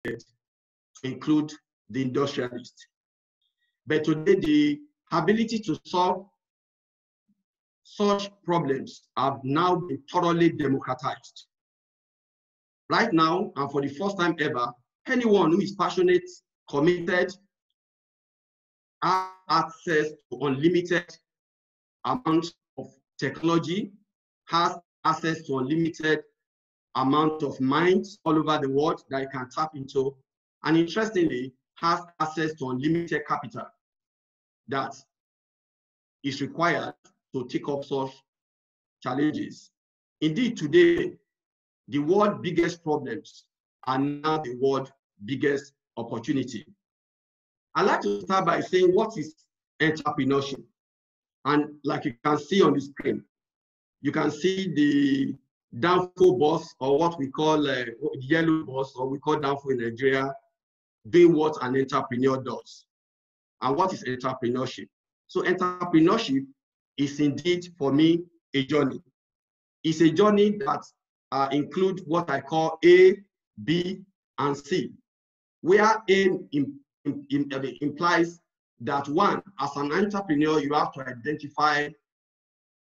to include the industrialist. But today, the ability to solve such problems have now been thoroughly democratized. Right now, and for the first time ever, anyone who is passionate, committed, has access to unlimited amount of technology, has access to unlimited amount of minds all over the world that you can tap into, and interestingly, has access to unlimited capital that is required to take up such challenges. Indeed, today, the world's biggest problems are now the world's biggest opportunity. I'd like to start by saying, what is entrepreneurship? And like you can see on the screen, you can see the Danfo bus, or what we call the yellow bus, or we call Danfo in Nigeria, doing what an entrepreneur does. And what is entrepreneurship? So entrepreneurship is indeed, for me, a journey. It's a journey that includes what I call A, B, and C, where A implies that one, as an entrepreneur, you have to identify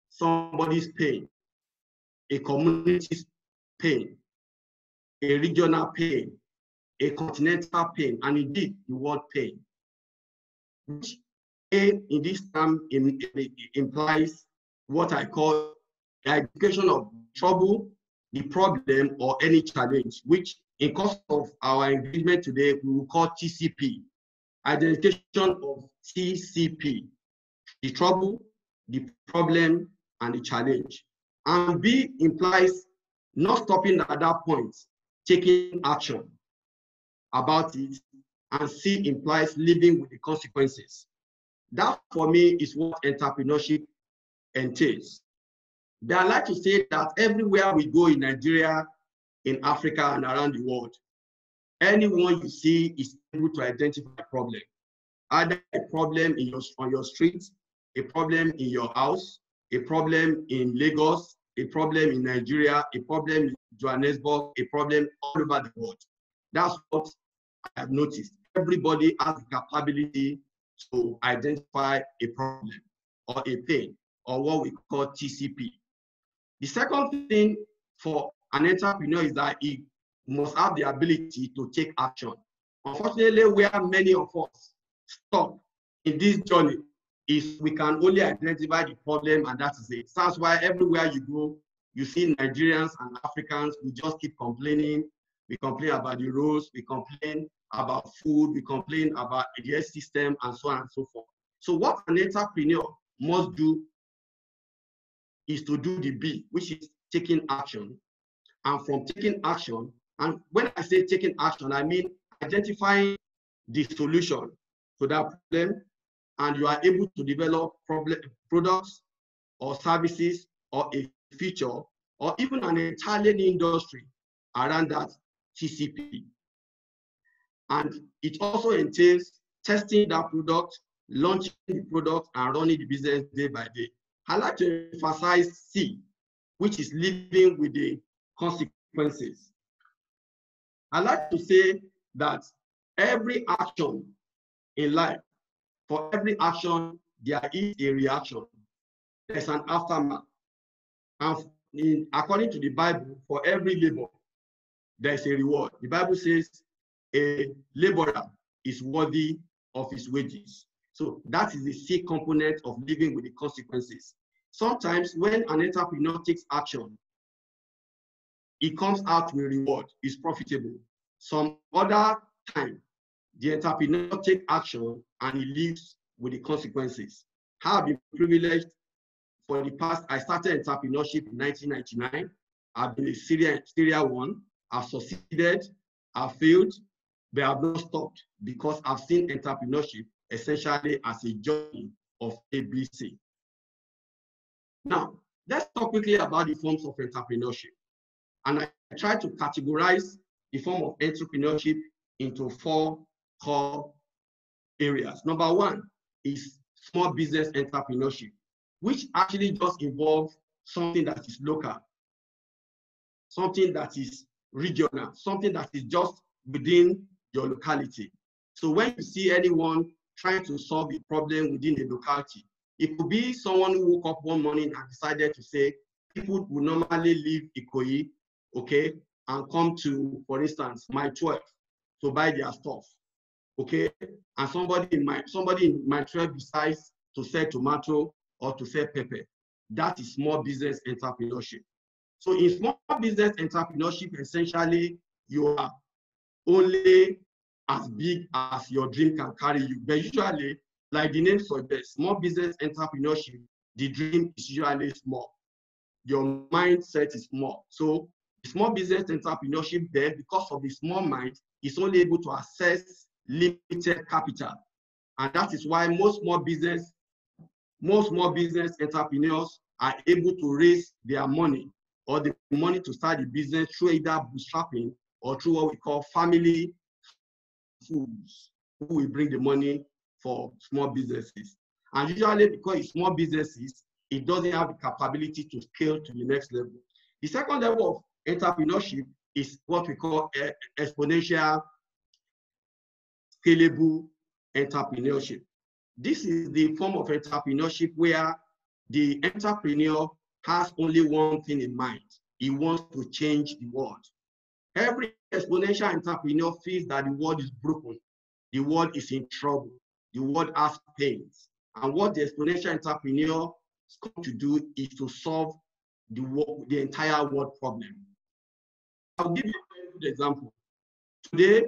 somebody's pain, a community's pain, a regional pain, a continental pain, and indeed the world pain. Which A in this term implies what I call the identification of trouble, the problem, or any challenge, which in course of our engagement today, we will call TCP, identification of TCP, the trouble, the problem, and the challenge. And B implies not stopping at that point, taking action about it, and C implies living with the consequences. That, for me, is what entrepreneurship entails. But I like to say that everywhere we go in Nigeria, in Africa, and around the world, anyone you see is able to identify a problem. Either a problem on your street, a problem in your house, a problem in Lagos, a problem in Nigeria, a problem in Johannesburg, a problem all over the world. That's what I have noticed. Everybody has the capability to identify a problem or a pain, or what we call TCP. The second thing for an entrepreneur is that he must have the ability to take action. Unfortunately, where many of us stop in this journey is we can only identify the problem, and that is it. That's why everywhere you go, you see Nigerians and Africans, we just keep complaining. We complain about the roads, we complain about food, we complain about the health system, and so on and so forth. So what an entrepreneur must do is to do the B, which is taking action. And from taking action, and when I say taking action, I mean identifying the solution to that problem, and you are able to develop products or services or a feature or even an entire industry around that TCP. And it also entails testing that product, launching the product, and running the business day by day. I like to emphasize C, which is living with the consequences. I like to say that every action in life, for every action, there is a reaction. There's an aftermath. And according to the Bible, for every labor, there's a reward. The Bible says a laborer is worthy of his wages. So that is the C component of living with the consequences. Sometimes when an entrepreneur takes action, it comes out with a reward, it's profitable. Some other time, the entrepreneur takes action and he lives with the consequences. I have been privileged for the past, I started entrepreneurship in 1999. I've been a serial one. I've succeeded, I've failed, but I've not stopped because I've seen entrepreneurship essentially as a journey of ABC. Now, let's talk quickly about the forms of entrepreneurship. And I try to categorize the form of entrepreneurship into 4 core areas. Number 1 is small business entrepreneurship, which actually just involves something that is local, something that is regional, something that is just within your locality. So when you see anyone trying to solve a problem within a locality, it could be someone who woke up one morning and decided to say, people will normally leave Ikoyi, okay, and come to, for instance, Mile 12 to buy their stuff, okay, and somebody in Mile 12 decides to sell tomato or to sell pepper. That is small business entrepreneurship. So in small business entrepreneurship, essentially, you are only as big as your dream can carry you. But usually, like the name suggests, small business entrepreneurship, the dream is usually small. Your mindset is small. So small business entrepreneurship there, because of the small mind, is only able to access limited capital. And that is why most small business entrepreneurs are able to raise their money or the money to start the business through either bootstrapping or through what we call family fools, who will bring the money for small businesses. And usually, because it's small businesses, it doesn't have the capability to scale to the next level. The second level of entrepreneurship is what we call exponential scalable entrepreneurship. This is the form of entrepreneurship where the entrepreneur has only one thing in mind. He wants to change the world. Every exponential entrepreneur feels that the world is broken, the world is in trouble, the world has pains. And what the exponential entrepreneur is going to do is to solve the entire world problem. I'll give you a good example. Today,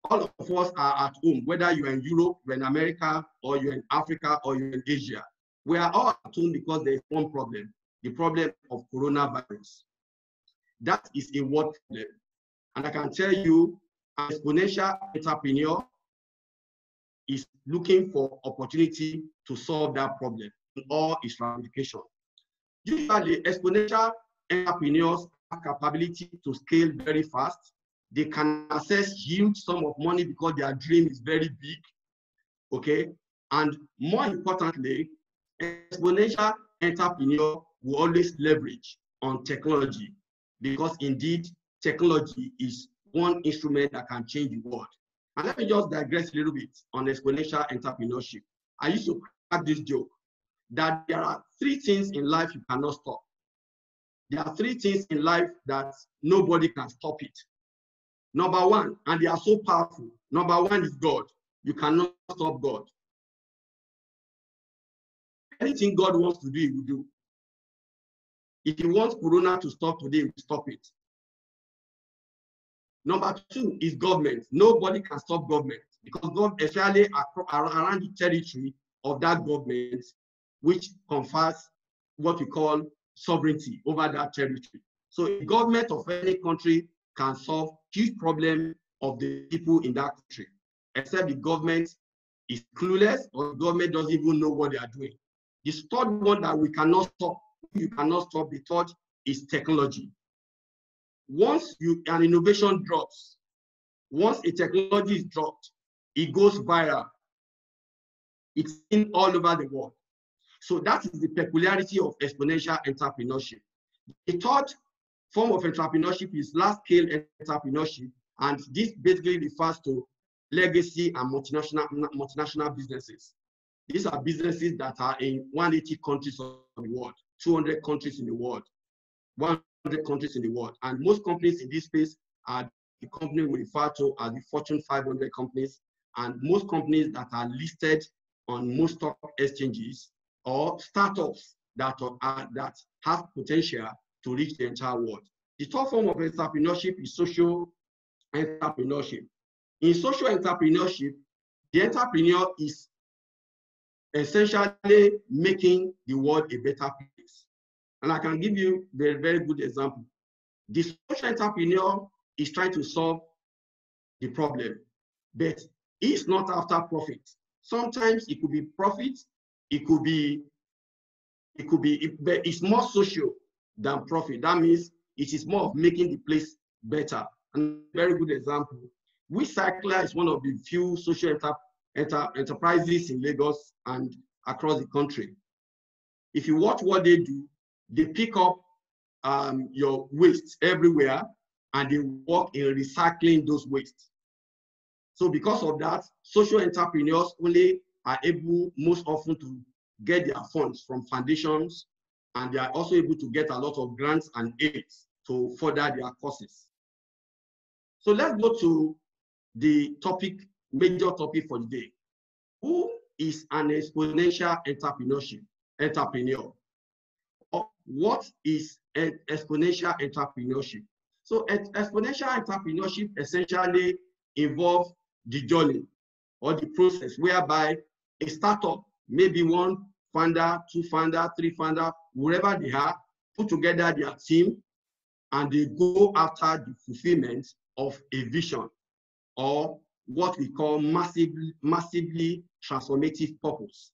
all of us are at home, whether you're in Europe, you're in America, or you're in Africa, or you're in Asia. We are all at home because there is one problem, the problem of coronavirus. That is a world problem. And I can tell you, an exponential entrepreneur is looking for opportunity to solve that problem in all its ramifications. Usually, exponential entrepreneurs have capability to scale very fast. They can access huge sum of money because their dream is very big, okay? And more importantly, exponential entrepreneur will always leverage on technology, because indeed, technology is one instrument that can change the world. And let me just digress a little bit on exponential entrepreneurship. I used to crack this joke that there are 3 things in life you cannot stop. There are 3 things in life that nobody can stop it. Number 1, and they are so powerful. Number 1 is God. You cannot stop God. Anything God wants to do, He will do. If He wants Corona to stop today, He will stop it. Number 2 is government. Nobody can stop government, because God, especially around the territory of that government, which confers what we call sovereignty over that territory. So the government of any country can solve huge problems of the people in that country, except the government is clueless or the government doesn't even know what they are doing. The third one that we cannot stop, you cannot stop, the third is technology. Once an innovation drops, once a technology is dropped, it goes viral. It's in all over the world. So that is the peculiarity of exponential entrepreneurship. The third form of entrepreneurship is large-scale entrepreneurship, and this basically refers to legacy and multinational businesses. These are businesses that are in 180 countries of the world, 200 countries in the world, 100 countries in the world. And most companies in this space are the company we refer to as the Fortune 500 companies, and most companies that are listed on most stock exchanges, or startups that have potential to reach the entire world. The third form of entrepreneurship is social entrepreneurship. In social entrepreneurship, the entrepreneur is essentially making the world a better place. And I can give you a very, very good example. The social entrepreneur is trying to solve the problem, but he's not after profit. Sometimes it could be profit, but it's more social than profit. That means it is more of making the place better. And a very good example, WeCycler is one of the few social enterprises in Lagos and across the country. If you watch what they do, they pick up your waste everywhere and they work in recycling those wastes. So because of that, social entrepreneurs only are able most often to get their funds from foundations, and they are also able to get a lot of grants and aids to further their causes. So let's go to the topic, major topic for the day. Who is an exponential entrepreneur? Or what is an exponential entrepreneurship? So exponential entrepreneurship essentially involves the journey or the process whereby a startup, maybe one founder, two founder, three founder, wherever they are, put together their team and they go after the fulfillment of a vision or what we call massively transformative purpose.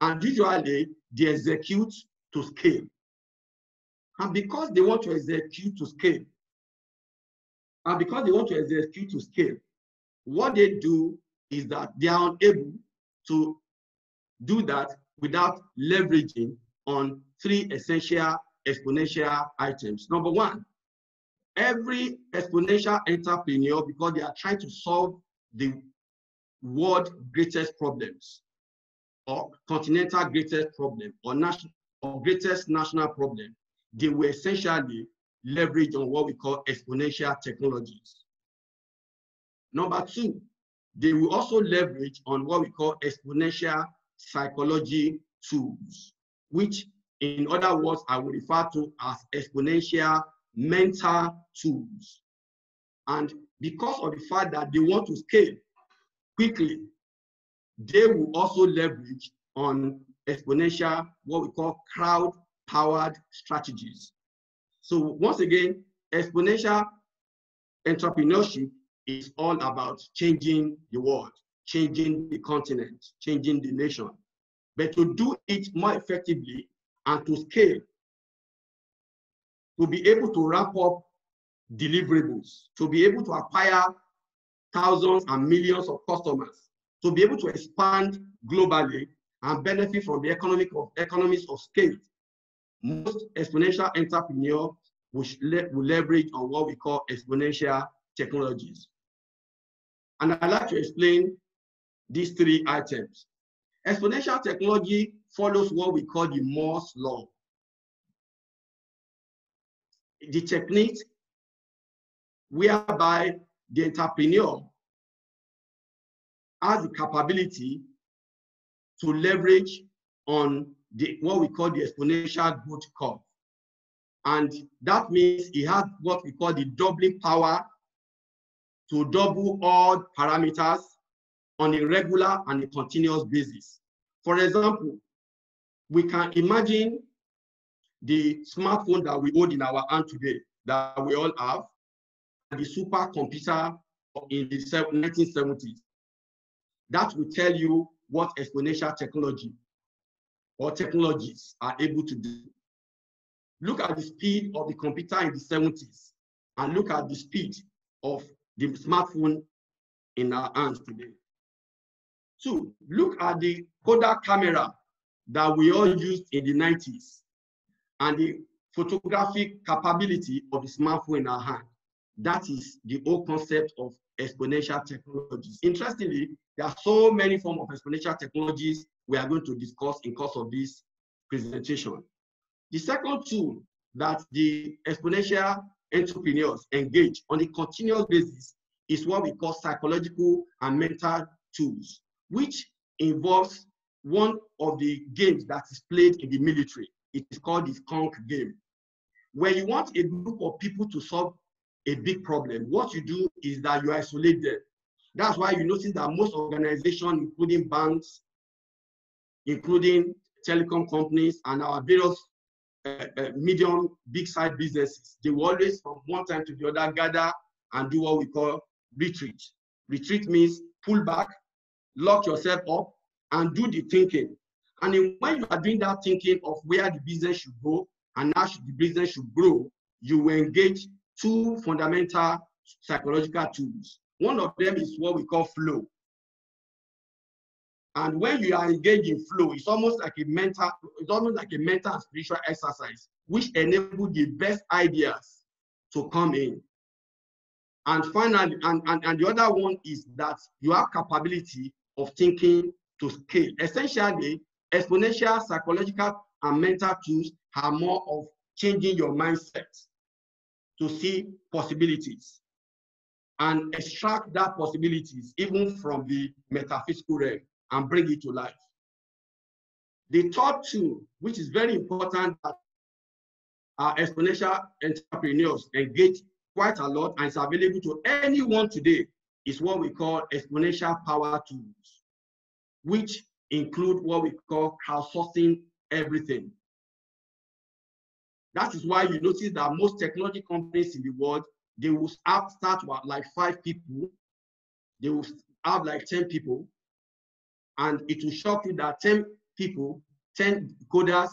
And usually they execute to scale. And because they want to execute to scale, what they do is that they are unable to do that without leveraging on three essential exponential items. Number one, every exponential entrepreneur, because they are trying to solve the world's greatest problems, or continental greatest problem, or national or greatest national problem, they will essentially leverage on what we call exponential technologies. Number two, they will also leverage on what we call exponential psychology tools, which in other words, I will refer to as exponential mental tools. And because of the fact that they want to scale quickly, they will also leverage on exponential, what we call crowd-powered strategies. So once again, exponential entrepreneurship is all about changing the world, changing the continent, changing the nation. But to do it more effectively and to scale, to be able to ramp up deliverables, to be able to acquire thousands and millions of customers, to be able to expand globally and benefit from the economies of scale, most exponential entrepreneurs will leverage on what we call exponential technologies. And I'd like to explain these three items. Exponential technology follows what we call the Moore's law. The technique whereby the entrepreneur has the capability to leverage on what we call the exponential growth curve. And that means he has what we call the doubling power to double all parameters on a regular and a continuous basis. For example, we can imagine the smartphone that we hold in our hand today, that we all have, the supercomputer in the 1970s. That will tell you what exponential technology or technologies are able to do. Look at the speed of the computer in the 70s and look at the speed of the smartphone in our hands today. Two, look at the Kodak camera that we all used in the 90s and the photographic capability of the smartphone in our hand. That is the whole concept of exponential technologies. Interestingly, there are so many forms of exponential technologies we are going to discuss in course of this presentation. The second tool that the exponential entrepreneurs engage on a continuous basis is what we call psychological and mental tools, which involves one of the games that is played in the military. It is called the skunk game. When you want a group of people to solve a big problem, what you do is that you isolate them. That's why you notice that most organizations, including banks, including telecom companies, and our various medium, big-side businesses, they will always, from one time to the other, gather and do what we call retreat. Retreat means pull back, lock yourself up, and do the thinking. And when you are doing that thinking of where the business should go and how the business should grow, you will engage two fundamental psychological tools. One of them is what we call flow. And when you are engaged in flow, it's almost like a mental and spiritual exercise, which enables the best ideas to come in. And finally, and the other one is that you have capability of thinking to scale. Essentially, exponential psychological and mental tools are more of changing your mindset to see possibilities and extract that possibilities even from the metaphysical realm and bring it to life. The third tool, which is very important, that our exponential entrepreneurs engage quite a lot and is available to anyone today, is what we call exponential power tools, which include what we call crowdsourcing everything. That is why you notice that most technology companies in the world, they will start with like 5 people, they will have like 10 people, and it will shock you that 10 people, 10 coders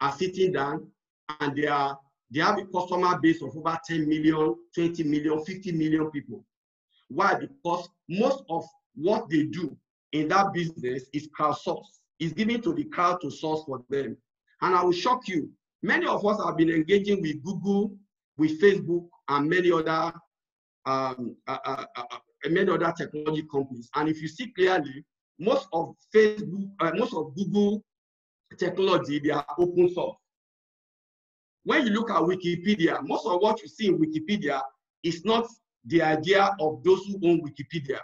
are sitting down, and they have a customer base of over 10 million, 20 million, 50 million people. Why? Because most of what they do in that business is crowdsourced. It's given to the crowd to source for them. And I will shock you, many of us have been engaging with Google, with Facebook, and many other technology companies. And if you see clearly, most of Facebook, most of Google technology, they are open source. When you look at Wikipedia, most of what you see in Wikipedia is not the idea of those who own Wikipedia.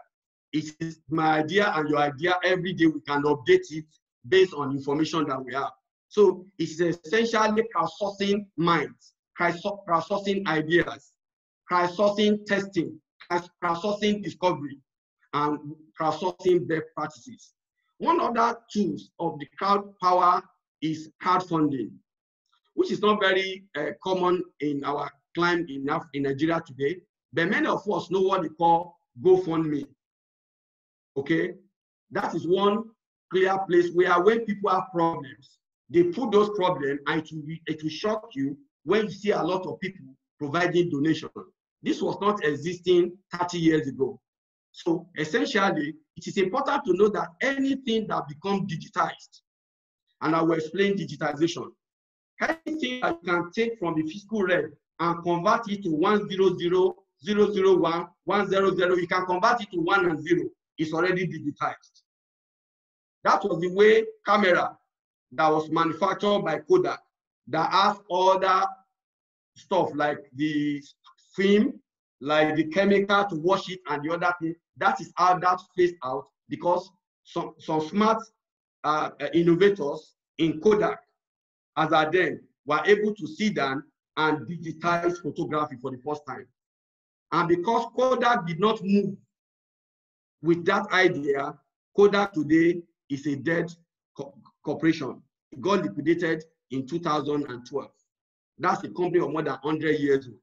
It is my idea and your idea. Every day we can update it based on information that we have. So it's essentially crowdsourcing minds, crowdsourcing ideas, crowdsourcing testing, crowdsourcing discovery, and crowdsourcing best practices. One other tools of the crowd power is crowdfunding, which is not very common in our climate enough in Nigeria today, but many of us know what they call GoFundMe. Okay, that is one clear place where when people have problems, they put those problems, and it will shock you when you see a lot of people providing donations. This was not existing 30 years ago. So essentially, it is important to know that anything that becomes digitized, and I will explain digitization, anything that you can take from the physical realm and convert it to 100, 001, 100, you can convert it to 1 and 0. It's already digitized. That was the way camera that was manufactured by Kodak, that has all that stuff like the film, like the chemical to wash it and the other thing. That is how that phased out, because some smart innovators in Kodak, as at then, were able to sit down and digitize photography for the first time. And because Kodak did not move with that idea, Kodak today is a dead corporation. It got liquidated in 2012. That's a company of more than 100 years old.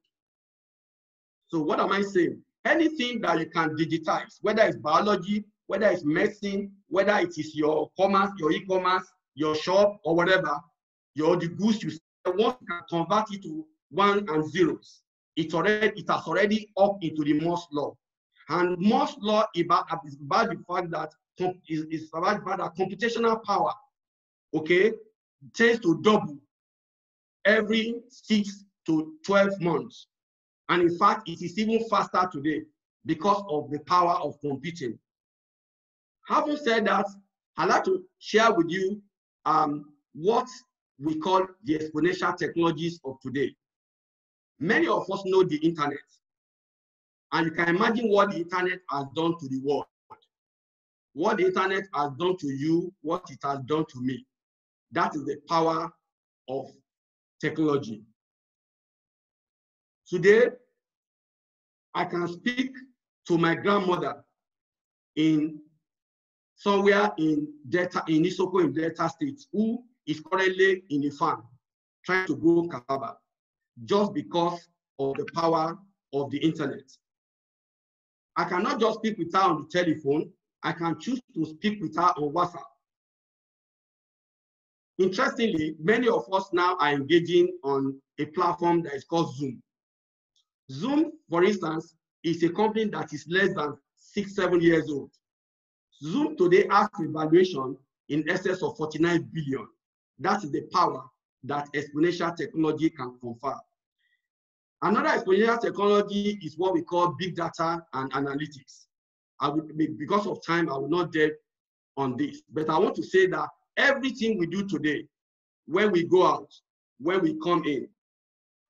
So what am I saying? Anything that you can digitize, whether it's biology, whether it's medicine, whether it is your commerce, your e-commerce, your shop, or whatever, the goods you sell, once you can convert it to 1 and 0s, it has already up into the Moore's law. And Moore's law is about the fact that computational power, okay, tends to double every 6 to 12 months. And in fact, it is even faster today because of the power of computing. Having said that, I'd like to share with you what we call the exponential technologies of today. Many of us know the internet, and you can imagine what the internet has done to the world. What the internet has done to you, what it has done to me. That is the power of technology. Today, I can speak to my grandmother in somewhere in Isoko in Delta State, who is currently in a farm trying to grow cassava, just because of the power of the internet. I cannot just speak with her on the telephone. I can choose to speak with her on WhatsApp. Interestingly, many of us now are engaging on a platform that is called Zoom. Zoom, for instance, is a company that is less than 6-7 years old. Zoom today has a valuation in excess of 49 billion. That is the power that exponential technology can confer. Another exponential technology is what we call big data and analytics. Because of time, I will not delve on this, but I want to say that everything we do today, when we go out, when we come in,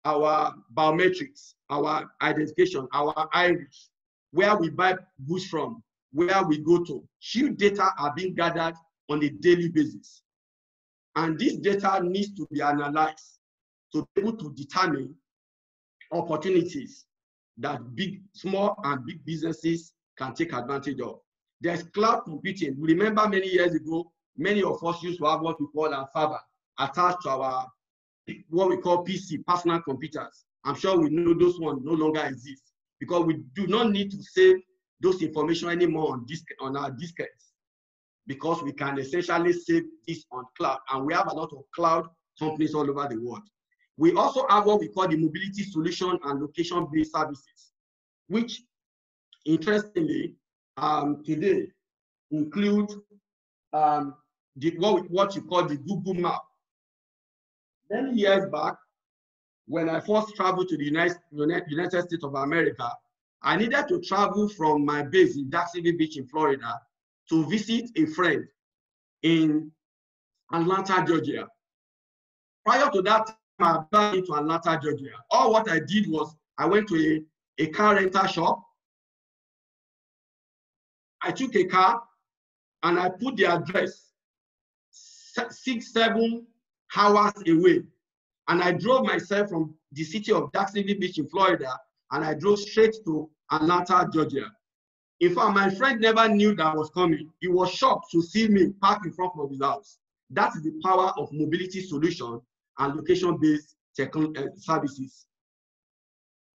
our biometrics, our identification, our iris, where we buy goods from, where we go to, huge data are being gathered on a daily basis. And this data needs to be analyzed to be able to determine opportunities that small and big businesses can take advantage of. There's cloud computing. Remember many years ago, many of us used to have what we call our server attached to our what we call PC, personal computers. I'm sure we know those ones no longer exist because we do not need to save those information anymore on our diskettes, because we can essentially save this on cloud, and we have a lot of cloud companies all over the world. We also have what we call the mobility solution and location-based services, which interestingly today include what you call the Google Map. Many years back, when I first traveled to the United States of America, I needed to travel from my base in Jacksonville Beach in Florida to visit a friend in Atlanta, Georgia. Prior to that, I got into Atlanta, Georgia. All what I did was I went to a car rental shop. I took a car and I put the address 6-7 hours away. And I drove myself from the city of Jacksonville Beach in Florida, and I drove straight to Atlanta, Georgia. In fact, my friend never knew that I was coming. He was shocked to see me parked in front of his house. That is the power of mobility solution and location-based services.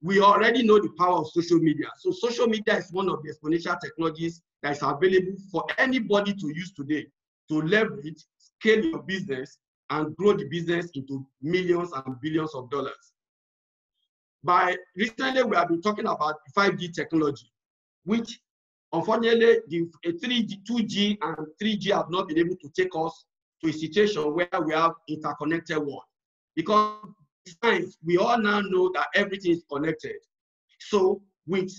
We already know the power of social media. So social media is one of the exponential technologies that is available for anybody to use today to leverage, scale your business, and grow the business into millions and billions of dollars. Recently, we have been talking about 5G technology, which unfortunately, 2G and 3G have not been able to take us to a situation where we have interconnected world. Because science, we all now know that everything is connected. So with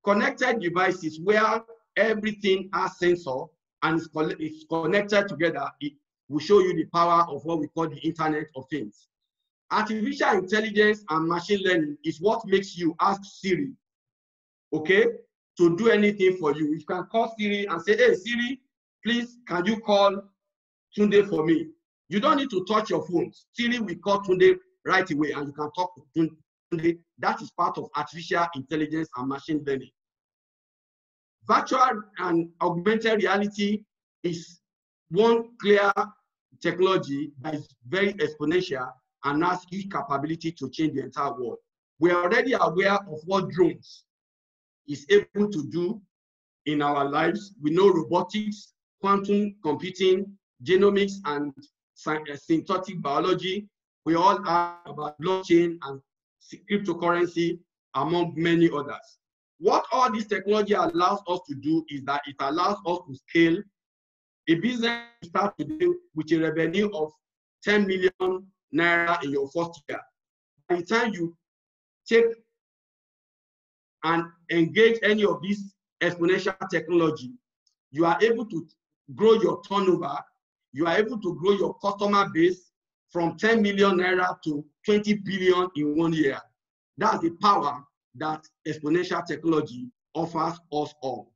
connected devices where everything has sensor and is connected together, it will show you the power of what we call the Internet of Things. Artificial intelligence and machine learning is what makes you ask Siri, okay, to do anything for you. You can call Siri and say, hey, Siri, please, can you call Tunde for me? You don't need to touch your phone. Siri will call Tunde right away, and you can talk to Tunde. That is part of artificial intelligence and machine learning. Virtual and augmented reality is one clear technology that is very exponential and has huge capability to change the entire world. We are already aware of what drones is able to do in our lives. We know robotics, quantum computing, genomics, and synthetic biology. We all have about blockchain and cryptocurrency, among many others. What all this technology allows us to do is that it allows us to scale a business. Start today with a revenue of 10 million naira in your first year. By the time you take and engage any of this exponential technology, you are able to grow your turnover. You are able to grow your customer base from 10 million naira to 20 billion in 1 year. That's the power that exponential technology offers us all.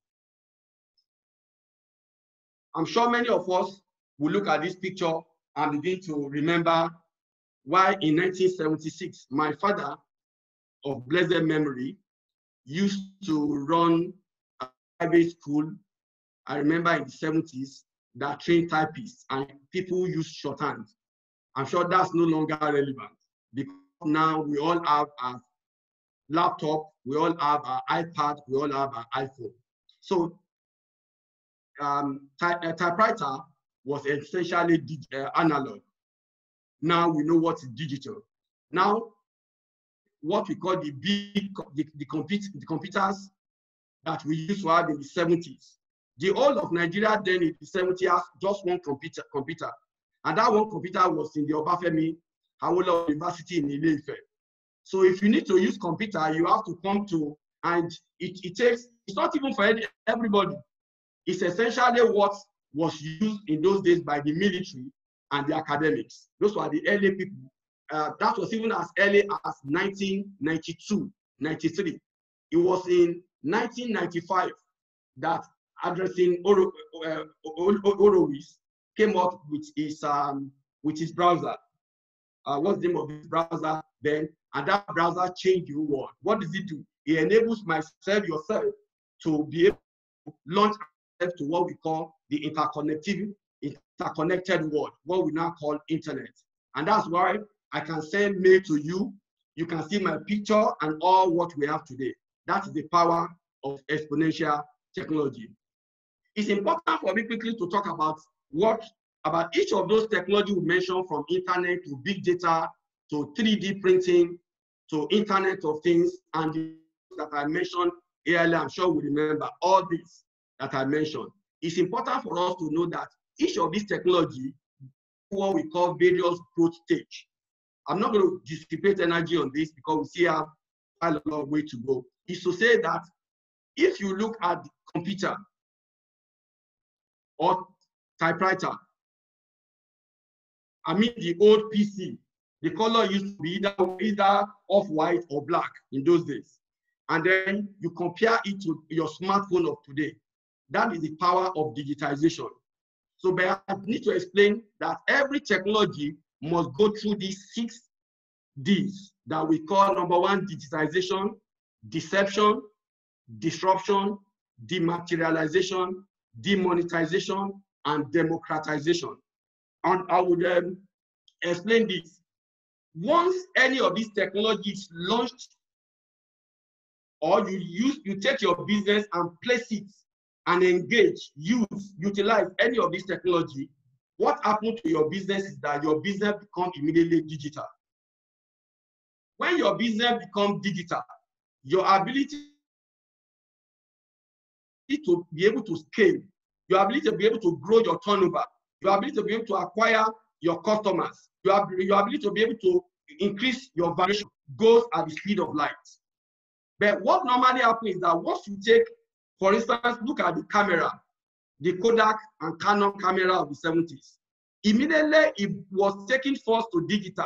I'm sure many of us will look at this picture and begin to remember why in 1976, my father of blessed memory used to run a private school. I remember in the 70s that trained typists and people use shorthand. I'm sure that's no longer relevant because now we all have a laptop, we all have our iPad, we all have our iPhone. So a typewriter was essentially analog. Now we know what is digital. Now, what we call the computers that we used to have in the 70s. The whole of Nigeria then in the 70s has just one computer. And that one computer was in the Obafemi Awolowo University in Ile-Ife. So if you need to use computer, you have to come to, and it takes, it's not even for everybody. It's essentially what was used in those days by the military and the academics. Those were the early people. That was even as early as 1992, 93. It was in 1995 that addressing Ovirih came up with his browser. What's the name of his browser then? And that browser changed the world. What does it do? It enables yourself, to be able to launch to what we call the interconnected world, what we now call internet. And that's why I can send mail to you. You can see my picture and all what we have today. That is the power of exponential technology. It's important for me quickly to talk about each of those technologies we mentioned, from internet to big data to 3D printing to Internet of Things, and that I mentioned earlier. I'm sure we remember all this that I mentioned. It's important for us to know that each of these technology, what we call various growth stage. I'm not going to dissipate energy on this because we still have a long way to go. Is to say that if you look at the computer or typewriter, I mean the old PC, the color used to be either off-white or black in those days. And then you compare it to your smartphone of today. That is the power of digitization. So but I need to explain that every technology must go through these 6 Ds that we call, number 1, digitization, deception, disruption, dematerialization, demonetization, and democratization. And I would explain this. Once any of these technologies launched, or you take your business and place it and engage, utilize any of this technology, what happens to your business is that your business becomes immediately digital. When your business becomes digital, your ability to be able to scale, your ability to be able to grow your turnover, your ability to be able to acquire your customers, your ability to be able to increase your valuation goes at the speed of light. But what normally happens is that once you take, for instance, look at the camera, the Kodak and Canon camera of the 70s. Immediately it was taken first to digital.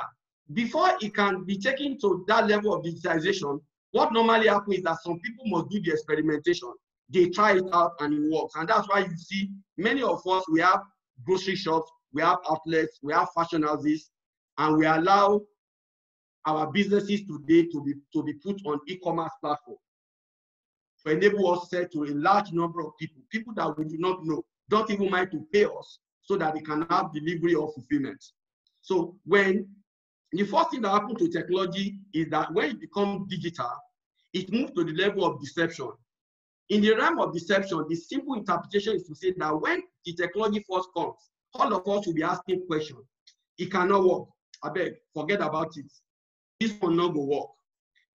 Before it can be taken to that level of digitization, what normally happens is that some people must do the experimentation. They try it out and it works. And that's why you see many of us, we have grocery shops, we have outlets, we have fashion houses, and we allow our businesses today to be put on e-commerce platform to enable us to sell to a large number of people that we do not know, don't even mind to pay us so that they can have delivery or fulfillment. So when the first thing that happens to technology is that when it becomes digital, it moves to the level of deception. In the realm of deception, the simple interpretation is to say that when the technology first comes, all of us will be asking questions. It cannot work. I beg, forget about it. This will not go work.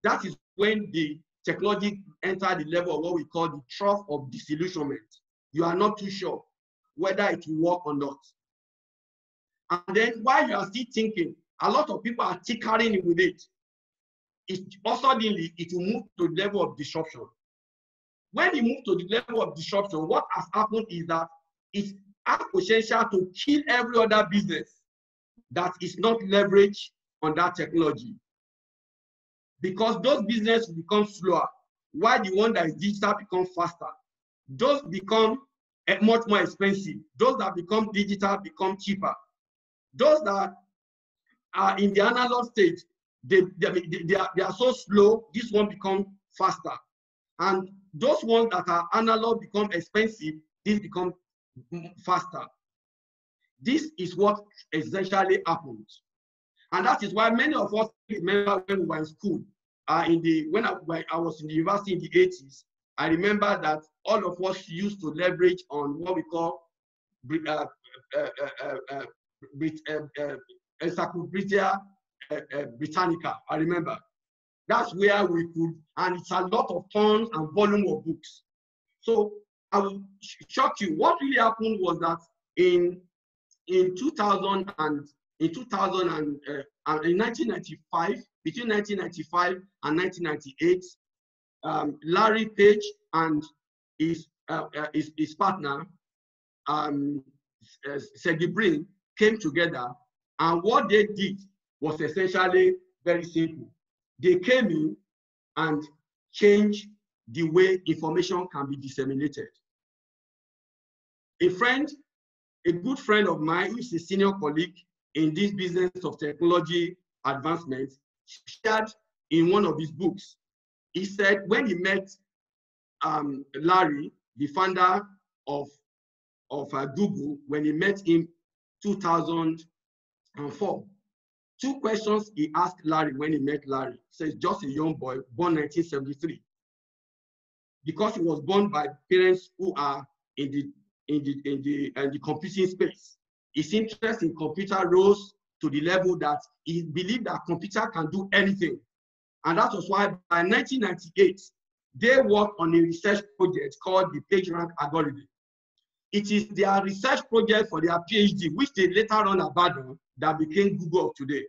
That is when the technology enters the level of what we call the trough of disillusionment. You are not too sure whether it will work or not. And then while you are still thinking, a lot of people are tinkering with it. It will move to the level of disruption. When it moves to the level of disruption, what has happened is that it has potential to kill every other business that is not leveraged on that technology. Because those businesses become slower, while the one that is digital becomes faster. Those become much more expensive. Those that become digital become cheaper. Those that are in the analog stage, they are so slow, this one becomes faster. And those ones that are analog become expensive, this becomes faster. This is what essentially happens. And that is why many of us remember when we were in school, when I was in the university in the 80s, I remember that all of us used to leverage on what we call Encyclopedia Britannica. I remember. That's where we could, and it's a lot of tons and volume of books. So I will shock you. What really happened was that in 1995, between 1995 and 1998, Larry Page and his partner, Sergey Brin, came together, and what they did was essentially very simple. They came in and changed the way information can be disseminated. A good friend of mine, who is a senior colleague in this business of technology advancement, shared in one of his books. He said when he met Larry, the founder of Google, when he met him 2004, two questions he asked Larry when he met Larry. He says, just a young boy, born 1973. Because he was born by parents who are in the computing space. His interest in computer rose to the level that he believed that computer can do anything. And that was why by 1998, they worked on a research project called the PageRank algorithm. It is their research project for their PhD, which they later on abandoned, that became Google of today.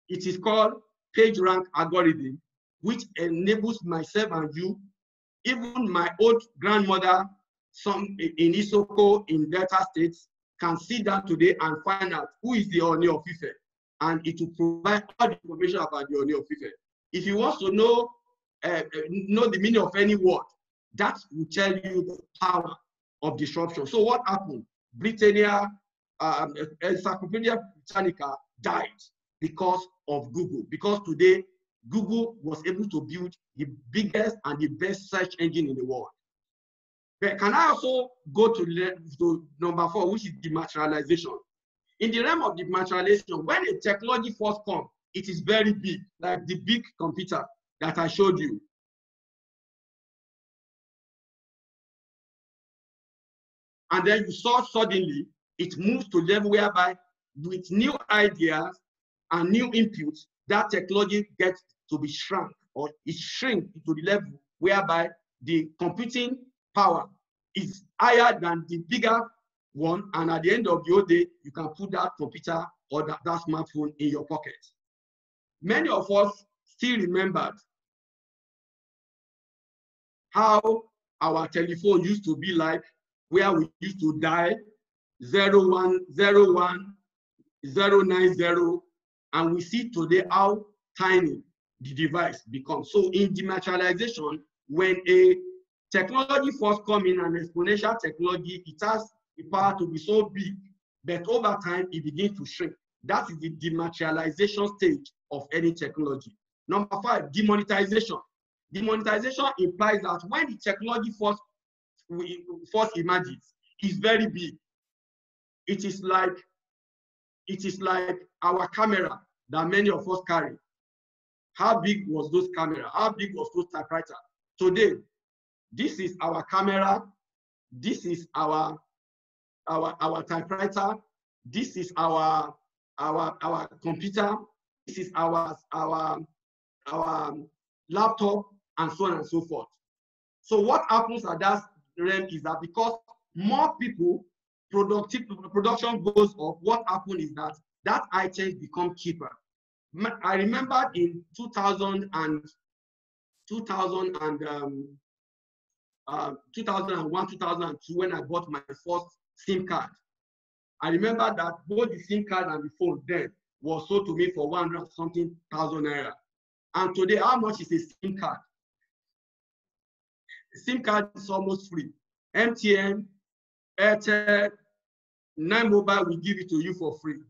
It is called PageRank algorithm, which enables myself and you, even my old grandmother, some in Isoko in Delta States, can sit down today and find out who is the Ooni of Ife, and it will provide all the information about the Ooni of Ife. If you want to know the meaning of any word, that will tell you the power of disruption. So what happened? Britannia, Encyclopedia Britannica died because of Google. Because today, Google was able to build the biggest and the best search engine in the world. But can I also go to number 4, which is dematerialization? In the realm of dematerialization, when a technology first comes, it is very big, like the big computer that I showed you. And then you saw suddenly it moves to a level whereby with new ideas and new inputs, that technology gets to be shrunk, or it shrinks to the level whereby the computing power is higher than the bigger one, and at the end of the whole day, you can put that computer or that smartphone in your pocket. Many of us still remembered how our telephone used to be like, where we used to dial 0101 090, and we see today how tiny the device becomes. So in dematerialization, when a technology first comes in, an exponential technology, it has the power to be so big, but over time it begins to shrink. That is the dematerialization stage of any technology. Number 5, demonetization. Demonetization implies that when the technology first emerges, it's very big. It is like our camera that many of us carry. How big was those cameras? How big was those typewriters? Today, this is our camera. This is our typewriter. This is our computer. This is our laptop, and so on and so forth. So what happens at that realm is that because more people, production goes up, what happens is that items become cheaper. I remember in 2001, 2002, when I bought my first SIM card. I remember that both the SIM card and the phone then was sold to me for 100-something thousand naira. And today, how much is a SIM card? A SIM card is almost free. MTN, Airtel, 9mobile will give it to you for free.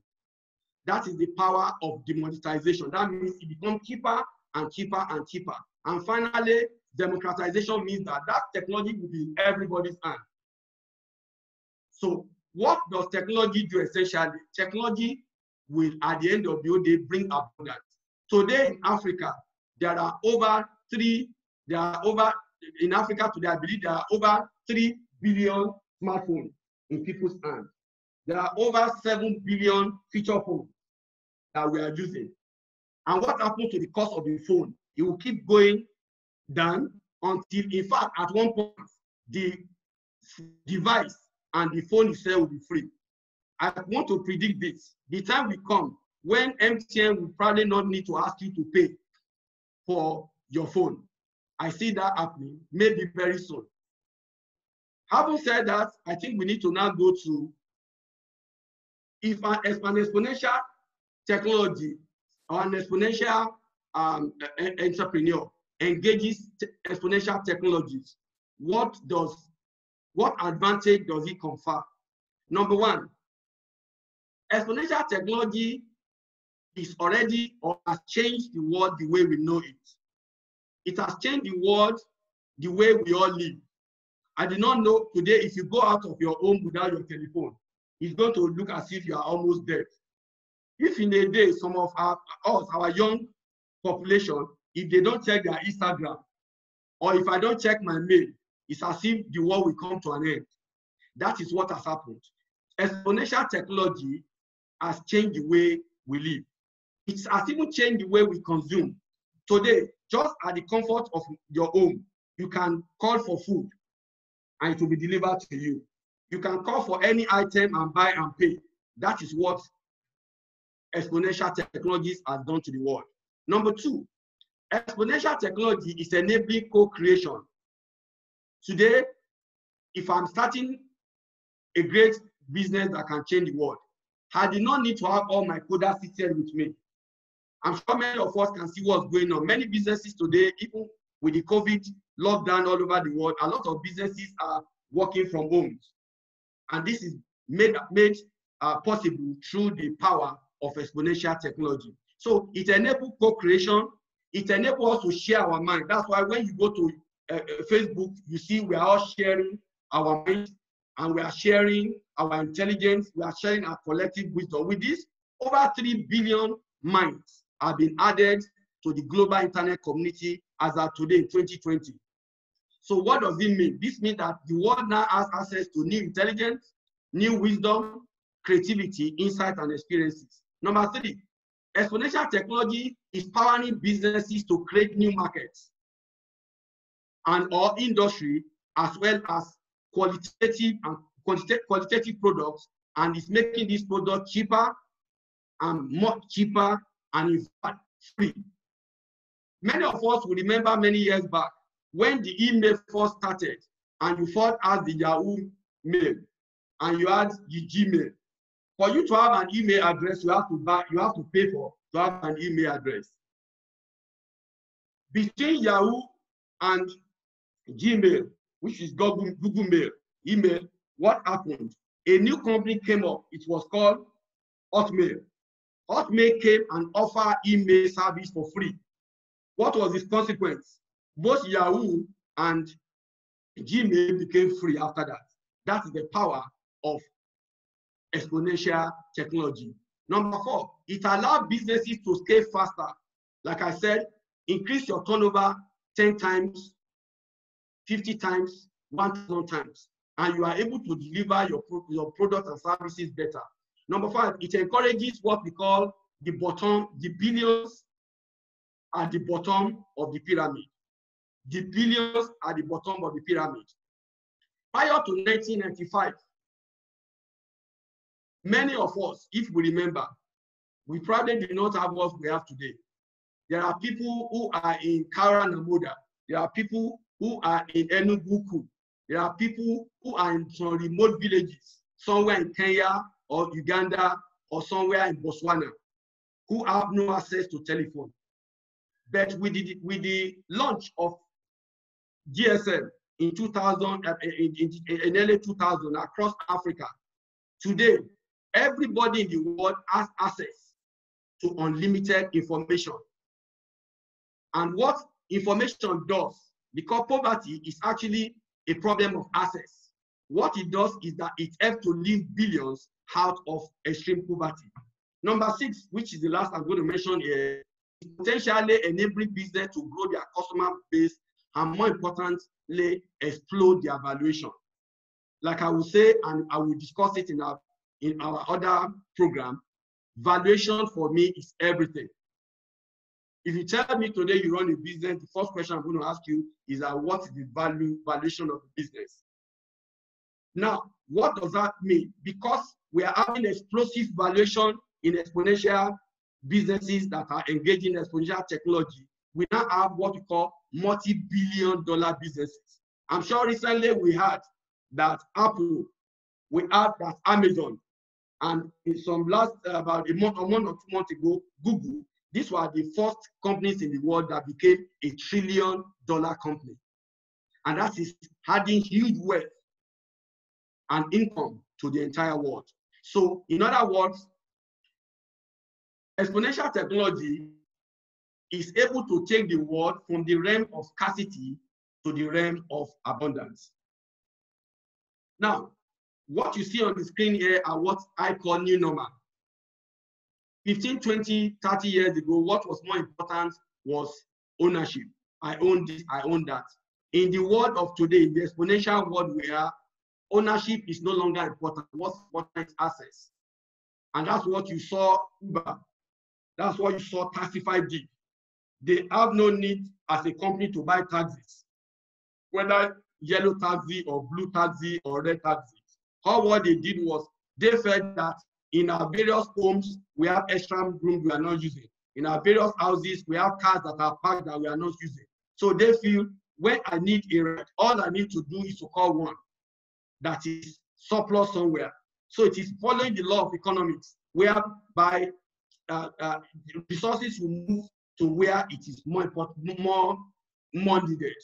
That is the power of demonetization. That means it becomes cheaper and cheaper and cheaper. And finally, democratization means that technology will be in everybody's hand. So what does technology do essentially? Technology will, at the end of the day, bring abundance. Today in Africa, in Africa today, I believe there are over 3 billion smartphones in people's hands. There are over 7 billion feature phones that we are using. And what happens to the cost of the phone? It will keep going down until, in fact, at one point, the device and the phone itself will be free. I want to predict this. The time will come when MTN will probably not need to ask you to pay for your phone. I see that happening maybe very soon. Having said that, I think we need to now go to if an exponential technology or an exponential entrepreneur engages exponential technologies, what advantage does it confer? Number one, exponential technology is already or has changed the world the way we know it. It has changed the world the way we all live. I do not know today if you go out of your home without your telephone, it's going to look as if you are almost dead. If in a day, some of our young population, if they don't check their Instagram, or if I don't check my mail, it's as if the world will come to an end. That is what has happened. Exponential technology has changed the way we live. It has even changed the way we consume. Today, just at the comfort of your home, you can call for food and it will be delivered to you. You can call for any item and buy and pay. That is what exponential technologies has done to the world. Number two, exponential technology is enabling co-creation. Today, if I'm starting a great business that can change the world, I do not need to have all my coders sitting with me. I'm sure many of us can see what's going on. Many businesses today, even with the COVID lockdown all over the world, a lot of businesses are working from homes. And this is made possible through the power of exponential technology. So it enables co-creation. It enables us to share our mind. That's why when you go to Facebook, you see we are all sharing our minds and we are sharing our intelligence. We are sharing our collective wisdom. With this, over 3 billion minds have been added to the global internet community as of today in 2020. So what does it mean? This means that the world now has access to new intelligence, new wisdom, creativity, insight, and experiences. Number three, exponential technology is powering businesses to create new markets and or industry, as well as qualitative products, and is making this product cheaper and much cheaper and in fact free. Many of us will remember many years back when the email first started and you first had the Yahoo mail and you had the Gmail. For you to have an email address, you have to pay for to have an email address. Between Yahoo and Gmail, which is Google Mail, email, what happened? A new company came up. It was called Hotmail. Hotmail came and offered email service for free. What was its consequence? Both Yahoo and Gmail became free after that. That is the power of exponential technology. Number four, it allows businesses to scale faster. Like I said, increase your turnover 10 times, 50 times, 1,000 times, and you are able to deliver your products and services better. Number five, it encourages what we call the billions at the bottom of the pyramid. The billions at the bottom of the pyramid. Prior to 1995, many of us, if we remember, we probably do not have what we have today. There are people who are in Karanamoda. There are people who are in Enugu. There are people who are in some remote villages, somewhere in Kenya or Uganda or somewhere in Botswana, who have no access to telephone. But with the launch of GSM in 2000, in early 2000 across Africa, today everybody in the world has access to unlimited information. And what information does, because poverty is actually a problem of access, what it does is that it helps to lift billions out of extreme poverty. Number six, which is the last I'm going to mention here, is potentially enabling business to grow their customer base and, more importantly, explode their valuation. Like I will say, and I will discuss it in our other program, valuation for me is everything. If you tell me today you run a business, the first question I'm going to ask you is what is the valuation of the business? Now, what does that mean? Because we are having explosive valuation in exponential businesses that are engaging in exponential technology, we now have what we call multi-billion-dollar businesses. I'm sure recently we had that Apple, we had that Amazon, and in some last about a month or 2 months ago, Google. These were the first companies in the world that became a $1 trillion company. And that is adding huge wealth and income to the entire world. So in other words, exponential technology is able to take the world from the realm of scarcity to the realm of abundance. Now, what you see on the screen here are what I call new normal. 15, 20, 30 years ago, what was more important was ownership. I own this, I own that. In the world of today, in the exponential world we are, ownership is no longer important. What's important is access. And that's what you saw Uber. That's what you saw Taxify did. They have no need as a company to buy taxis, whether yellow taxi or blue taxi or red taxi. All what they did was they felt that in our various homes, we have extra rooms we are not using. In our various houses, we have cars that are parked that we are not using. So they feel when I need a ride, all I need to do is to call one that is surplus somewhere. So it is following the law of economics, whereby resources will move to where it is more important, more needed.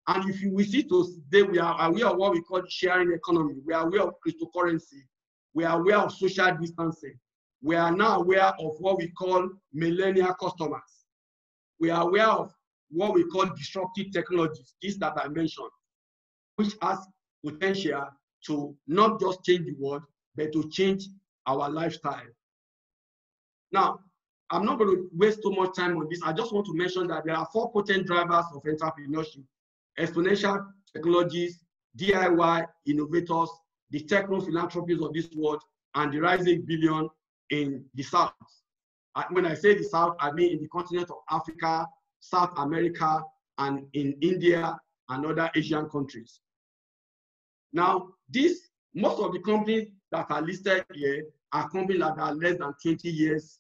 And if we see today, we are aware of what we call sharing economy. We are aware of cryptocurrency. We are aware of social distancing. We are now aware of what we call millennial customers. We are aware of what we call disruptive technologies, these that I mentioned, which has potential to not just change the world, but to change our lifestyle. Now, I'm not going to waste too much time on this. I just want to mention that there are 4 potent drivers of entrepreneurship: exponential technologies, DIY innovators, the techno-philanthropies of this world, and the rising billion in the South. When I say the South, I mean in the continent of Africa, South America, and in India and other Asian countries. Now, most of the companies that are listed here are companies that are less than 20 years,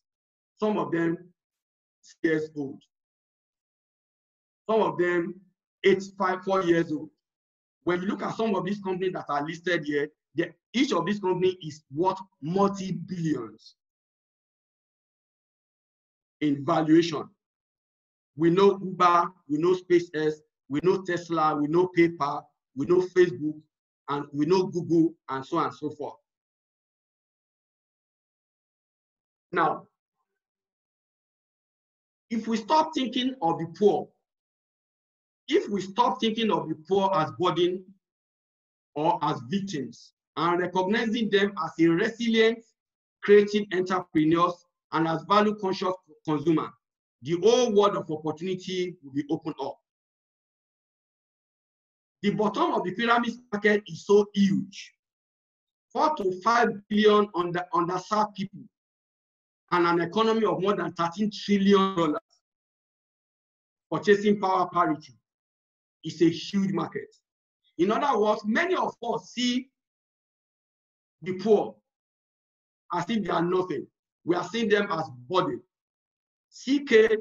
some of them 6 years old, some of them 4 years old. When you look at some of these companies that are listed here, each of these companies is worth multi-billions in valuation. We know Uber, we know SpaceX, we know Tesla, we know PayPal, we know Facebook, and we know Google, and so on and so forth. Now, if we stop thinking of the poor, if we stop thinking of the poor as burden or as victims, and recognizing them as a resilient, creative entrepreneurs and as value-conscious consumers, the whole world of opportunity will be opened up. The bottom of the pyramid market is so huge. 4 to 5 billion underserved people and an economy of more than $13 trillion. Purchasing power parity is a huge market. In other words, many of us see the poor as if they are nothing. We are seeing them as burden. CK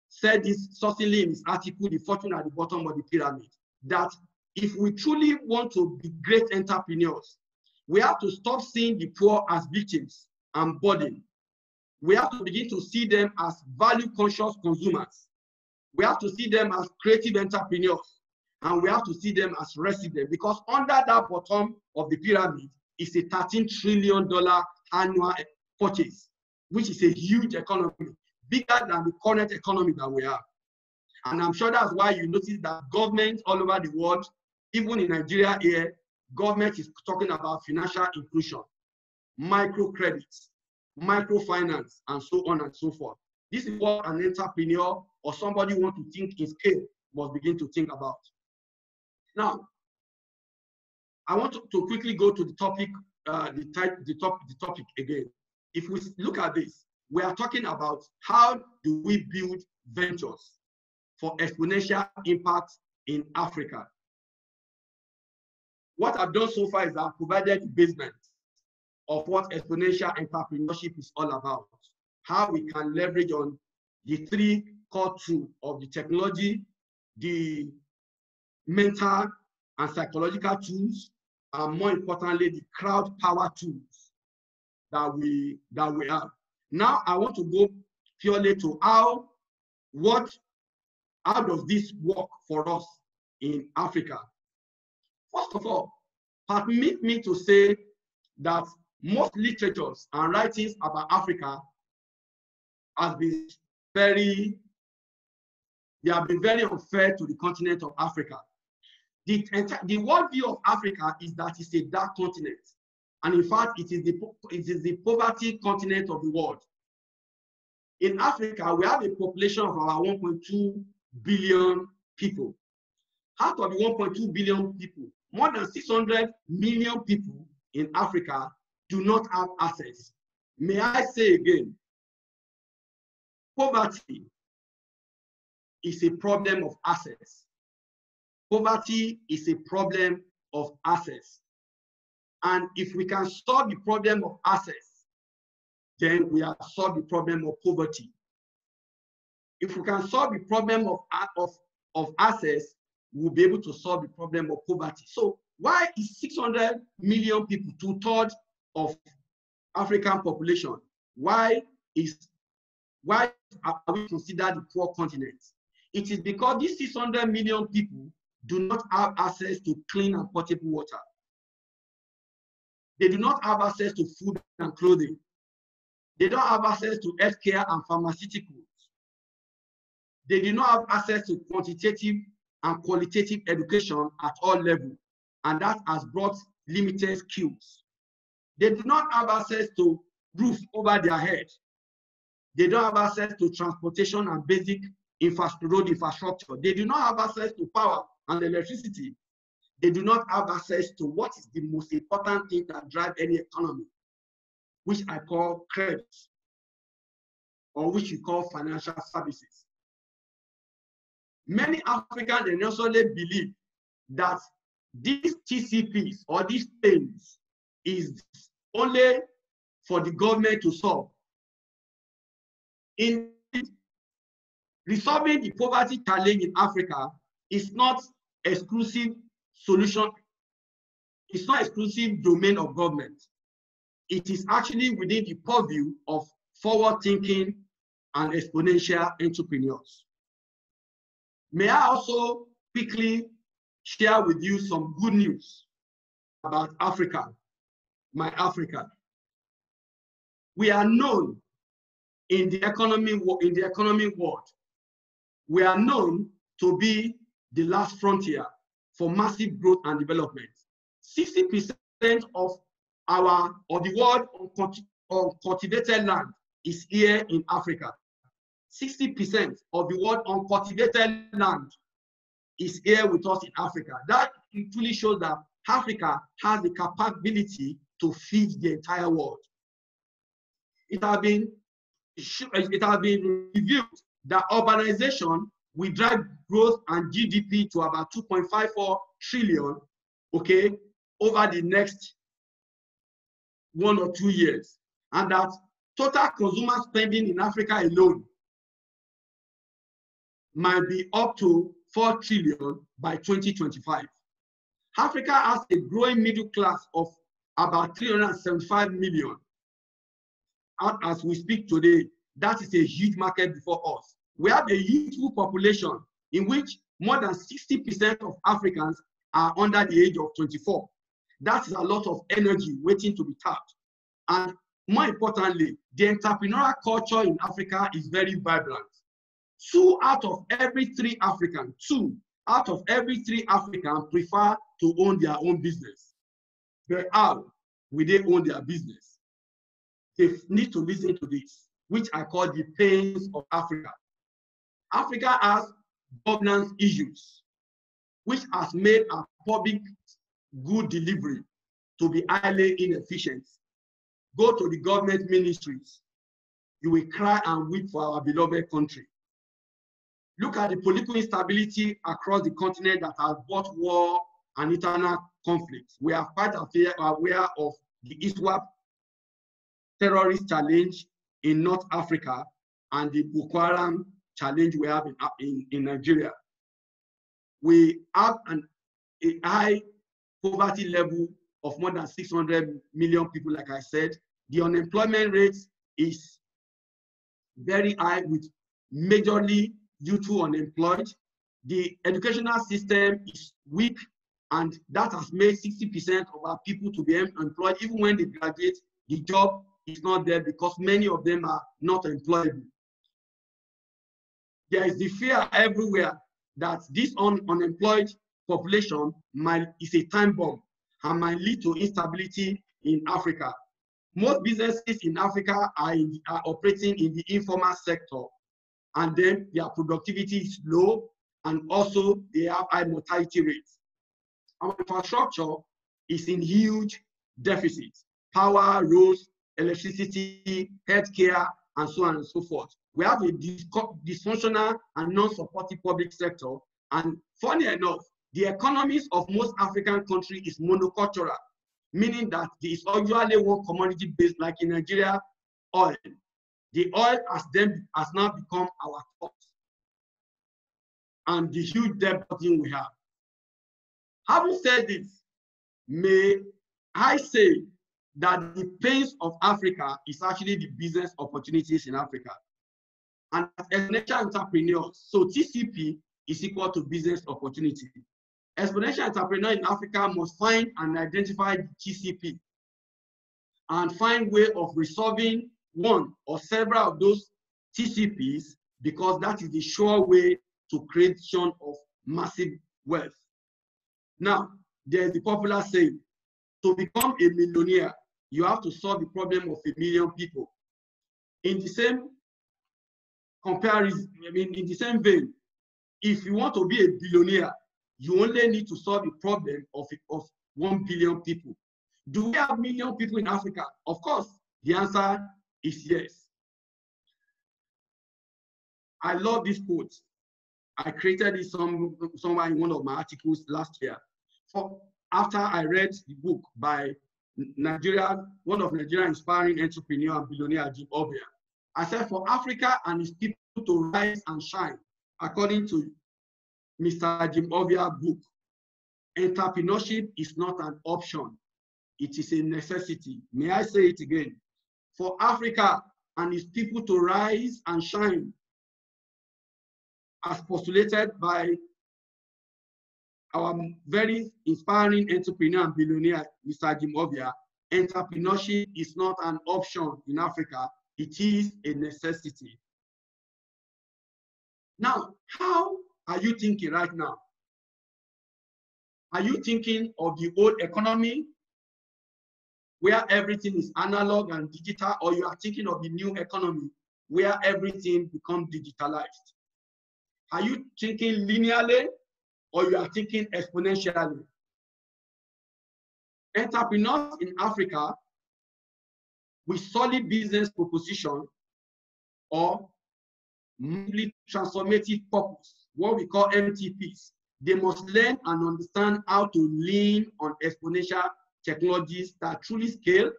said this succinctly in his article, The Fortune at the Bottom of the Pyramid, that if we truly want to be great entrepreneurs, we have to stop seeing the poor as victims and burden. We have to begin to see them as value-conscious consumers. We have to see them as creative entrepreneurs, and we have to see them as residents, because under that bottom of the pyramid is a $13 trillion annual purchase, which is a huge economy, bigger than the current economy that we have. And I'm sure that's why you notice that governments all over the world, even in Nigeria here, government is talking about financial inclusion, microcredits, microfinance, and so on and so forth. This is what an entrepreneur or somebody who wants to think in scale must begin to think about. Now, I want to quickly go to the topic, the topic again. If we look at this, we are talking about how do we build ventures for exponential impact in Africa. What I've done so far is I've provided the basement of what exponential entrepreneurship is all about. how we can leverage on the three core tools of the technology, the mental and psychological tools, and more importantly, the crowd power tools that we have. Now I want to go purely to how does this work for us in Africa. First of all, permit me to say that most literatures and writings about Africa have been very unfair to the continent of Africa. The worldview of Africa is that it's a dark continent, and in fact, it is the poverty continent of the world. In Africa, we have a population of about 1.2 billion people. Out of the 1.2 billion people, more than 600 million people in Africa do not have access. May I say again, poverty is a problem of access. Poverty is a problem of access. And if we can solve the problem of access, then we have solved the problem of poverty. If we can solve the problem of access, we'll be able to solve the problem of poverty. So why is 600 million people, 2/3 of African population, why are we considered the poor continent? It is because these 600 million people do not have access to clean and potable water. They do not have access to food and clothing. They don't have access to healthcare and pharmaceuticals. They do not have access to quantitative and qualitative education at all levels, and that has brought limited skills. They do not have access to roof over their head. They don't have access to transportation and basic road infrastructure. They do not have access to power and electricity. They do not have access to what is the most important thing that drives any economy, which I call credit, or which we call financial services. Many Africans necessarily believe that these TCPs or these pains is only for the government to solve. In resolving the poverty challenge in Africa is not exclusive solution. It's not exclusive domain of government. It is actually within the purview of forward-thinking and exponential entrepreneurs. May I also quickly share with you some good news about Africa, my Africa. We are known in the economic world. We are known to be the last frontier for massive growth and development. 60% of the world uncultivated land is here in Africa. 60% of the world uncultivated land is here with us in Africa. That truly shows that Africa has the capability to feed the entire world. It has been revealed that urbanization will drive growth and GDP to about 2.54 trillion, okay, over the next 1 or 2 years, and that total consumer spending in Africa alone might be up to 4 trillion by 2025. Africa has a growing middle class of about 375 million. As we speak today, that is a huge market before us. We have a youthful population in which more than 60% of Africans are under the age of 24. That is a lot of energy waiting to be tapped. And more importantly, the entrepreneurial culture in Africa is very vibrant. 2 out of every 3 Africans prefer to own their own business. But how will they own their business? They need to listen to this, which I call the pains of Africa. Africa has governance issues, which has made our public good delivery to be highly inefficient. Go to the government ministries, you will cry and weep for our beloved country. Look at the political instability across the continent that has brought war and internal conflict. We are quite aware of the ISWAP terrorist challenge in North Africa and the Boko Haram challenge we have in Nigeria. We have a high poverty level of more than 600 million people, like I said. The unemployment rate is very high, with majorly youth unemployed. The educational system is weak, and that has made 60% of our people to be unemployed. Even when they graduate, the job is not there because many of them are not employable. There is the fear everywhere that this unemployed population is a time bomb and might lead to instability in Africa. Most businesses in Africa are operating in the informal sector, and then their productivity is low, and also they have high mortality rates. Our infrastructure is in huge deficit: power, roads, electricity, healthcare, and so on and so forth. We have a dysfunctional and non-supportive public sector, and funny enough, the economies of most African countries is monocultural, meaning that there is usually one commodity based, like in Nigeria, oil. The oil has now become our cost, and the huge debt burden we have. Having said this, may I say that the pains of Africa is actually the business opportunities in Africa. And as exponential entrepreneurs, so TCP is equal to business opportunity. Exponential entrepreneur in Africa must find and identify the TCP and find way of resolving one or several of those TCPs, because that is the sure way to creation of massive wealth. Now, there's the popular saying, to become a millionaire, you have to solve the problem of 1 million people. In the same comparison, in the same vein, if you want to be a billionaire, you only need to solve the problem of 1 billion people. Do we have 1 million people in Africa? Of course, the answer is yes. I love this quote. I created it somewhere in one of my articles last year. After I read the book by one of Nigeria's inspiring entrepreneur and billionaire, Jim Ovirih. I said, for Africa and its people to rise and shine, according to Mr. Jim Ovirih's book, entrepreneurship is not an option, it is a necessity. May I say it again? For Africa and its people to rise and shine, as postulated by our very inspiring entrepreneur and billionaire, Mr. Jim Ovirih, entrepreneurship is not an option in Africa, it is a necessity. Now, how are you thinking right now? Are you thinking of the old economy where everything is analog and digital, or you are thinking of the new economy where everything becomes digitalized? Are you thinking linearly, or you are thinking exponentially? Entrepreneurs in Africa with solid business proposition or transformative purpose, what we call MTPs, they must learn and understand how to lean on exponential technologies that truly scale,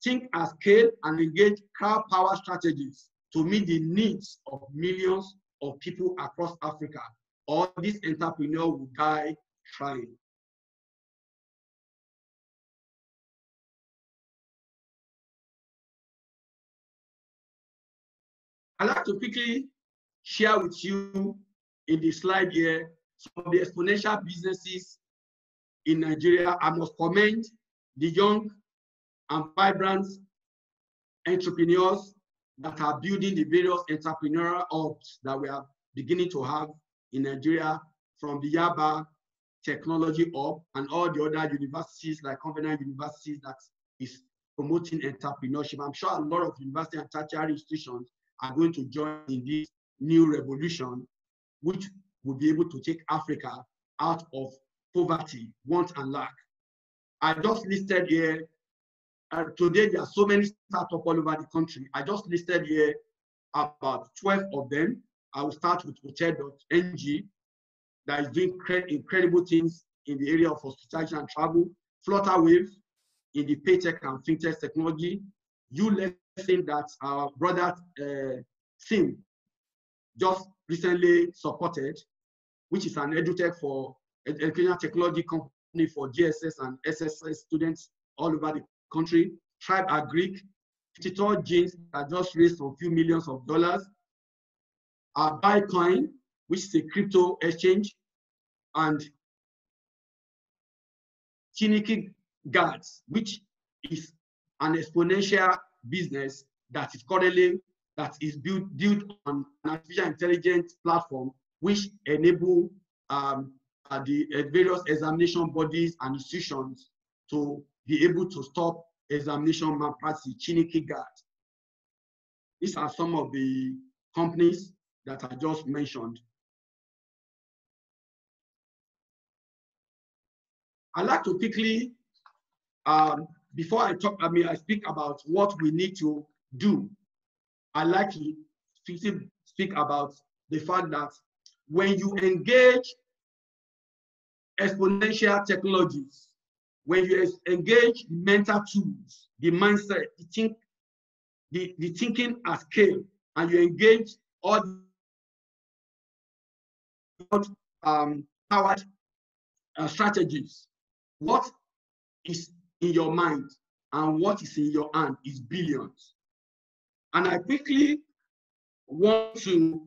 think at scale, and engage crowd power strategies to meet the needs of millions of people across Africa, or this entrepreneur will die trying. I'd like to quickly share with you in the slide here some of the exponential businesses in Nigeria. I must commend the young and vibrant entrepreneurs that are building the various entrepreneurial hubs that we are beginning to have in Nigeria, from the Yaba Technology Hub and all the other universities like Covenant Universities that is promoting entrepreneurship. I'm sure a lot of university and tertiary institutions are going to join in this new revolution, which will be able to take Africa out of poverty, want, and lack. I just listed here, today there are so many startups all over the country. I just listed here about 12 of them. I will start with Hotel.ng, that is doing incredible things in the area of hospitality and travel. Flutterwave in the paytech and fintech technology. lesson that our brother Sim just recently supported, which is an edutech for educational technology company for GSS and SSS students all over the country. Tribe Agric, 53rd Jeans that just raised a few millions of dollars. Bitcoin, which is a crypto exchange, and Chiniki Guards, which is an exponential business that is currently built on an artificial intelligence platform, which enable the various examination bodies and institutions to be able to stop examination malpractice. Chiniki Guards. These are some of the companies that I just mentioned. I'd like to quickly, before I speak about what we need to do, I'd like to speak about the fact that when you engage exponential technologies, when you engage mental tools, the mindset, the thinking at scale, and you engage all powered strategies, what is in your mind and what is in your hand is billions. And I quickly want to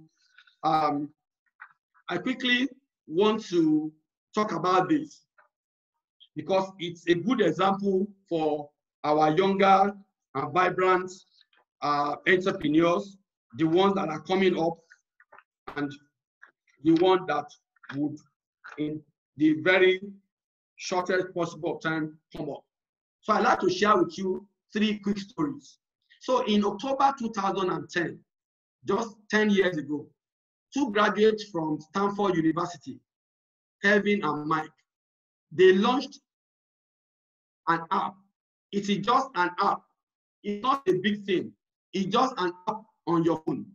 talk about this because it's a good example for our younger and vibrant entrepreneurs, the ones that are coming up and the one that would, in the very shortest possible time, come up. So I'd like to share with you 3 quick stories. So in October 2010, just 10 years ago, 2 graduates from Stanford University, Kevin and Mike, they launched an app. It is just an app. It's not a big thing. It's just an app on your phone.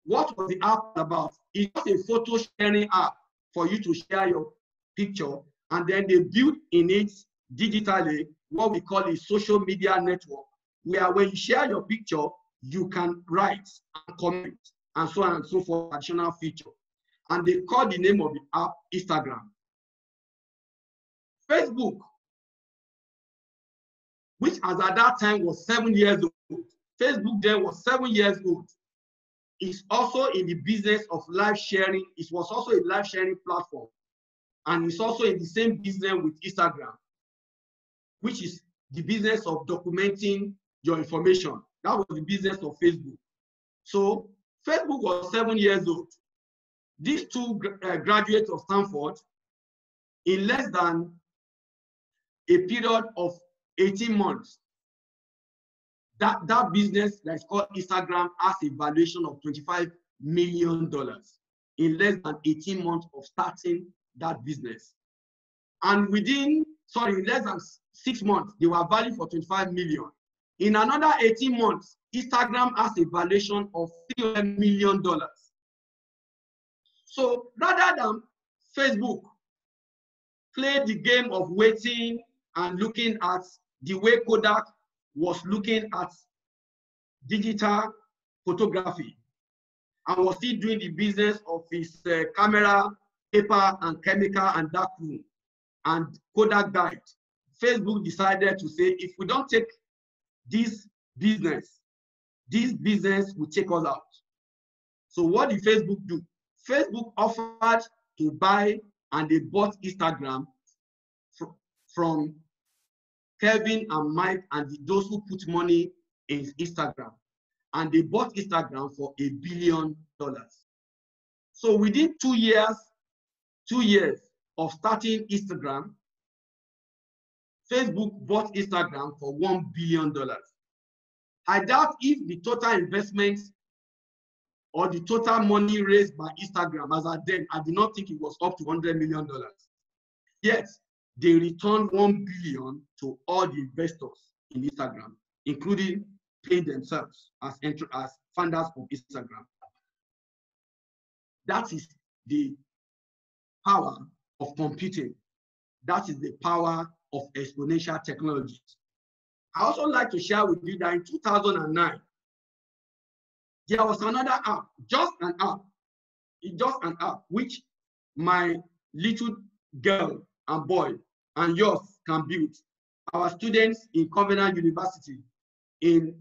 What was the app about? It's just a photo sharing app for you to share your picture, and then they built in it digitally what we call a social media network, where when you share your picture, you can write and comment and so on and so forth, additional feature. And they call the name of the app Instagram. Facebook, which as at that time was 7 years old, Facebook then was 7 years old, is also in the business of live sharing. It was also a live sharing platform. And it's also in the same business with Instagram, which is the business of documenting your information. That was the business of Facebook. So Facebook was 7 years old. These 2 graduates of Stanford, in less than a period of 18 months, that business that is called Instagram has a valuation of $25 million in less than 18 months of starting that business. And in less than 6 months, they were valued for $25 million. In another 18 months, Instagram has a valuation of $300 million. So rather than Facebook play the game of waiting and looking at the way Kodak was looking at digital photography and was still doing the business of his camera, paper, and chemical and darkroom, and Kodak died, Facebook decided to say, if we don't take this business will take us out. So what did Facebook do? Facebook offered to buy, and they bought Instagram from Kevin and Mike and those who put money in Instagram. And they bought Instagram for $1 billion. So within 2 years of starting Instagram, Facebook bought Instagram for $1 billion. I doubt if the total investment or the total money raised by Instagram as at then, I do not think it was up to $100 million. Yet, they returned $1 billion to all the investors in Instagram, including paying themselves as founders of Instagram. That is the power of computing. That is the power of exponential technologies. I also like to share with you that in 2009, there was another app, just an app, which my little girl and boy and yours can build. Our students in Covenant University, in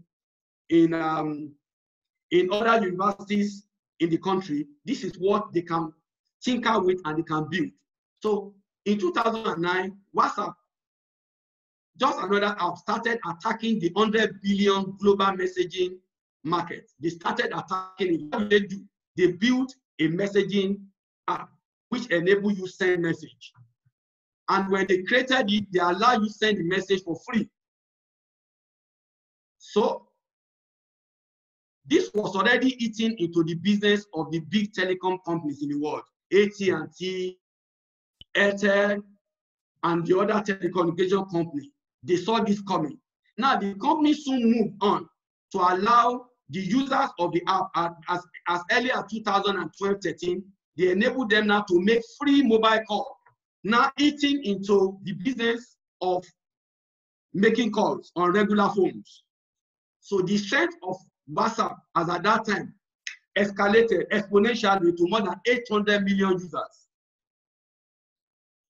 other universities in the country, this is what they can tinker with and they can build. So in 2009, WhatsApp, just another app, started attacking the 100 billion global messaging market. They started attacking it. What did they do? They built a messaging app which enable you send message. And when they created it, they allow you send the message for free. So this was already eating into the business of the big telecom companies in the world, AT&T, Airtel, and the other telecommunication companies. They saw this coming. Now, the company soon moved on to allow the users of the app as early as 2012-13, they enabled them now to make free mobile call, now eating into the business of making calls on regular phones. So the strength of WhatsApp, as at that time, escalated exponentially to more than 800 million users.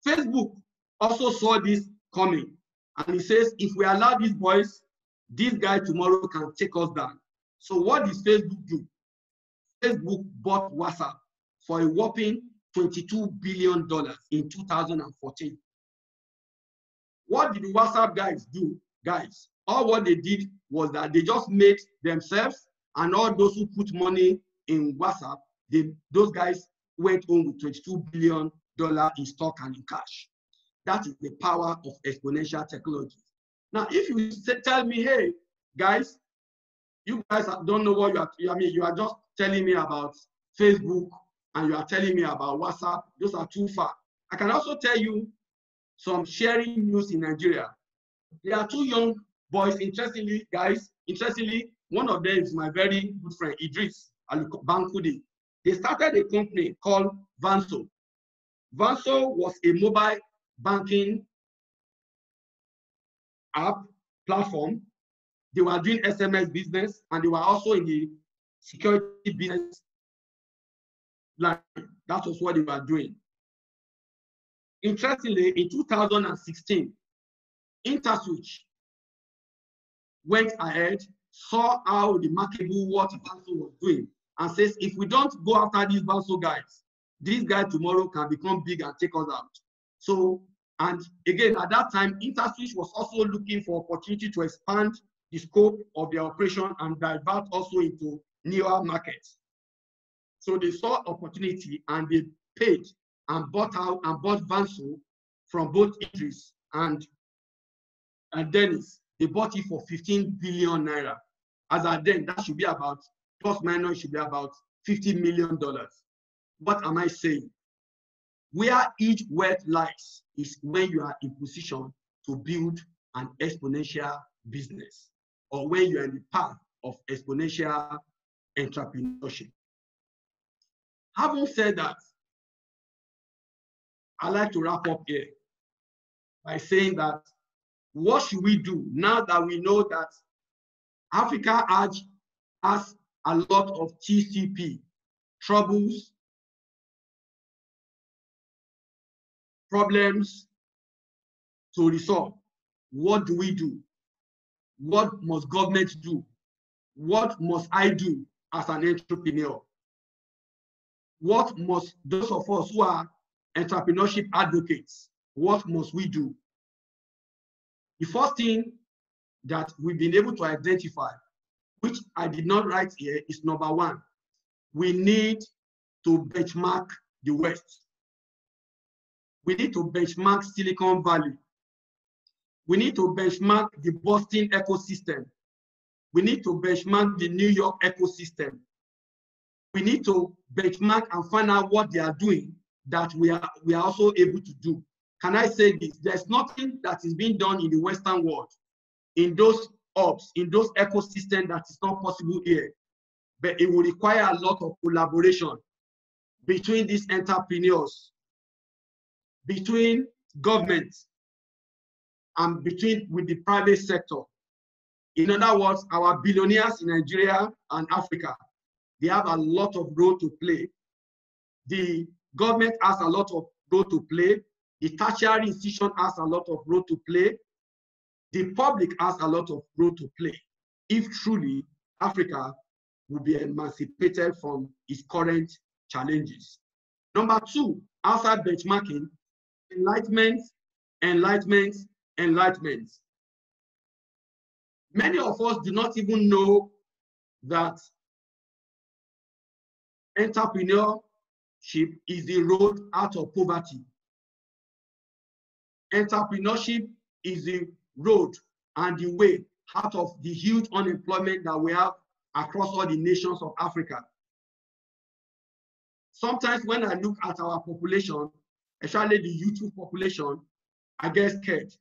Facebook also saw this coming, and he says, if we allow these boys, this guy tomorrow can take us down. So what did Facebook do? Facebook bought WhatsApp for a whopping $22 billion in 2014. What did the WhatsApp guys do? Guys, all what they did was that they just made themselves and all those who put money in WhatsApp, those guys went home with $22 billion in stock and in cash. That is the power of exponential technology. Now, if you tell me, hey, guys, you guys don't know what you are just telling me about Facebook and you are telling me about WhatsApp, those are too far. I can also tell you some sharing news in Nigeria. There are two young boys, interestingly, one of them is my very good friend, Idris Bankude. They started a company called Vanso. Vanso was a mobile banking app platform. They were doing SMS business and they were also in the security business line. That was what they were doing. Interestingly, in 2016, InterSwitch went ahead, saw how remarkable what Vanso was doing, and says, if we don't go after these Vanso guys, this guy tomorrow can become big and take us out. So, and again, at that time, InterSwitch was also looking for opportunity to expand the scope of their operation and divert also into newer markets. So they saw opportunity and they paid and bought Vanso from both Idris and Dennis. They bought it for 15 billion naira. As at then, that should be about, plus minus should be about $50 million. What am I saying? Where each wealth lies is when you are in position to build an exponential business, or when you are in the path of exponential entrepreneurship. Having said that, I like to wrap up here by saying that what should we do now that we know that Africa has a lot of TCP, troubles, problems to resolve? What do we do? What must government do? What must I do as an entrepreneur? What must those of us who are entrepreneurship advocates, what must we do? The first thing that we've been able to identify, which I did not write here, is number one, we need to benchmark the West. We need to benchmark Silicon Valley. We need to benchmark the Boston ecosystem. We need to benchmark the New York ecosystem. We need to benchmark and find out what they are doing that we are also able to do. Can I say this? There's nothing that is being done in the Western world, in those hubs, in those ecosystems, that is not possible here. But it will require a lot of collaboration between these entrepreneurs, between governments, and with the private sector. In other words, our billionaires in Nigeria and Africa, they have a lot of role to play. The government has a lot of role to play. The tertiary institution has a lot of role to play. The public has a lot of role to play if truly Africa will be emancipated from its current challenges. Number two, outside benchmarking, enlightenment, enlightenment, enlightenment. Many of us do not even know that entrepreneurship is the road out of poverty. Entrepreneurship is the road and the way out of the huge unemployment that we have across all the nations of Africa. Sometimes when I look at our population, especially the youthful population, I get scared.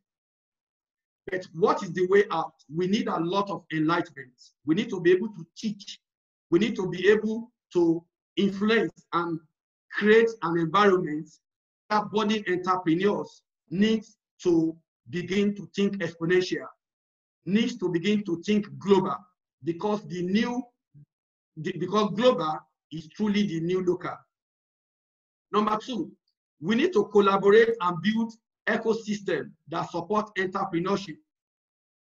But what is the way out? We need a lot of enlightenment. We need to be able to teach. We need to be able to influence and create an environment that budding entrepreneurs need to begin to think exponential, needs to begin to think global, because because global is truly the new local. Number two, we need to collaborate and build ecosystem that support entrepreneurship.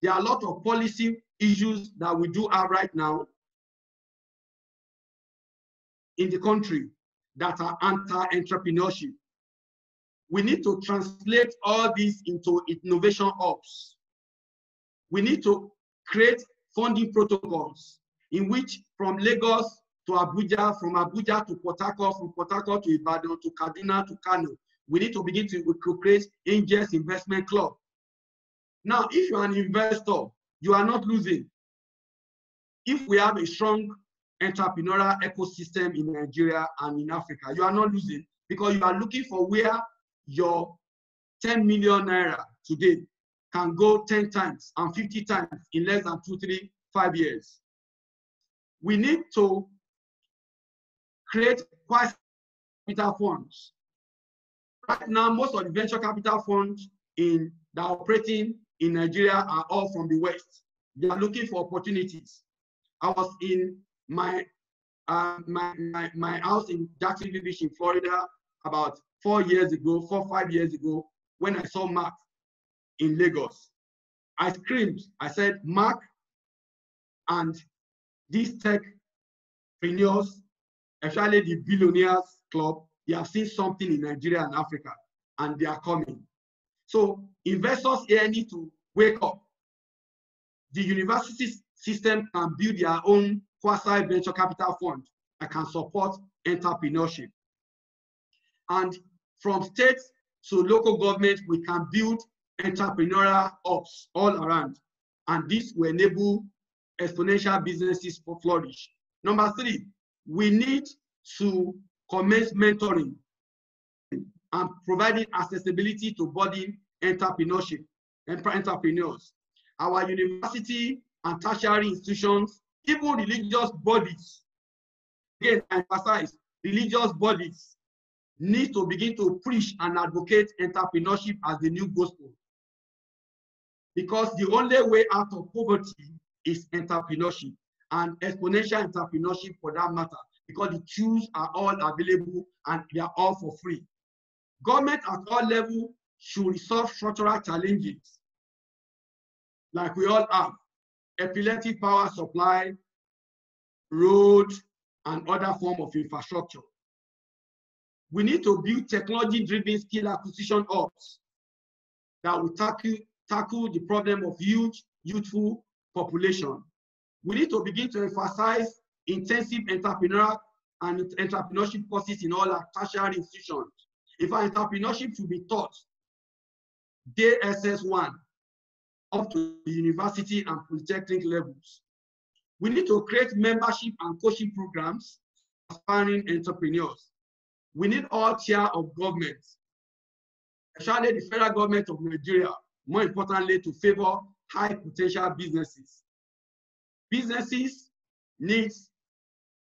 There are a lot of policy issues that we do have right now in the country that are anti-entrepreneurship. We need to translate all this into innovation hubs. We need to create funding protocols in which from Lagos to Abuja, from Abuja to Port Harcourt, from Port Harcourt to Ibadan, to Kaduna, to Kano, we need to begin to create Angels Investment Club. Now, if you are an investor, you are not losing. If we have a strong entrepreneurial ecosystem in Nigeria and in Africa, you are not losing, because you are looking for where your 10 million naira today can go 10 times and 50 times in less than 2, 3, 5 years. We need to create quasi capital funds. Right now, most of the venture capital funds that are operating in Nigeria are all from the West. They are looking for opportunities. I was in my house in Jacksonville Beach in Florida about 4 years ago, 5 years ago, when I saw Mark in Lagos. I screamed. I said, Mark and these techpreneurs, especially the billionaires club, they have seen something in Nigeria and Africa, and they are coming. So investors here need to wake up. The university system can build their own quasi venture capital fund that can support entrepreneurship. And from states to local government, we can build entrepreneurial hubs all around. And this will enable exponential businesses to flourish. Number three, we need to commence mentoring and providing accessibility to budding entrepreneurship and entrepreneurs. Our university and tertiary institutions, even religious bodies, again, I emphasize, religious bodies need to begin to preach and advocate entrepreneurship as the new gospel. Because the only way out of poverty is entrepreneurship, and exponential entrepreneurship for that matter, because the tools are all available and they are all for free. Government at all levels should resolve structural challenges like we all have: epileptic power supply, road, and other forms of infrastructure. We need to build technology-driven skill acquisition hubs that will tackle the problem of huge youthful population. We need to begin to emphasize intensive entrepreneurial and entrepreneurship courses in all our tertiary institutions. If our entrepreneurship should be taught JSS1 up to the university and polytechnic levels. We need to create membership and coaching programs for aspiring entrepreneurs. We need all tiers of government, especially the federal government of Nigeria, more importantly, to favor high potential businesses. Businesses need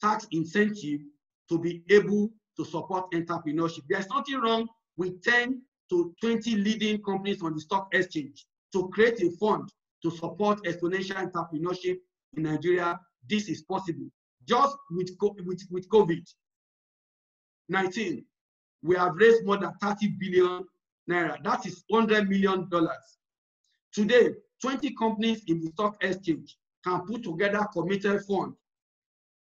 tax incentive to be able to support entrepreneurship. There's nothing wrong with 10 to 20 leading companies on the stock exchange to create a fund to support exponential entrepreneurship in Nigeria, this is possible. Just with COVID-19, we have raised more than 30 billion naira. That is $100 million. Today, 20 companies in the stock exchange can put together committed funds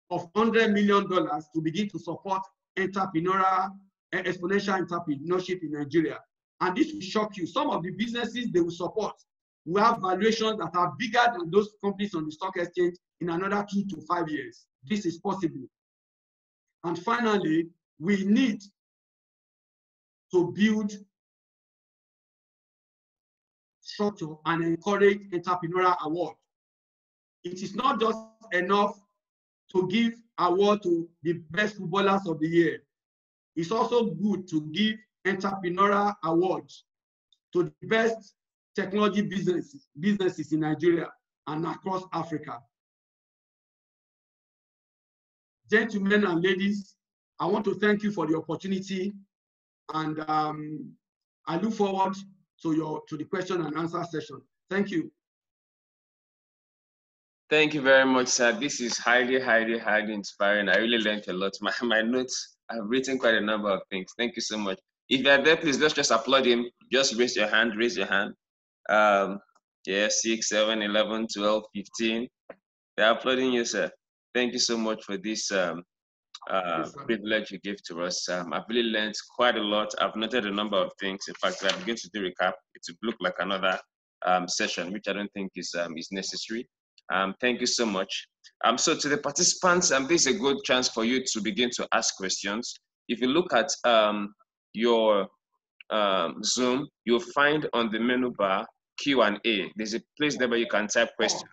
of $100 million to begin to support exponential entrepreneurship in Nigeria. And this will shock you. Some of the businesses they will support will have valuations that are bigger than those companies on the stock exchange in another 2 to 5 years. This is possible. And finally, we need to build structure and encourage entrepreneurial award. It is not just enough to give award to the best footballers of the year. It's also good to give entrepreneurial awards to the best technology businesses in Nigeria and across Africa. Gentlemen and ladies, I want to thank you for the opportunity, and I look forward to the question and answer session. Thank you. Thank you very much, sir. This is highly, highly, highly inspiring. I really learned a lot. My notes, I've written quite a number of things. Thank you so much. If you're there, please let's just applaud him. Just raise your hand, raise your hand. Yeah, 6, 7, 11, 12, 15. They're applauding you, sir. Thank you so much for this privilege you give to us. I've really learned quite a lot. I've noted a number of things. In fact, I begin to do a recap. It will look like another session, which I don't think is necessary. Thank you so much. So to the participants, this is a good chance for you to begin to ask questions. If you look at your Zoom, you'll find on the menu bar Q&A. There's a place there where you can type questions.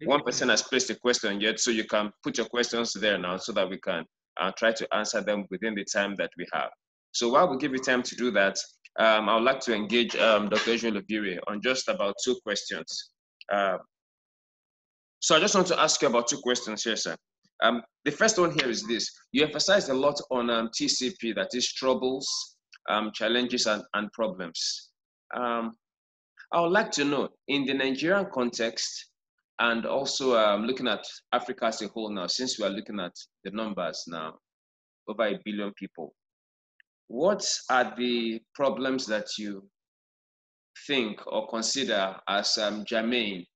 One person has placed a question yet, so you can put your questions there now so that we can try to answer them within the time that we have. So while we give you time to do that, I would like to engage Dr. Ovirih on just about 2 questions. So I just want to ask you about 2 questions here, sir. The first one here is this. You emphasized a lot on TCP, that is troubles, challenges, and problems. I would like to know, in the Nigerian context, and also looking at Africa as a whole now, since we are looking at the numbers now, over 1 billion people, what are the problems that you think or consider as germane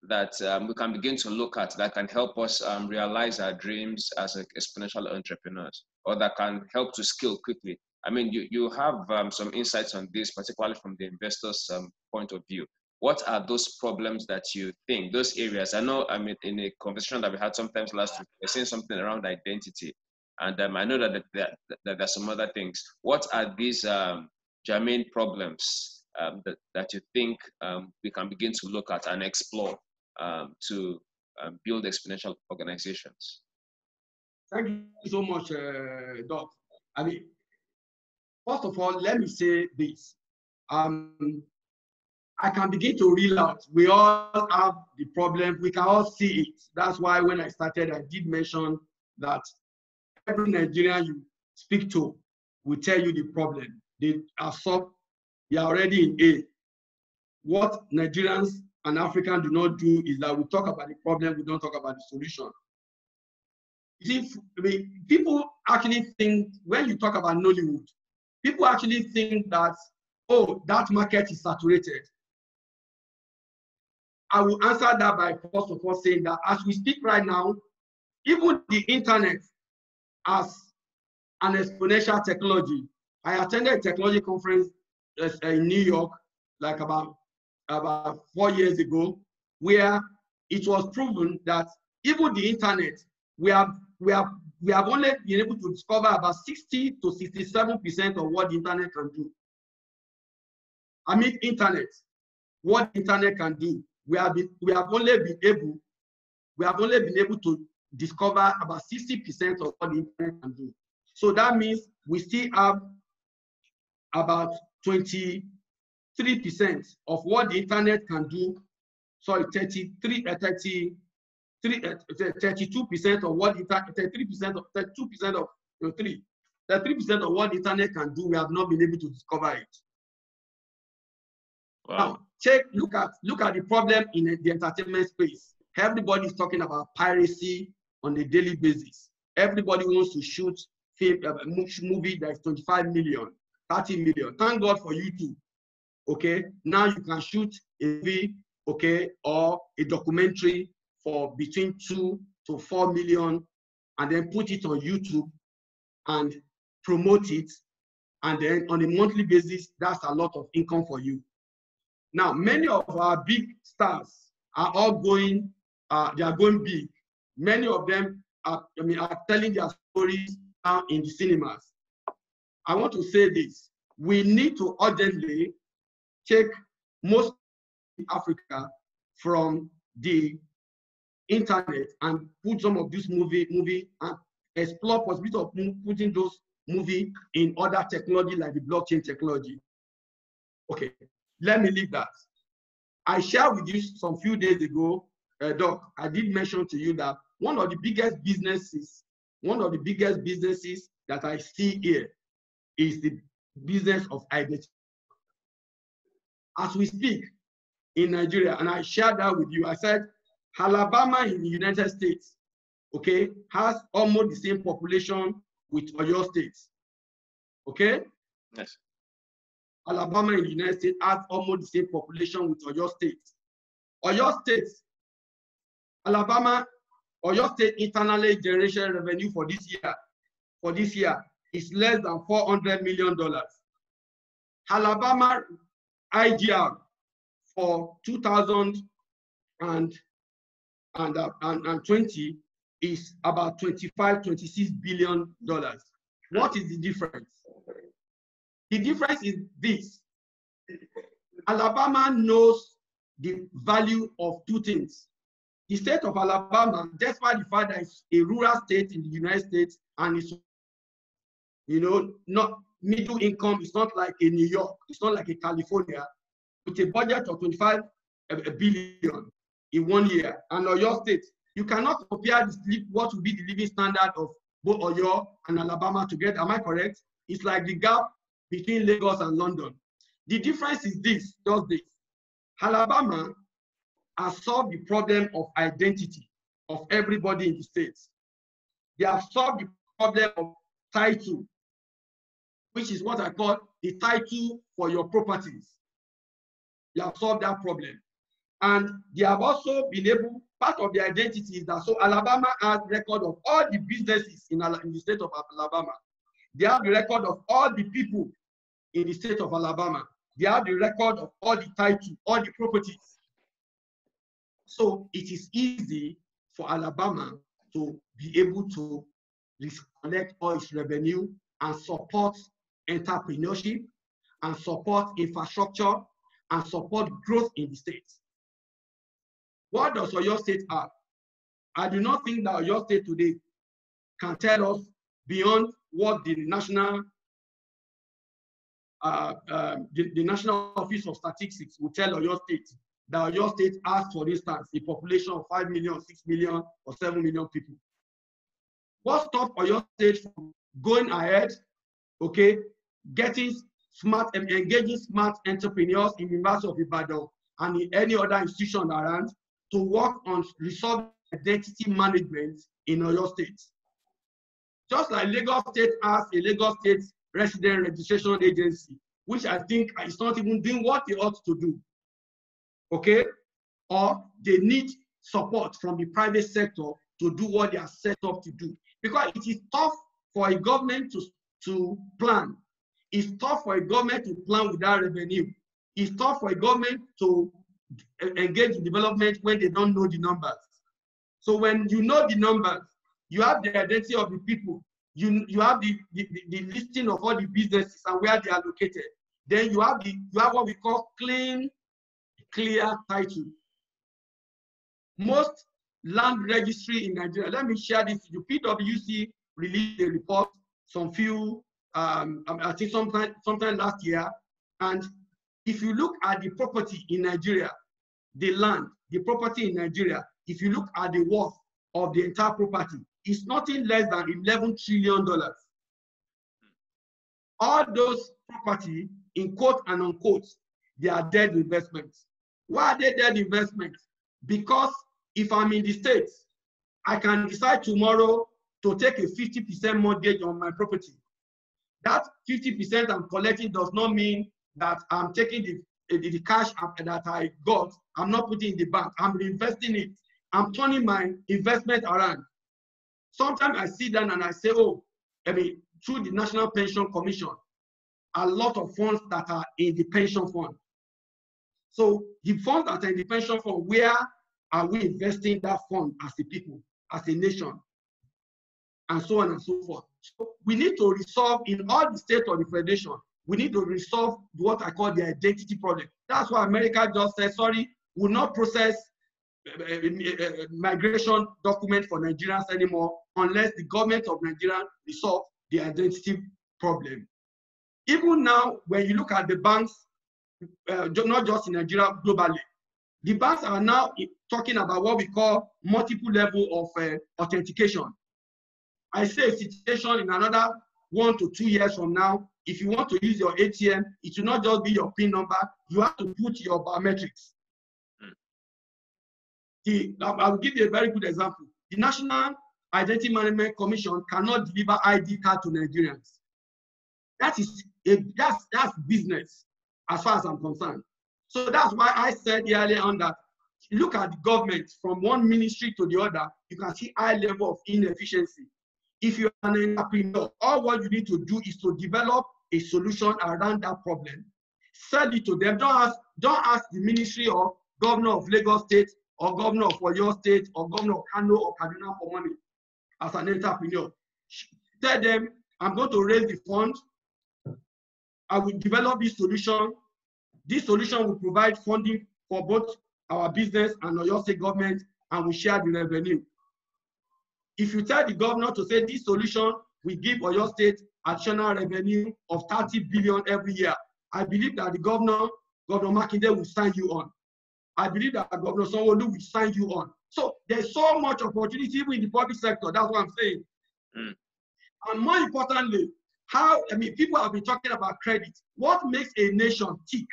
that we can begin to look at that can help us realize our dreams as exponential entrepreneurs, or that can help to scale quickly? I mean, you have some insights on this, particularly from the investor's point of view. What are those problems that you think, those areas? I know, I mean, in a conversation that we had sometimes last week, we're saying something around identity. And I know that there's some other things. What are these germane problems that you think we can begin to look at and explore to build exponential organizations? Thank you so much, Doc. I mean, first of all, let me say this. I can begin to reel out. We all have the problem. We can all see it. That's why when I started, I did mention that every Nigerian you speak to will tell you the problem. They are already in A. What Nigerians and Africans do not do is that we talk about the problem, we don't talk about the solution. People actually think, when you talk about Nollywood, people actually think that, oh, that market is saturated. I will answer that by first of all saying that as we speak right now, even the internet as an exponential technology. I attended a technology conference in New York, like about 4 years ago, where it was proven that even the internet, we have only been able to discover about 60 to 67% of what the internet can do. I mean, what the internet can do. We have only been able to discover about 60% of what the internet can do. So that means we still have about 23% of what the internet can do. Sorry, 32% of what the 33% of what the internet can do. We have not been able to discover it. Wow. Now, look at the problem in the entertainment space. Everybody is talking about piracy on a daily basis. Everybody wants to shoot movie that's 25 million, 30 million. Thank God for YouTube. Okay, now you can shoot a movie, okay, or a documentary for between 2 to 4 million, and then put it on YouTube and promote it, and then on a monthly basis, that's a lot of income for you. Now, many of our big stars are all going, they are going big. Many of them are telling their stories now in the cinemas. I want to say this: we need to urgently take most of Africa from the internet and put some of this movie and explore possibility of putting those movie in other technology like the blockchain technology. Okay, let me leave that. I shared with you some few days ago, Doc, I did mention to you that one of the biggest businesses that I see here is the business of identity. As we speak in Nigeria, and I shared that with you, I said Alabama in the United States, okay, has almost the same population with Oyo State. Okay? Yes. Alabama in the United States has almost the same population with Oyo State. Oyo State, Oyo State internally generation revenue for this year is less than $400 million. Alabama IGR for 2020 is about $26 billion. What is the difference? The difference is this: Alabama knows the value of two things. The state of Alabama, despite the fact that it's a rural state in the United States and it's, not middle income, it's not like a New York, it's not like a California, with a budget of 25 billion in 1 year. And Oyo State, you cannot compare what would be the living standard of both Oyo and Alabama together. Am I correct? It's like the gap between Lagos and London. The difference is this, just this. Alabama has solved the problem of identity of everybody in the states. They have solved the problem of title, which is what I call the title for your properties. They have solved that problem. And they have also been able, part of their identity is that, so Alabama has record of all the businesses in the state of Alabama. They have the record of all the people in the state of Alabama. They have the record of all the title, all the properties. So it is easy for Alabama to be able to collect all its revenue and support entrepreneurship and support infrastructure and support growth in the state. What does Oyo State have? I do not think that Oyo State today can tell us beyond what the National Office of Statistics will tell Oyo State, that Oyo State has, for instance, a population of 5 million, 6 million, or 7 million people. What stops Oyo State from going ahead, okay, engaging smart entrepreneurs in the University of Ibadan and in any other institution around to work on resolving identity management in Oyo State? Just like Lagos State has a Lagos State Resident Registration Agency, which I think is not even doing what they ought to do. Okay? Or they need support from the private sector to do what they are set up to do. Because it is tough for a government to plan. It's tough for a government to plan without revenue. It's tough for a government to engage in development when they don't know the numbers. So when you know the numbers, you have the identity of the people, you have the listing of all the businesses and where they are located. Then you have what we call clear title. Most land registry in Nigeria, let me share this with you. PwC released a report I think sometime last year. And if you look at the property in Nigeria, the property in Nigeria, if you look at the worth of the entire property, it's nothing less than $11 trillion. All those property, in quote and unquote, they are dead investments. Why are they dead investments? Because if I'm in the States, I can decide tomorrow to take a 50% mortgage on my property. That 50% I'm collecting does not mean that I'm taking the cash that I got, I'm not putting in the bank, I'm reinvesting it. I'm turning my investment around. Sometimes I sit down and I say, oh, I mean, through the National Pension Commission, a lot of funds that are in the pension fund. So the funds that are in the pension fund, where are we investing that fund as a people, as a nation, and so on and so forth. So we need to resolve in all the states of the federation, we need to resolve what I call the identity problem. That's why America just said, sorry, will not process migration document for Nigerians anymore unless the government of Nigeria resolve the identity problem. Even now, when you look at the banks, not just in Nigeria, globally, the banks are now talking about what we call multiple level of authentication. I say a situation in another 1 to 2 years from now, if you want to use your ATM, it will not just be your PIN number, you have to put your biometrics. I will give you a very good example. The National Identity Management Commission cannot deliver ID card to Nigerians. That's business, as far as I'm concerned. So that's why I said earlier on that look at the government from one ministry to the other, you can see high level of inefficiency. If you're an entrepreneur, all what you need to do is to develop a solution around that problem, sell it to them. Don't ask the ministry or governor of Lagos State or governor of Oyo State or governor of Kano or Kaduna for money as an entrepreneur. Tell them, I'm going to raise the fund. I will develop this solution. This solution will provide funding for both our business and Oyo State government, and we share the revenue. If you tell the governor to say this solution will give Oyo State additional revenue of 30 billion every year, I believe that the Governor Makinde, will sign you on. I believe that Governor Sanwo-Olu will sign you on. So there's so much opportunity in the public sector. That's what I'm saying. And more importantly, people have been talking about credit. What makes a nation tick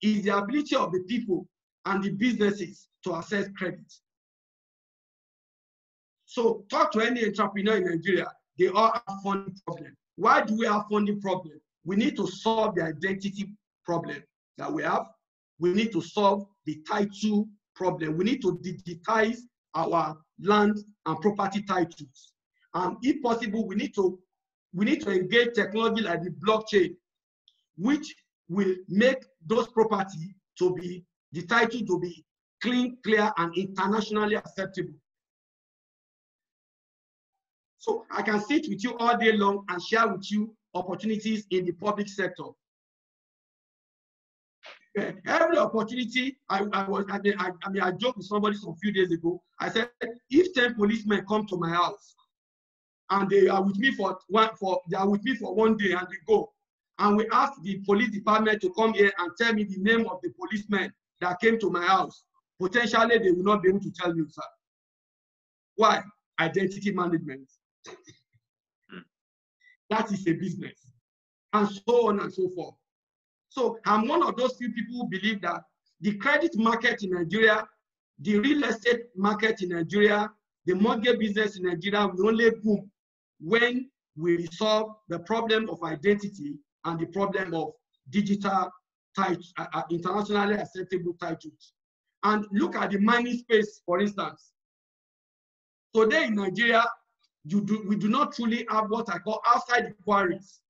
is the ability of the people and the businesses to access credit. So talk to any entrepreneur in Nigeria, they all have funding problem. Why do we have funding problem? We need to solve the identity problem that we have. We need to solve the title problem. We need to digitize our land and property titles. And if possible, we need to engage technology like the blockchain, which will make those property to be, the title to be clean, clear, and internationally acceptable. So I can sit with you all day long and share with you opportunities in the public sector. Every opportunity, I joked with somebody some few days ago. I said, if 10 policemen come to my house and they are with me for 1 day and they go, and we ask the police department to come here and tell me the name of the policeman that came to my house, potentially they will not be able to tell you, sir. Why? Identity management. That is a business, and so on and so forth. So I'm one of those few people who believe that the credit market in Nigeria, the real estate market in Nigeria, the mortgage business in Nigeria will only boom when we resolve the problem of identity and the problem of digital titles, internationally acceptable titles. And look at the mining space, for instance. Today in Nigeria, we do not truly have what I call outside the quarries,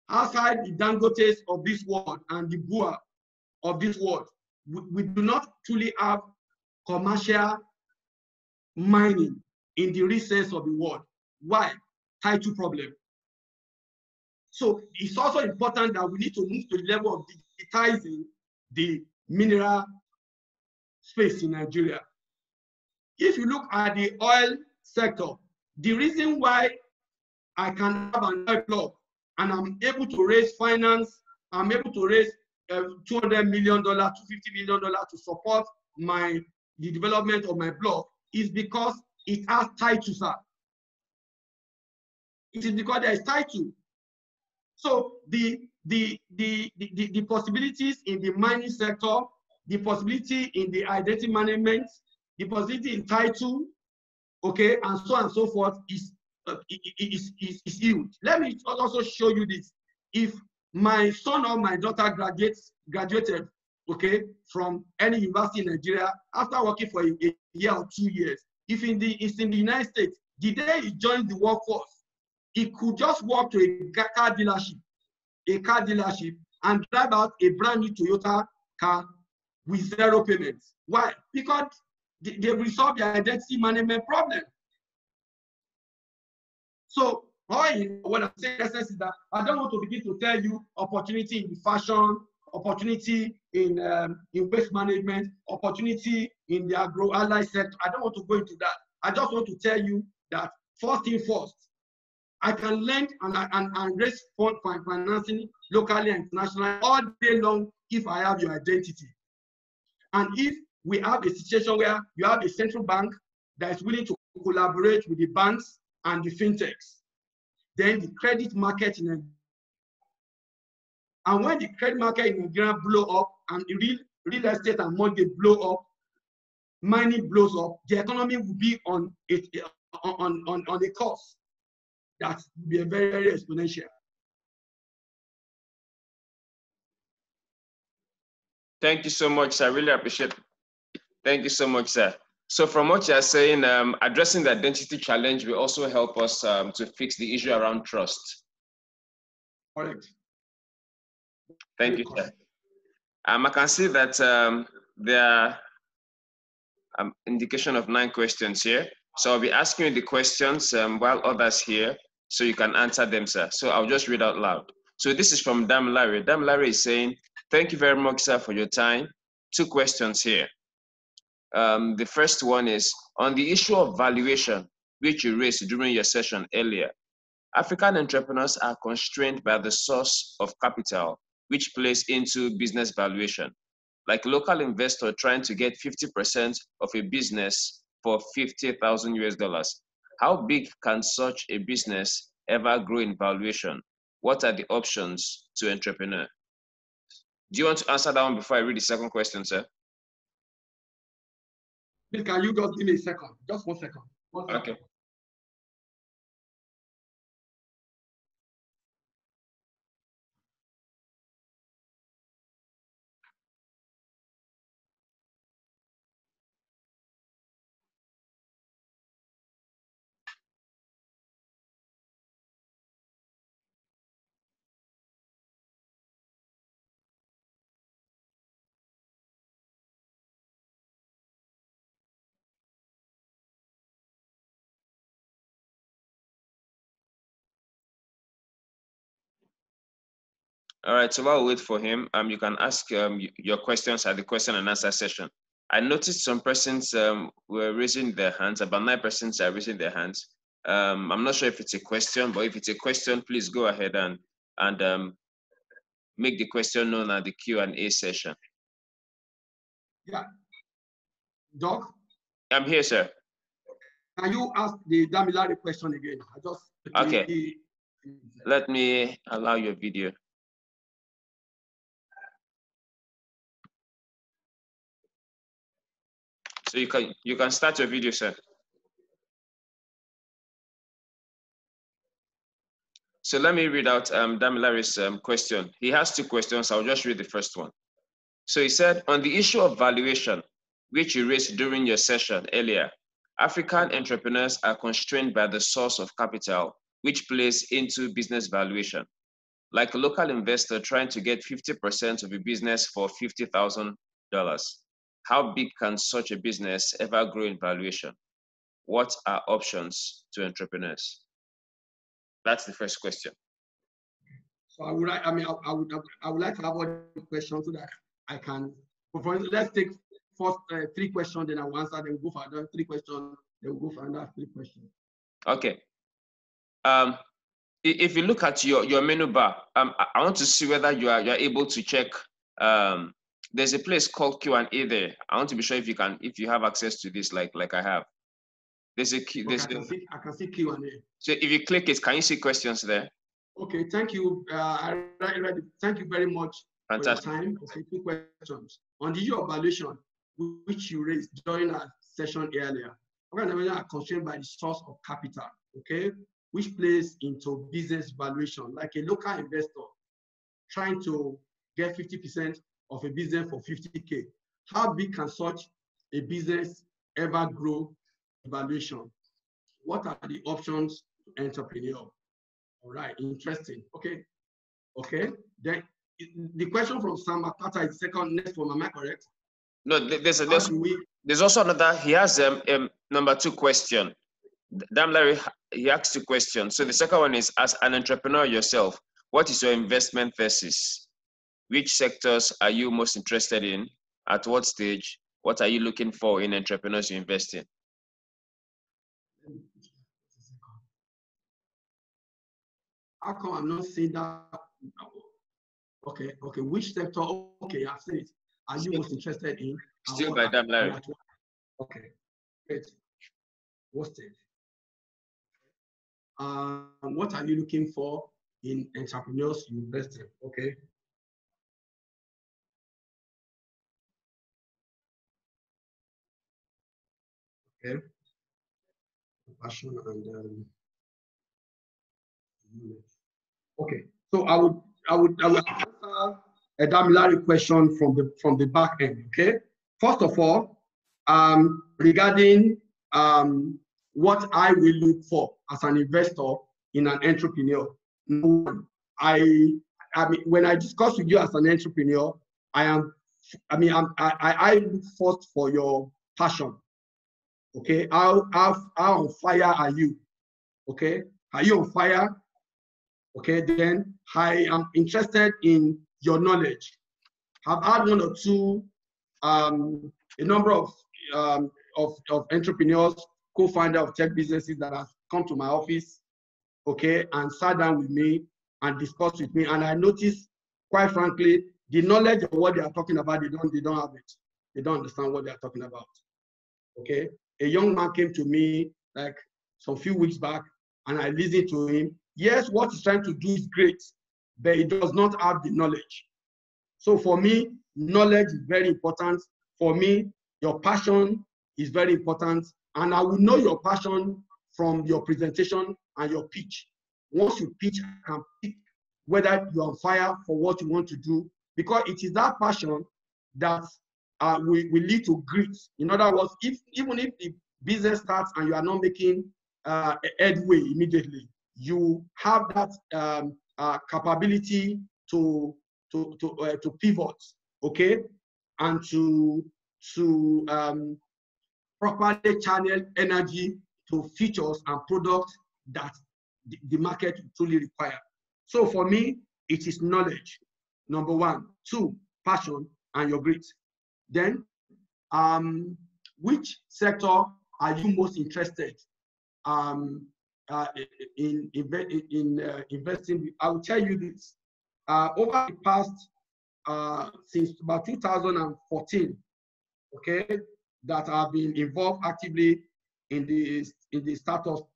outside the Dangotes of this world and the Bua of this world. We do not truly have commercial mining in the real sense of the word. Why? Title problem. So it's also important that we need to move to the level of digitizing the mineral space in Nigeria. If you look at the oil sector, the reason why I can have an oil block and I'm able to raise finance, I'm able to raise $200 million, $250 million to support the development of my block is because it has title, sir. It is because there is title. So the the possibilities in the mining sector, the possibility in the identity management, the possibility in title, okay, and so on and so forth is huge. Let me also show you this. If my son or my daughter graduated, okay, from any university in Nigeria after working for a year or 2 years, if it's in the United States, the day he joins the workforce, he could just walk to a car dealership, and drive out a brand new Toyota car with 0 payments. Why? Because they resolve the identity management problem. So what I'm saying is that I don't want to begin to tell you opportunity in fashion, opportunity in waste management, opportunity in the agro-allied sector. I don't want to go into that. I just want to tell you that first thing first, I can lend and raise fund financing locally and internationally all day long if I have your identity. And if we have a situation where you have a central bank that is willing to collaborate with the banks and the fintechs, then the credit market in Nigeria, and when the credit market in Nigeria blow up and real estate and mortgage blow up, mining blows up, the economy will be on a course that will be very, very exponential. Thank you so much, sir. I really appreciate it. Thank you so much, sir. So from what you're saying, addressing the identity challenge will also help us to fix the issue around trust. Correct. Thank you, sir. I can see that there are indication of 9 questions here. So I'll be asking you the questions while others here, so you can answer them, sir. So I'll just read out loud. So this is from Damilare. Damilare is saying, thank you very much, sir, for your time. 2 questions here. The first one is, on the issue of valuation, which you raised during your session earlier, African entrepreneurs are constrained by the source of capital, which plays into business valuation. Like a local investor trying to get 50% of a business for $50,000 US. How big can such a business ever grow in valuation? What are the options to entrepreneur? Do you want to answer that one before I read the second question, sir? Please, can you just give me a second? Just 1 second. 1 second. Okay. All right, so while we wait for him, you can ask your questions at the question and answer session. I noticed some persons were raising their hands, about 9 persons are raising their hands. I'm not sure if it's a question, but if it's a question, please go ahead and make the question known at the Q&A session. Yeah. Doc? I'm here, sir. Can you ask the Damilare question again? Okay. Let me allow your video. So you can start your video, sir. So let me read out Damilare's question. He has 2 questions. I'll just read the first one. So he said, on the issue of valuation, which you raised during your session earlier, African entrepreneurs are constrained by the source of capital, which plays into business valuation. Like a local investor trying to get 50% of a business for $50,000. How big can such a business ever grow in valuation? What are options to entrepreneurs? That's the first question. So I would like to have all the questions so that I can. Let's take first 3 questions, then I will answer. Then we'll go for another 3 questions. Then we'll go for another 3 questions. Okay. If you look at your menu bar, I want to see whether you're able to check. There's a place called Q&A there. I want to be sure if you have access to this, like I have. There's a key. I can see Q&A. So if you click it, can you see questions there? Okay, thank you. Thank you very much Fantastic. for your time. Okay, 2 questions. On the issue of valuation, which you raised during our session earlier, organizations are constrained by the source of capital, okay, which plays into business valuation, like a local investor trying to get 50% of a business for 50K. How big can such a business ever grow valuation? What are the options to entrepreneur? All right, interesting. Okay. Then the question from Sam Akata is the second next one. Am I correct? No, there's also another. He has number 2 question. Larry, he asked 2 questions. So the second one is, as an entrepreneur yourself, what is your investment thesis? Which sectors are you most interested in? At what stage? What are you looking for in entrepreneurs you invest in? How come I'm not seeing that? Okay. Which sector? Okay, I've said it. Are you most interested in? Still by them, Larry. Okay, great. What stage? What are you looking for in entrepreneurs you invest in? Okay. Okay. Passion and okay. So I would answer a Damilari question from the back end. Okay. First of all, regarding what I will look for as an investor in an entrepreneur. I mean, when I discuss with you as an entrepreneur, I look first for your passion. Okay, how on fire are you? Okay, are you on fire? Okay, then I am interested in your knowledge. I've had 1 or 2, a number of entrepreneurs, co-founder of tech businesses that have come to my office, okay, and sat down with me and discussed with me. And I noticed, quite frankly, the knowledge of what they are talking about, they don't have it. They don't understand what they are talking about. Okay. A young man came to me like some few weeks back, and I listened to him. Yes, what he's trying to do is great, but he does not have the knowledge. So for me, knowledge is very important. For me, your passion is very important. And I will know your passion from your presentation and your pitch. Once you pitch, I can pick whether you're on fire for what you want to do, because it is that passion that will lead to grit. In other words, even if the business starts and you are not making headway immediately, you have that capability to pivot, okay, and to properly channel energy to features and products that the market truly require. So for me, it is knowledge, number 1. 2, passion and your grit. Then, which sector are you most interested in investing? I will tell you this. Over the past, since about 2014, okay, that I've been involved actively in the startup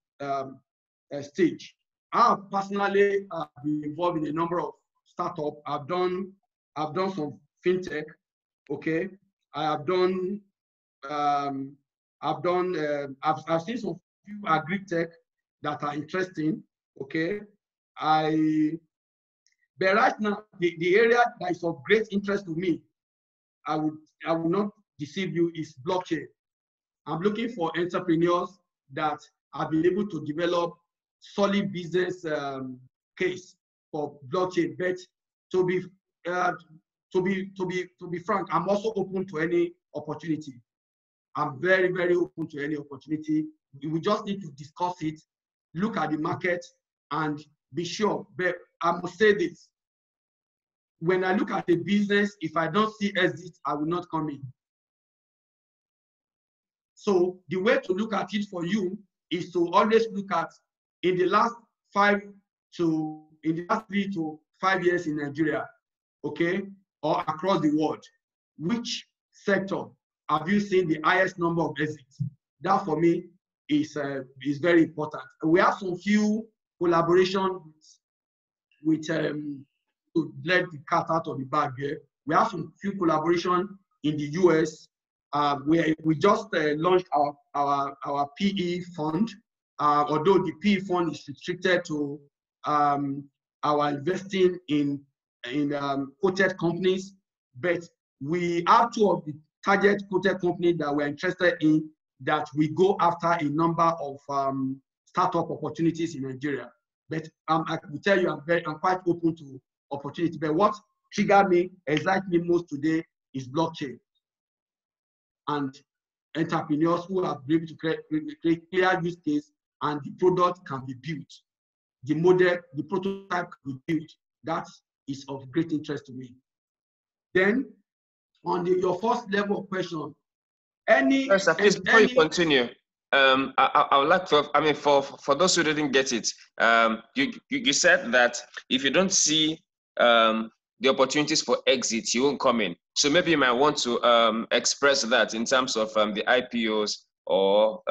stage. I personally have been involved in a number of startups. I've done some fintech, okay. I've seen some few agri-tech that are interesting, okay. But right now, the area that is of great interest to me, I will not deceive you, is blockchain. I'm looking for entrepreneurs that have been able to develop solid business case for blockchain. But to be frank, I'm also open to any opportunity. I'm very, very open to any opportunity. We just need to discuss it, look at the market, and be sure. But I must say this: when I look at a business, if I don't see exit, I will not come in. So the way to look at it for you is to always look at, in the last 3 to 5 years in Nigeria, okay, or across the world, which sector have you seen the highest number of exits? That for me is very important. We have some few collaboration with to let the cat out of the bag here. We have some few collaboration in the US. Where we just launched our PE fund. Although the PE fund is restricted to our investing in quoted companies, but we have two of the target quoted companies that we're interested in, that we go after a number of startup opportunities in Nigeria. But I will tell you, I'm quite open to opportunity. But what triggered me, excites me most today is blockchain and entrepreneurs who have been able to create clear use case, and the product can be built. The model, the prototype can be built. That is of great interest to me. Then, on your first level of question, Yes, sir, please, before you continue, I would like to, I mean, for those who didn't get it, you said that if you don't see the opportunities for exit, you won't come in. So maybe you might want to express that in terms of the IPOs or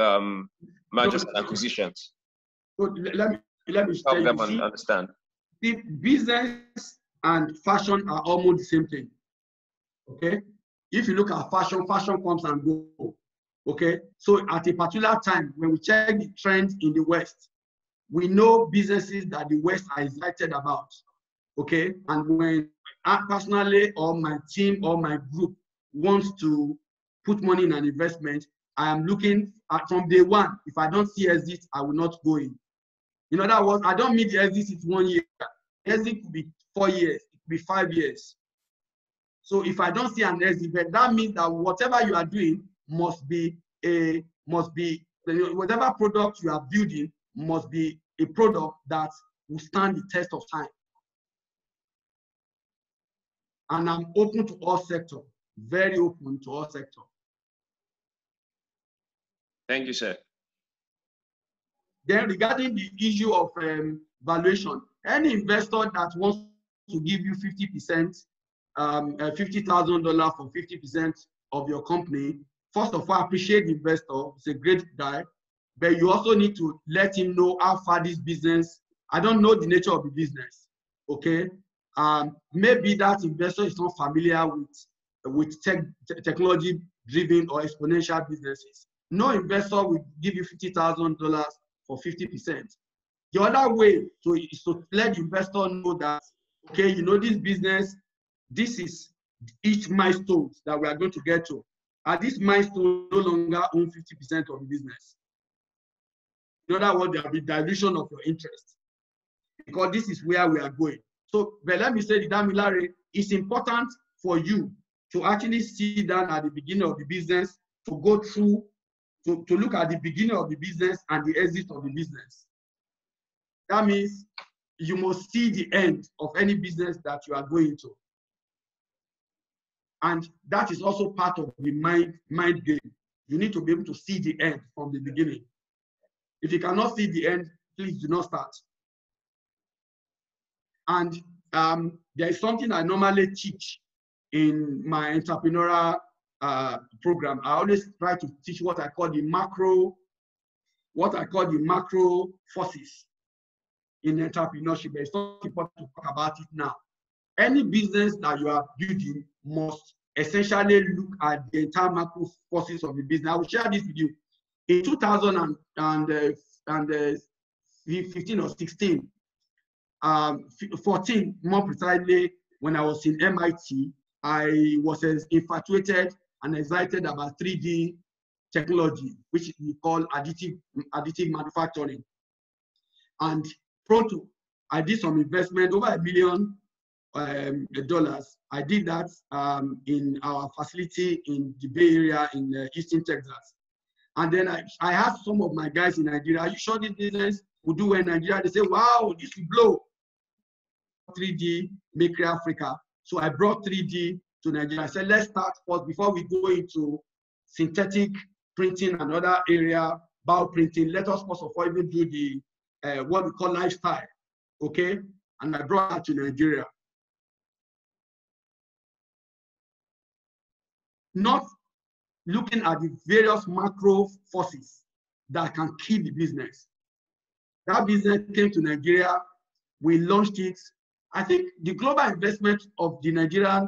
mergers and acquisitions. So let me help them understand. The business and fashion are almost the same thing. Okay, if you look at fashion, fashion comes and goes. Okay, so at a particular time, when we check the trends in the West, we know businesses that the West are excited about. Okay, and when I personally or my team or my group wants to put money in an investment, I am looking at from day one. If I don't see exit, I will not go in. In other words, I don't mean the exit is 1 year. Exit could be 4 years, it could be 5 years. So if I don't see an exit, that means that whatever you are doing must be whatever product you are building must be a product that will stand the test of time. And I'm open to all sectors, very open to all sectors. Thank you, sir. Then regarding the issue of valuation, any investor that wants to give you 50%, $50,000 for 50% of your company, first of all, appreciate the investor. He's a great guy, but you also need to let him know how far this business, I don't know the nature of the business, okay? Maybe that investor is not familiar with technology-driven or exponential businesses. No investor will give you $50,000 for 50%. The other way is to let the investor know that, okay, you know, this business, this is each milestone that we are going to get to. At this milestone, no longer own 50% of the business. In other words, there will be dilution of your interest, because this is where we are going. So, but let me say, Damilare, it's important for you to actually sit down at the beginning of the business, to go through, to look at the beginning of the business and the exit of the business. That means you must see the end of any business that you are going to. And that is also part of the mind game. You need to be able to see the end from the beginning. If you cannot see the end, please do not start. And there is something I normally teach in my entrepreneurial program. I always try to teach what I call the macro forces in entrepreneurship. It's not important to talk about it now. Any business that you are building must essentially look at the entire macro forces of the business. I will share this with you. In 2015 or 16, 14 more precisely, when I was in MIT, I was infatuated and excited about 3D technology, which we call additive manufacturing. And Proto, I did some investment, over $1 million. I did that in our facility in the Bay Area in Houston, Texas. And then I asked some of my guys in Nigeria, are you sure this business will do well in Nigeria? They say, wow, this will blow. 3D, make Africa. So I brought 3D to Nigeria. I said, let's start first before we go into synthetic printing and other area, bioprinting. Let us first of all even do the what we call lifestyle, okay? And I brought that to Nigeria. Not looking at the various macro forces that can kill the business. That business came to Nigeria, we launched it, I think the global investment of the Nigerian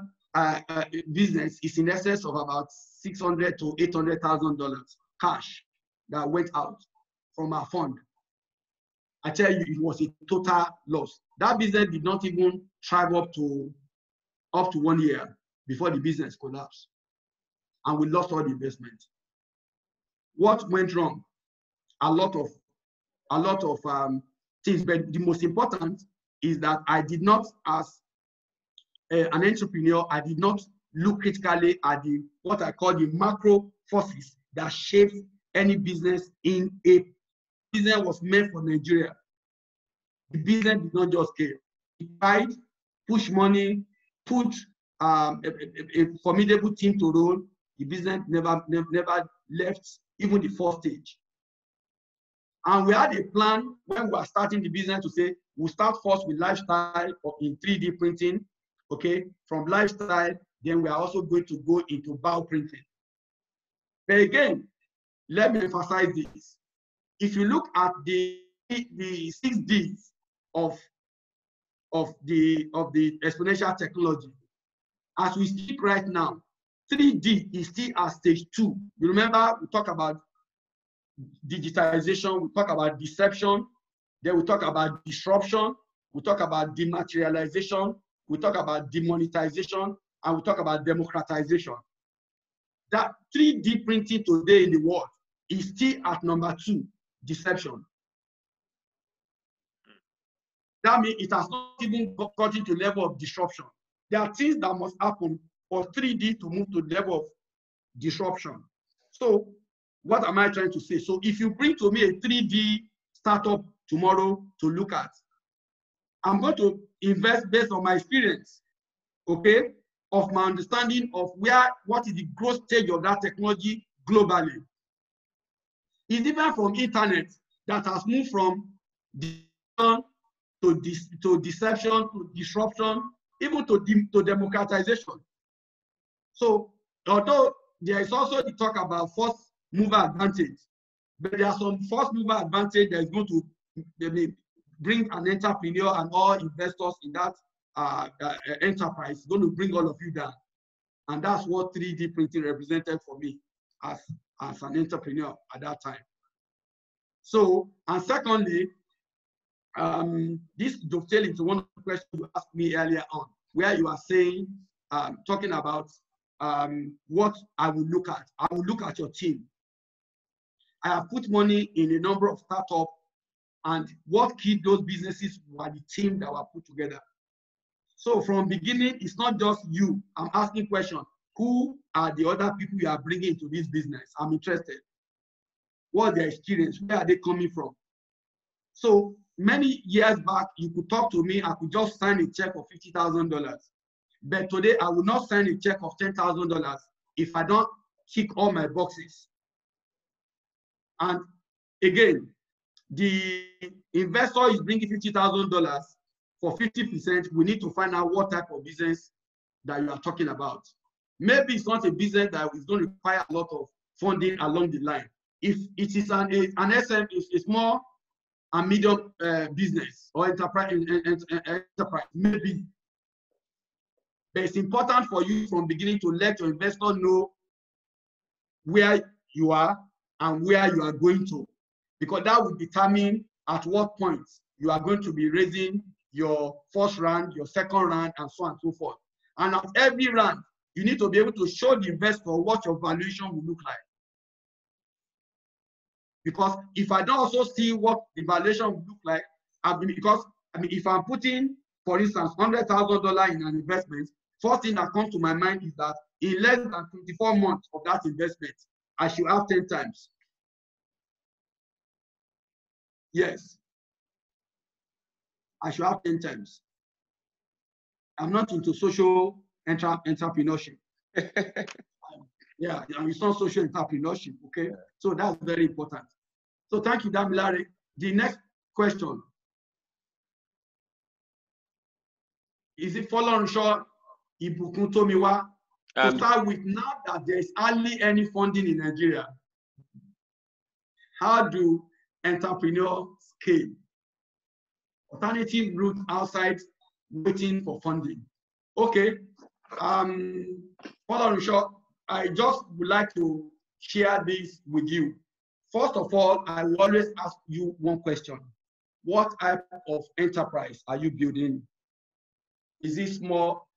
business is in excess of about $600,000 to $800,000 cash that went out from our fund. I tell you, it was a total loss. That business did not even thrive up to 1 year before the business collapsed, and we lost all the investment. What went wrong? A lot of things, but the most important is that I did not, as an entrepreneur, I did not look critically at the what I call the macro forces that shape any business. In a business was meant for Nigeria. The business did not just scale. It tried, push money, put a formidable team to roll. The business never left even the first stage. And we had a plan when we were starting the business to say, we'll start first with lifestyle or in 3D printing, okay? From lifestyle, then we are also going to go into bioprinting. But again, let me emphasize this. If you look at the 6 Ds of the exponential technology, as we speak right now, 3D is still at stage 2. You remember we talk about digitization, we talk about deception, then we talk about disruption, we talk about dematerialization, we talk about demonetization, and we talk about democratization. That 3D printing today in the world is still at number 2, deception. That means it has not even gotten to the level of disruption. There are things that must happen for 3D to move to the level of disruption. So what am I trying to say? So if you bring to me a 3D startup tomorrow to look at, I'm going to invest based on my experience, okay, of my understanding of what is the growth stage of that technology globally. It's different from internet that has moved from to deception, to disruption, even to democratization. So although there is also the talk about first mover advantage, but there are some first mover advantage that is going to bring an entrepreneur and all investors in that enterprise, going to bring all of you down. And that's what 3D printing represented for me as an entrepreneur at that time. So, and secondly, this dovetails into one of the questions you asked me earlier on, where you are saying, talking about what I will look at. I will look at your team. I have put money in a number of startups, and what key those businesses were the team that were put together. So from beginning, it's not just you. I'm asking questions. Who are the other people you are bringing into this business? I'm interested. What's their experience? Where are they coming from? So many years back, you could talk to me. I could just sign a check of $50,000. But today, I will not sign a check of $10,000 if I don't tick all my boxes. And again, the investor is bringing $50,000 for 50%. We need to find out what type of business that you are talking about. Maybe it's not a business that is going to require a lot of funding along the line. If it is an SM, if it's more a medium business or enterprise, maybe. But it's important for you from beginning to let your investor know where you are and where you are going to, because that will determine at what point you are going to be raising your first round, your second round, and so on and so forth. And at every round, you need to be able to show the investor what your valuation will look like. Because if I don't also see what the valuation will look like, if I'm putting, for instance, $100,000 in an investment, first thing that comes to my mind is that in less than 24 months of that investment, I should have 10 times. Yes. I should have 10 times. I'm not into social entrepreneurship. Yeah, it's not social entrepreneurship, okay? So that's very important. So thank you, Damilare. The next question. Is it following short? Ibukun Tomiwa. To start with, now that there is hardly any funding in Nigeria, how do entrepreneurs scale? Alternative routes outside waiting for funding. Okay. Hold on, short. I just would like to share this with you. First of all, I will always ask you one question. What type of enterprise are you building? Is it small?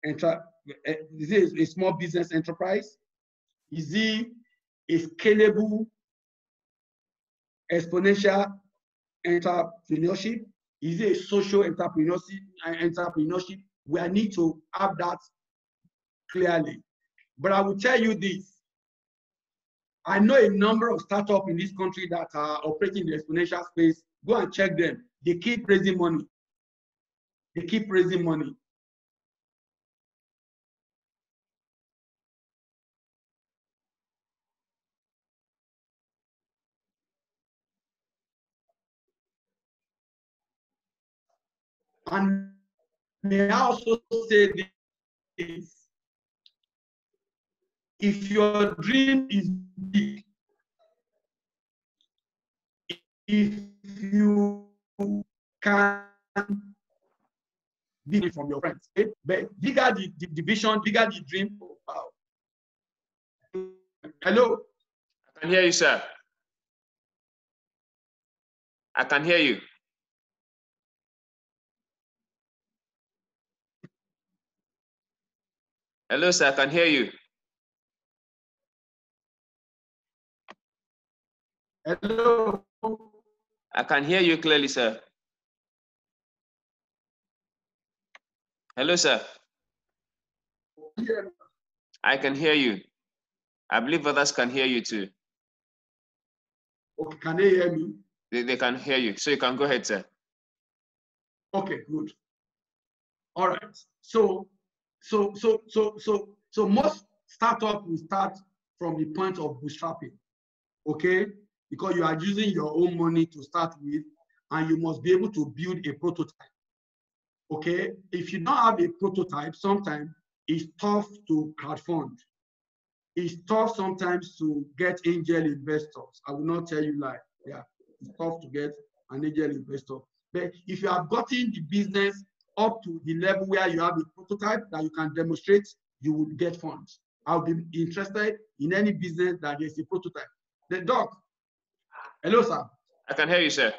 Is it a small business enterprise? Is it a scalable, exponential entrepreneurship? Is it a social entrepreneurship? We need to have that clearly. But I will tell you this. I know a number of startups in this country that are operating in the exponential space. Go and check them. They keep raising money. They keep raising money. And may I also say this, if your dream is big, if you can be from your friends, okay? But bigger the vision, bigger the dream. Wow. Hello? I can hear you, sir. I can hear you. Hello, sir, I can hear you. Hello? I can hear you clearly, sir. Hello, sir. Yeah. I can hear you. I believe others can hear you too. Okay, can they hear me? They can hear you. So you can go ahead, sir. Okay, good. All right. So most startups will start from the point of bootstrapping, okay? Because you are using your own money to start with, and you must be able to build a prototype, okay? If you don't have a prototype, sometimes it's tough to crowdfund. It's tough sometimes to get angel investors. I will not tell you lie. Yeah, it's tough to get an angel investor. But if you have gotten the business up to the level where you have a prototype that you can demonstrate, you will get funds. I'll be interested in any business that there's a prototype. The doc, hello, sir. I can hear you, sir.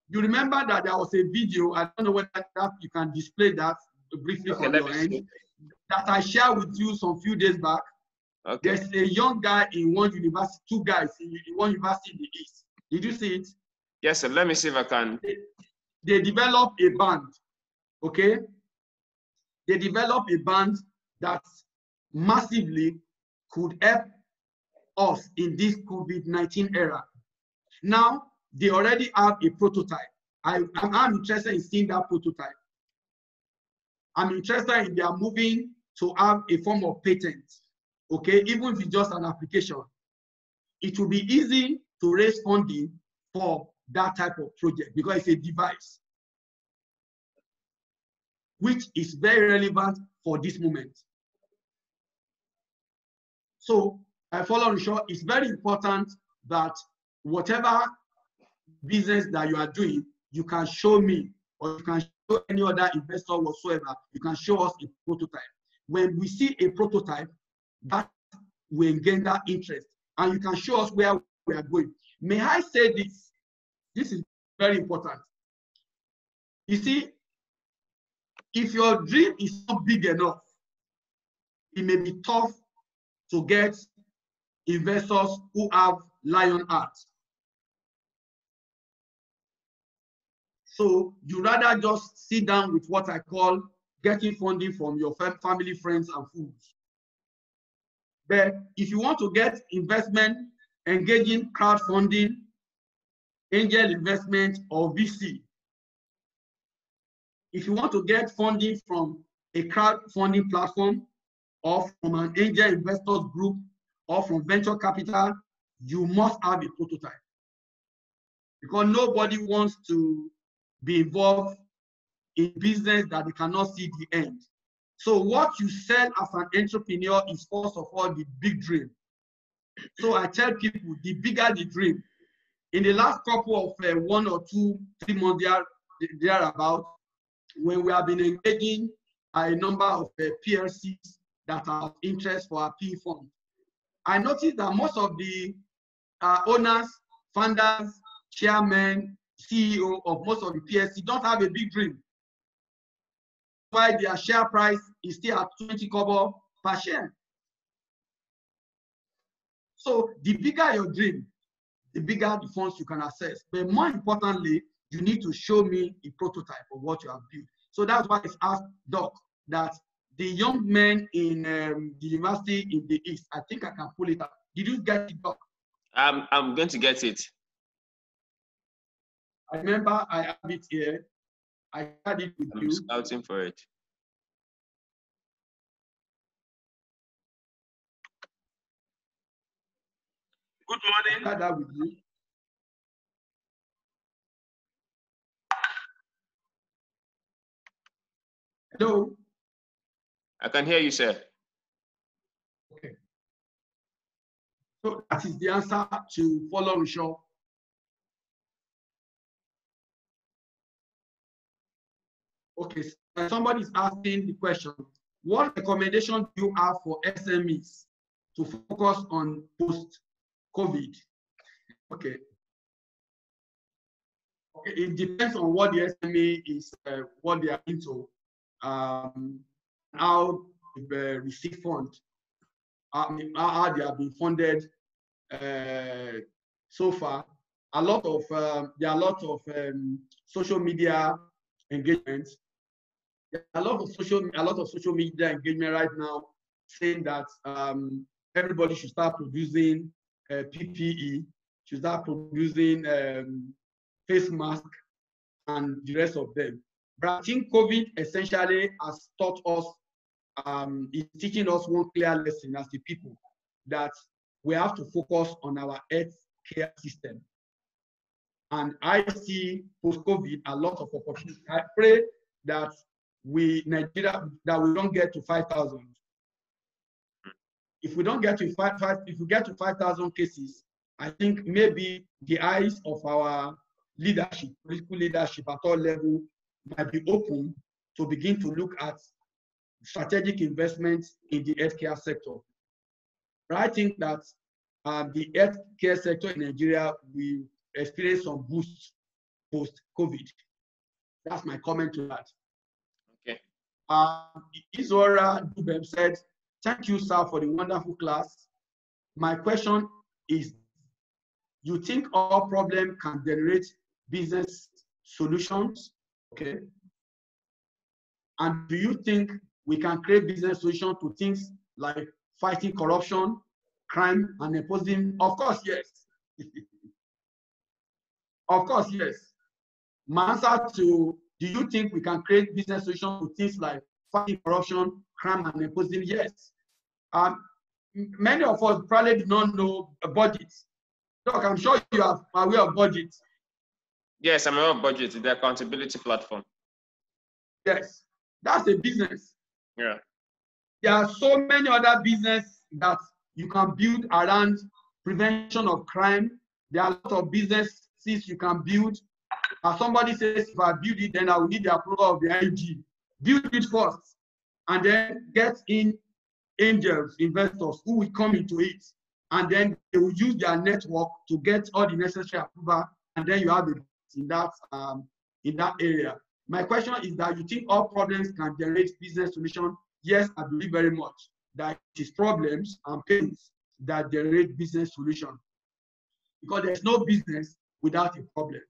You remember that there was a video, I don't know whether you can display that briefly from your end, that I shared with you some few days back. Okay. There's a young guy in one university, two guys in one university in the East. Did you see it? Yes, sir. Let me see if I can. They developed a band, okay? They developed a band that massively could help us in this COVID-19 era. Now, they already have a prototype. I'm interested in seeing that prototype. I'm interested in they are moving to have a form of patent. Okay, even if it's just an application, it will be easy to raise funding for that type of project because it's a device which is very relevant for this moment. So I follow on short, it's very important that whatever business that you are doing, you can show me or you can show any other investor whatsoever, you can show us a prototype. When we see a prototype, that will engender interest, and you can show us where we are going. May I say this? This is very important. You see, if your dream is not big enough, it may be tough to get investors who have lion hearts. So you rather just sit down with what I call getting funding from your family, friends, and fools. But if you want to get investment, engaging crowdfunding, angel investment, or VC, if you want to get funding from a crowdfunding platform or from an angel investors group or from venture capital, you must have a prototype. Because nobody wants to be involved in business that they cannot see the end. So what you sell as an entrepreneur is first of all the big dream. So I tell people, the bigger the dream. In the last couple of 1 or 2, 3 months thereabout, when we have been engaging a number of PLCs that are of interest for our PE fund, I noticed that most of the owners, founders, chairmen, CEO of most of the PLC don't have a big dream. Why their share price is still at 20 kobo per share. So the bigger your dream, the bigger the funds you can access. But more importantly, you need to show me a prototype of what you have built. So that's why it's asked Doc that the young men in the university in the East, I think I can pull it up. Did you get it, Doc? I'm going to get it. I remember I have it here. I had it with you. I'm scouting for it. Good morning. I had that with you. Hello? I can hear you, sir. Okay. So that is the answer to follow Risho. Okay, so somebody is asking the question, what recommendation do you have for SMEs to focus on post-COVID? Okay. Okay, it depends on what the SME is, what they are into, how they receive funds, how they have been funded so far. There are a lot of social media engagements. There are a lot of social media engagement right now, saying that everybody should start producing PPE, should start producing face mask, and the rest of them. But I think COVID essentially has taught us, is teaching us one clear lesson as the people, that we have to focus on our health care system. And I see post-COVID a lot of opportunities. I pray that Nigeria, that we don't get to 5,000. If we don't get to if we get to 5,000 cases, I think maybe the eyes of our leadership, political leadership at all levels, might be open to begin to look at strategic investments in the healthcare sector. But I think that the healthcare sector in Nigeria will experience some boost post-COVID. That's my comment to that. Okay. Isora Dubem said, thank you, sir, for the wonderful class. My question is, you think all problems can generate business solutions? Okay. And do you think we can create business solutions to things like fighting corruption, crime, and nepotism? Of course, yes. Of course, yes. My answer to, do you think we can create business solutions to things like fighting corruption, crime, and nepotism? Yes. Many of us probably do not know a budget. Look, I'm sure you are aware of budget. Yes, I'm aware of budget, the accountability platform. Yes, that's a business. Yeah. There are so many other businesses that you can build around prevention of crime. There are a lot of businesses you can build. Somebody says, if I build it, then I will need the approval of the IG. Build it first, and then get in angels, investors who will come into it, and then they will use their network to get all the necessary approval, and then you have it in that area. My question is that you think all problems can generate business solution? Yes, I believe very much that it is problems and pains that generate business solution, because there's no business without a problem.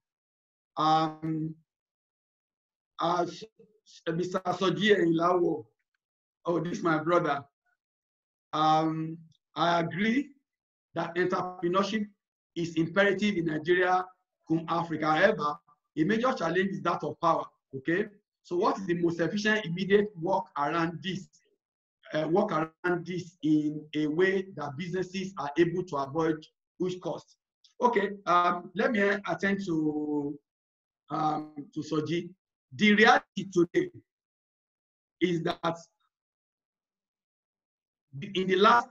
As Mr. Sojie Ilawo, oh, this is my brother. I agree that entrepreneurship is imperative in Nigeria, Africa. However, a major challenge is that of power. Okay, so what is the most efficient immediate work around this? In a way that businesses are able to avoid huge costs. Okay, let me attend to Soji. The reality today is that in the last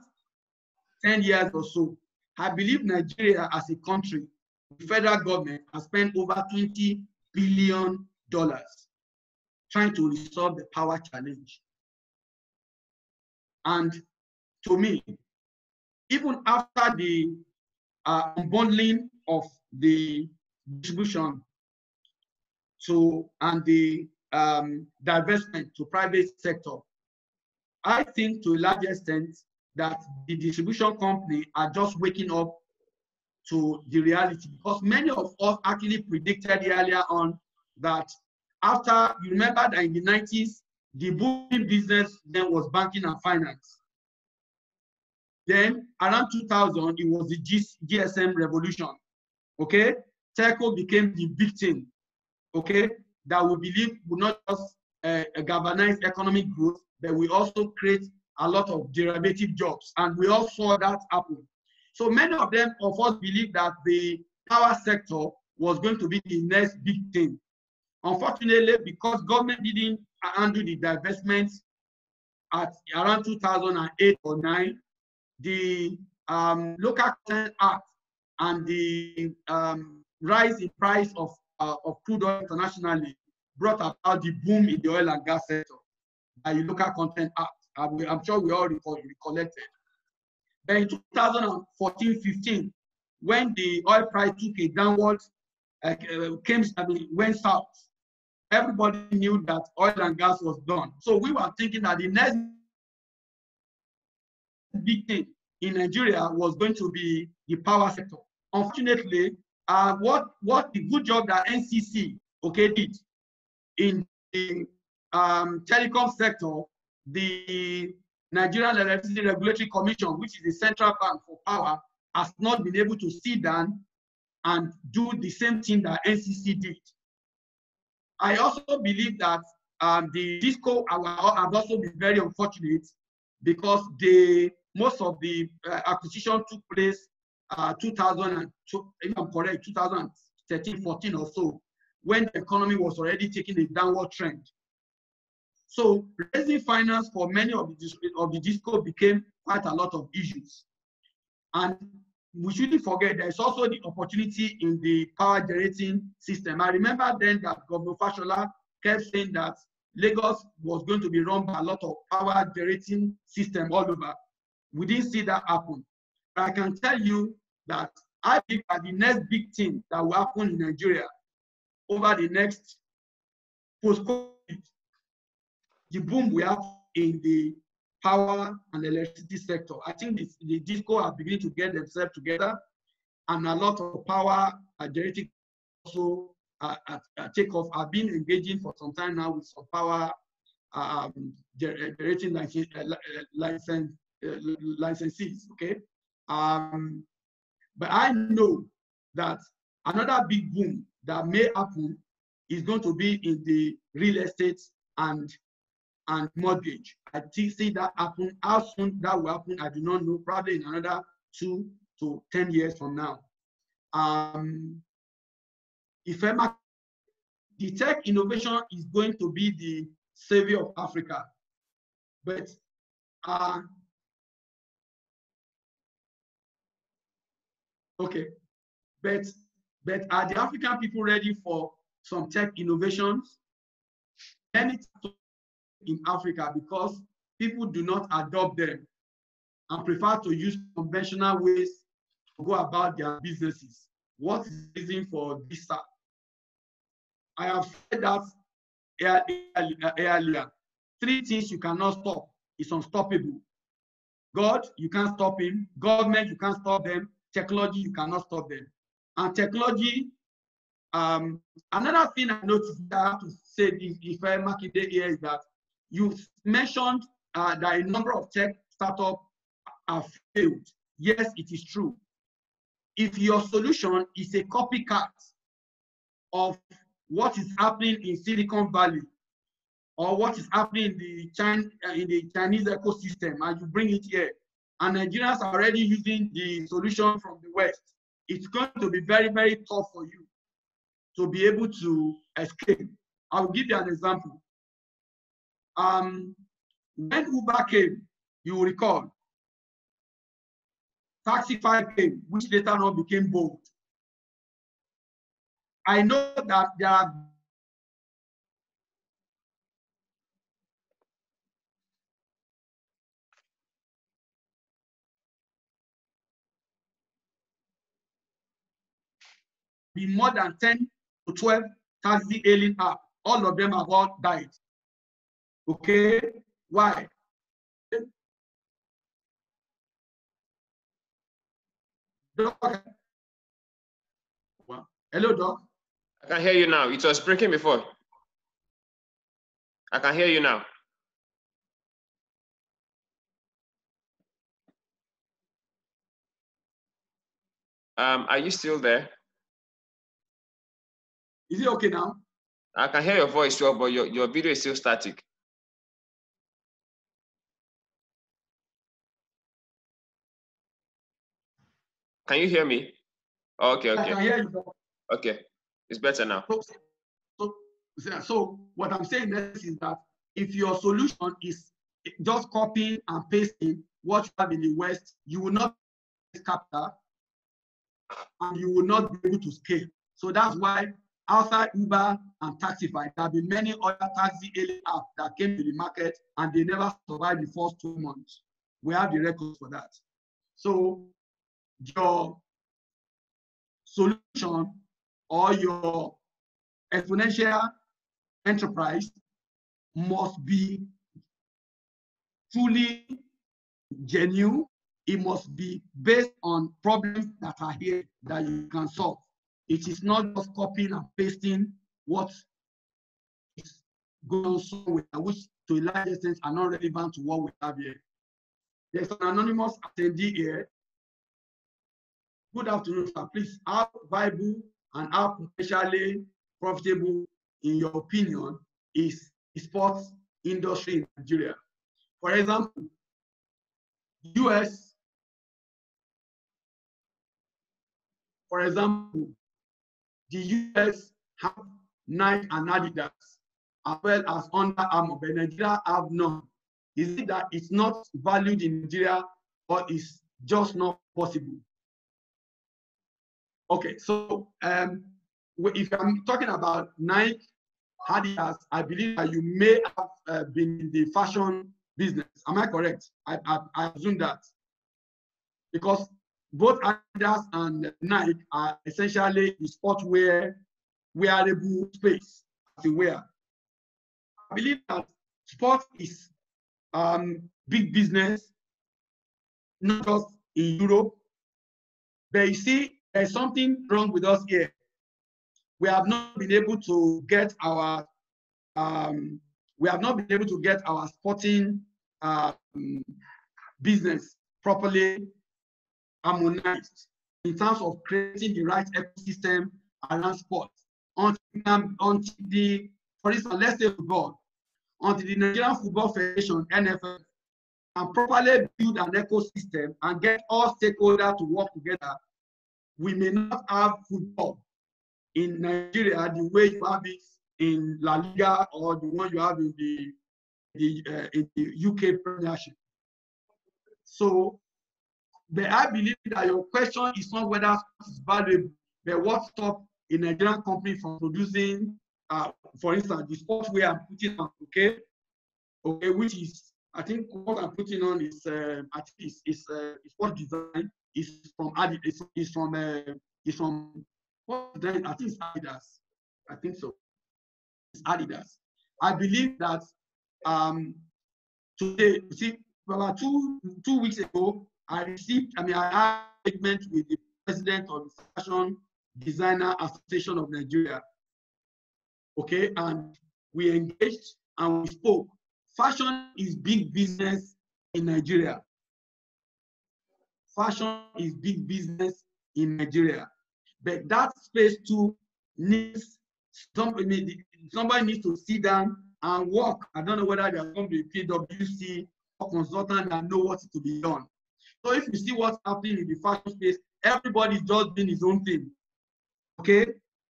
10 years or so, I believe Nigeria as a country, the federal government has spent over $20 billion trying to resolve the power challenge. And to me, even after the unbundling of the distribution and the divestment to private sector, I think to a large extent that the distribution company are just waking up to the reality, because many of us actually predicted earlier on that after, you remember that in the 90s, the booming business then was banking and finance. Then around 2000, it was the GSM revolution, okay? Telco became the big thing, okay? That we believe will not just galvanize economic growth, but we also create a lot of derivative jobs. And we all saw that happen. So many of us believe that the power sector was going to be the next big thing. Unfortunately, because government didn't handle the divestments at around 2008 or 9, the Local Content Act and the rise in price of crude oil internationally brought about the boom in the oil and gas sector by the Local Content Act. I'm sure we all recollected. Then in 2014-15, when the oil price took a downward, went south, everybody knew that oil and gas was done. So we were thinking that the next big thing in Nigeria was going to be the power sector. Unfortunately, what the good job that NCC did in the telecom sector, the Nigerian Electricity Regulatory Commission, which is the central bank for power, has not been able to sit down and do the same thing that NCC did. I also believe that the DISCO have also been very unfortunate, because most of the acquisition took place 2002, if I'm correct, 2013, 14 or so, when the economy was already taking a downward trend. So raising finance for many of the DISCO became quite a lot of issues. And we shouldn't forget there's also the opportunity in the power generating system. I remember then that Governor Fashola kept saying that Lagos was going to be run by a lot of power generating system all over. We didn't see that happen. But I can tell you that I think that the next big thing that will happen in Nigeria over the next post-COVID, the boom we have in the power and electricity sector. I think the DISCO are beginning to get themselves together, and a lot of power generating also take off. I've been engaging for some time now with some power generating licensees, okay? But I know that another big boom that may happen is going to be in the real estate and mortgage. I see that happen. How soon that will happen, I do not know. Probably in another 2 to 10 years from now. The tech innovation is going to be the savior of Africa, but but are the African people ready for some tech innovations? Many in Africa, because people do not adopt them and prefer to use conventional ways to go about their businesses. What is the reason for this? I have said that earlier. 3 things you cannot stop. It's unstoppable. God, you can't stop him. Government, you can't stop them. Technology, you cannot stop them. And technology, another thing I noticed that I have to say, if I mark it here, is that you mentioned that a number of tech startups have failed. Yes, it is true. If your solution is a copycat of what is happening in Silicon Valley or what is happening in the Chinese ecosystem, and you bring it here, and Nigerians are already using the solution from the West, it's going to be very, very tough for you to be able to escape. I'll give you an example. When Uber came, you will recall, Taxify came, which later on became Bolt. I know that there are been more than 10 to 12 taxi hailing apps. All of them have all died. Okay, why? Doc. Hello, Doc. I can hear you now. It was breaking before. I can hear you now. Are you still there? Is it okay now? I can hear your voice, but your video is still static. Can you hear me? Oh, okay, okay. I can hear you. Okay, it's better now. So what I'm saying next is that if your solution is just copying and pasting what you have in the West, you will not capture and you will not be able to scale. So that's why outside Uber and Taxify, there have been many other taxi hailing apps that came to the market and they never survived the first 2 months. We have the records for that. So your solution or your exponential enterprise must be truly genuine. It must be based on problems that are here that you can solve. It is not just copying and pasting what is going on somewhere, which to a large extent are not relevant to what we have here. There's an anonymous attendee here. Good afternoon, sir. Please, how viable and how potentially profitable, in your opinion, is the sports industry in Nigeria? For example, US, the US have Nike and Adidas, as well as Under Armour, but Nigeria have none. Is it that it's not valued in Nigeria, or is just not possible? Okay, so if I'm talking about Nike, Adidas, I believe that you may have been in the fashion business. Am I correct? I assume that. Because both Adidas and Nike are essentially the sportswear, wearable space, as it were. I believe that sport is big business, not just in Europe. But you see, there's something wrong with us here. We have not been able to get our sporting business properly harmonized in terms of creating the right ecosystem around sports. Until the, for instance, let's say football, until the Nigerian Football Federation, NFL, can properly build an ecosystem and get all stakeholders to work together, we may not have football in Nigeria the way you have it in La Liga or the one you have in the UK Premiership. So, but I believe that your question is not whether it's valuable, but what stops a Nigerian company from producing, for instance, the sportswear I'm putting on, okay, which is, I think what I'm putting on is, I think it's sport design. It's from Adidas. It's from what design? I think it's Adidas. I think so. It's Adidas. I believe that today, you see, about two weeks ago, I had a statement with the president of the Fashion Designer Association of Nigeria. Okay, and we engaged and we spoke. Fashion is big business in Nigeria. Fashion is big business in Nigeria. But that space too needs somebody needs to sit down and work. I don't know whether there's going to be PwC or consultant that know what to be done. So if you see what's happening in the fashion space, everybody's just doing his own thing. Okay?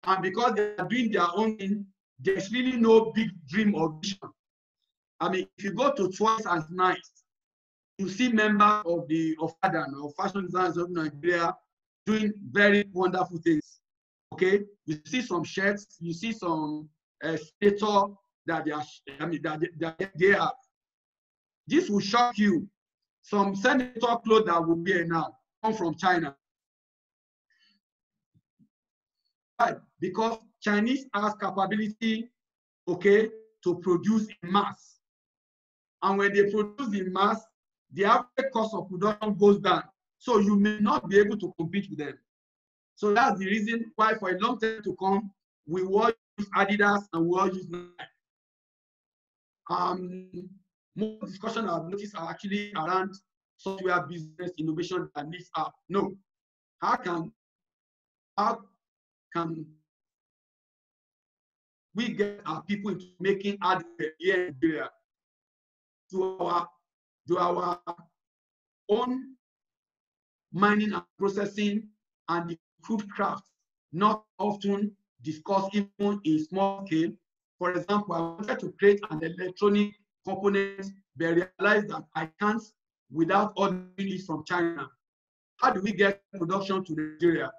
And because they are doing their own thing, there's really no big dream or vision. I mean, if you go to Twice as Nice, you see members of the FADAN, or Fashion Designers of Nigeria, doing very wonderful things. Okay, you see some shirts, you see some stator that they are, they have. This will shock you. Some senator clothes that will be here now come from China. Why? Because Chinese has capability, okay, to produce in mass. And when they produce in mass, the average cost of production goes down. So you may not be able to compete with them. So that's the reason why for a long time to come, we will use Adidas and we will use Nike. More discussion I've noticed are actually around software business innovation that needs up. No. How can we get our people into making hardware here in Nigeria to our own mining and processing and the crude craft, not often discussed even in small scale. For example, I wanted to create an electronic component, but realized that I can't without ordering it from China. How do we get production to Nigeria?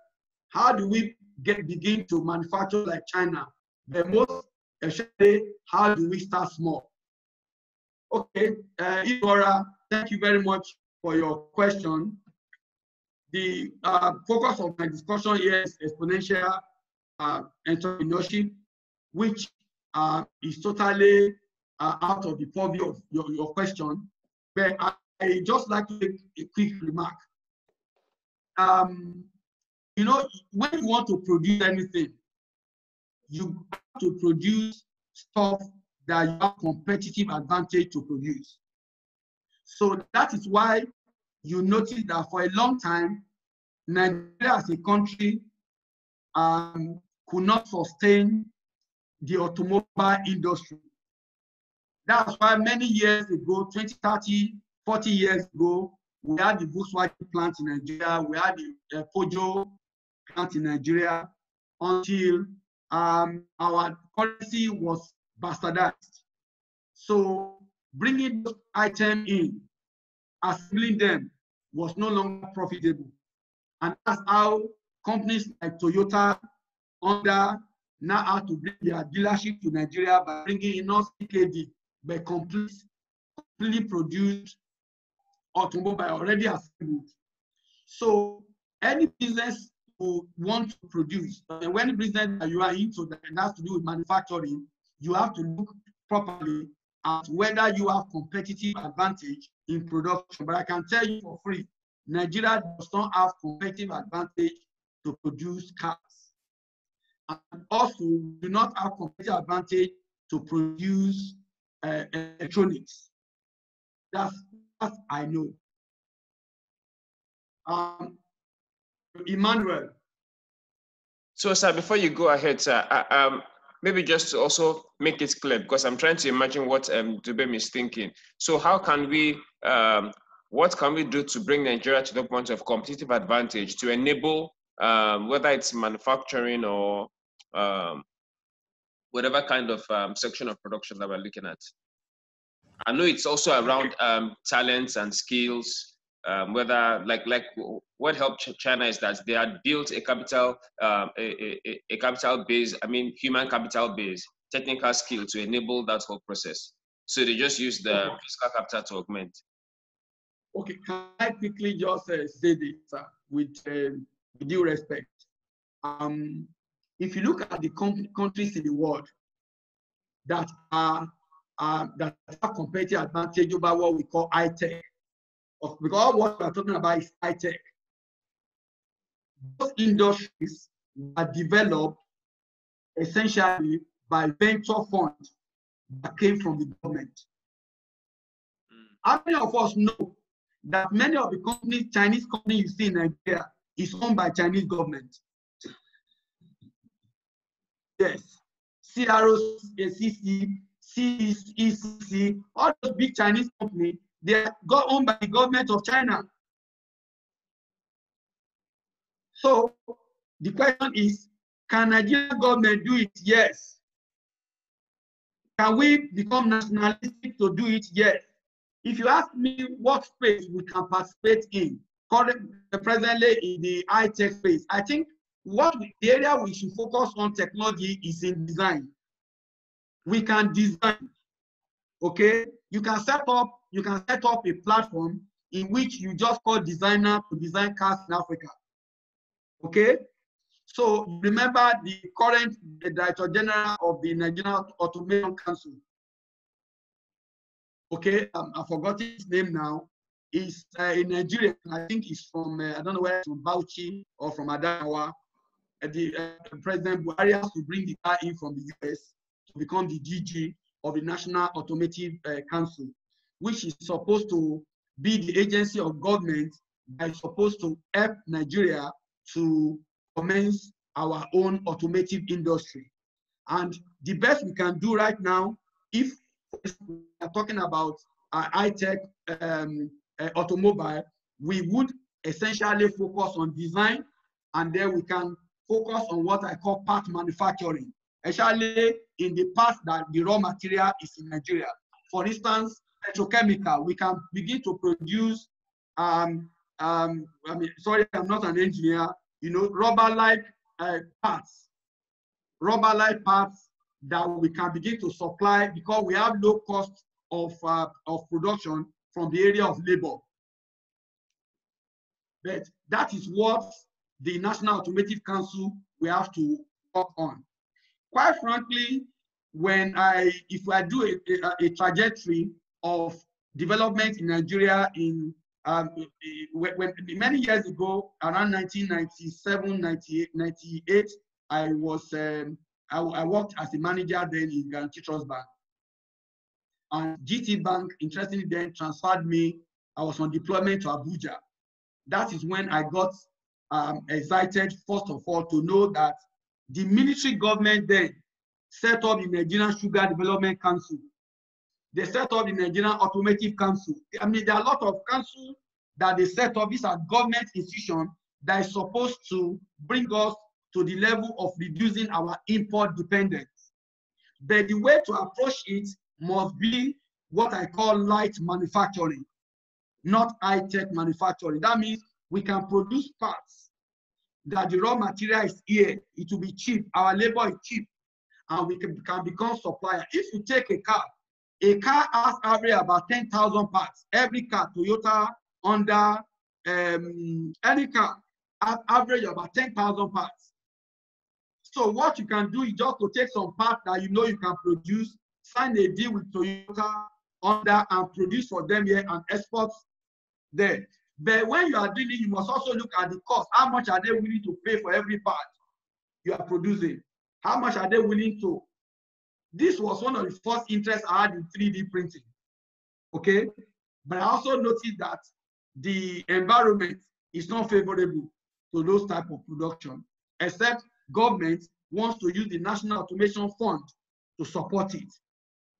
How do we begin to manufacture like China? The most especially, how do we start small? Okay, Igora, thank you very much for your question. The focus of my discussion here is exponential entrepreneurship, which is totally out of the purview of your question. But I just like to make a quick remark. You know, when you want to produce anything, you have to produce stuff that you have competitive advantage to produce. So that is why you notice that for a long time, Nigeria as a country could not sustain the automobile industry. That's why many years ago, 20, 30, 40 years ago, we had the Volkswagen plant in Nigeria, we had the Peugeot plant in Nigeria, until our currency was bastardized. So bringing those items in, assembling them was no longer profitable. And that's how companies like Toyota, Honda now have to bring their dealership to Nigeria by bringing in not CKD, but completely produced automobile already assembled. So any business who want to produce, and when business that you are into that has to do with manufacturing, you have to look properly at whether you have competitive advantage in production. But I can tell you for free, Nigeria does not have competitive advantage to produce cars. And also do not have competitive advantage to produce electronics. That's I know. Emmanuel. So, sir, before you go ahead, sir, maybe just to also make it clear, because I'm trying to imagine what Dubem is thinking. So how can we, what can we do to bring Nigeria to the point of competitive advantage to enable, whether it's manufacturing or whatever kind of section of production that we're looking at? I know it's also around talents and skills, whether like what helped China is that they had built a capital base, I mean human capital base, technical skill to enable that whole process. So they just use the physical capital to augment. Okay, can I quickly just say this with due respect? If you look at the countries in the world that have competitive advantage over what we call high tech, because what we're talking about is high tech. Those industries are developed essentially by venture funds that came from the government. How many of us know that many of the companies, Chinese companies you see in Nigeria, is owned by Chinese government? Yes. CROs, ACC, CECC, all those big Chinese companies, they are owned by the government of China. So the question is, can Nigerian government do it? Yes. Can we become nationalistic to do it? Yes. If you ask me what space we can participate in, presently in the high-tech space, I think the area we should focus on technology is in design. We can design, okay? You can set up a platform in which you just call designer to design cars in Africa, okay? So remember the current Director General of the Nigerian Automation Council. Okay, I've forgotten his name now. He's in Nigeria. I think he's from, I don't know where, from Bauchi or from Adamawa. President Buhari has to bring the guy in from the US to become the DG of the National Automotive Council, which is supposed to be the agency of government that is supposed to help Nigeria to commence our own automotive industry. And the best we can do right now, if we are talking about high-tech automobile, we would essentially focus on design, and then we can focus on what I call part manufacturing, especially in the parts that the raw material is in Nigeria. For instance, petrochemical, we can begin to produce, I mean, sorry, I'm not an engineer, you know, rubber-like parts that we can begin to supply because we have low cost of production from the area of labor. But that is what the National Automotive Council will have to work on. Quite frankly, if I do a trajectory of development in Nigeria in when many years ago, around 1997, 98, I worked as a manager then in Guarantee Trust Bank. And GT Bank, interestingly, then transferred me. I was on deployment to Abuja. That is when I got excited, first of all, to know that the military government then set up the Nigerian Sugar Development Council. They set up the Nigerian Automotive Council. I mean, there are a lot of councils that they set up. These are government institutions that is supposed to bring us to the level of reducing our import dependence. But the way to approach it must be what I call light manufacturing, not high-tech manufacturing. That means we can produce parts that the raw material is here. It will be cheap. Our labor is cheap, and we can become supplier. If you take a car has average about 10,000 parts. Every car, Toyota, Honda, any car has average about 10,000 parts. So what you can do is just to take some parts that you know you can produce, sign a deal with Toyota, Honda, and produce for them here and export there. But when you are dealing, you must also look at the cost. How much are they willing to pay for every part you are producing? How much are they willing to? This was one of the first interests I had in 3D printing. Okay? But I also noticed that the environment is not favorable to those type of production, except government wants to use the National Automation Fund to support it.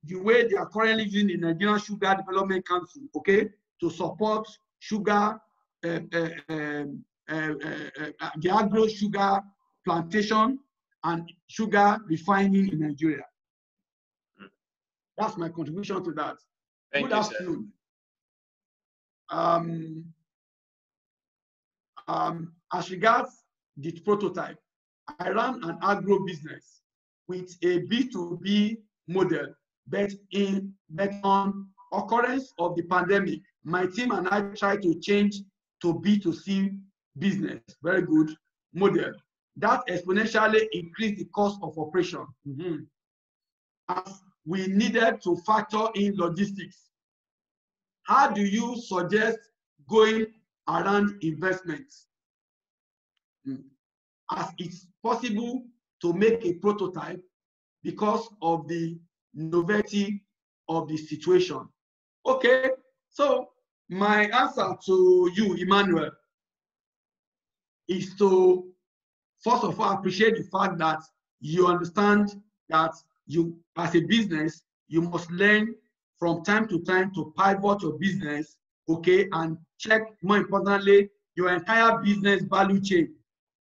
The way they are currently using the Nigerian Sugar Development Council, okay, to support sugar, the agro sugar plantation and sugar refining in Nigeria. That's my contribution to that. Thank Good you, afternoon. As regards the prototype, I ran an agro business with a B2B model, but on occurrence of the pandemic, my team and I tried to change to B2C business. Very good model. That exponentially increased the cost of operation. As we needed to factor in logistics. How do you suggest going around investments? As it's possible to make a prototype because of the novelty of the situation. Okay, so my answer to you, Emmanuel, is to first of all appreciate the fact that you understand that you, as a business, you must learn from time to time to pivot your business, okay, and check, more importantly, your entire business value chain.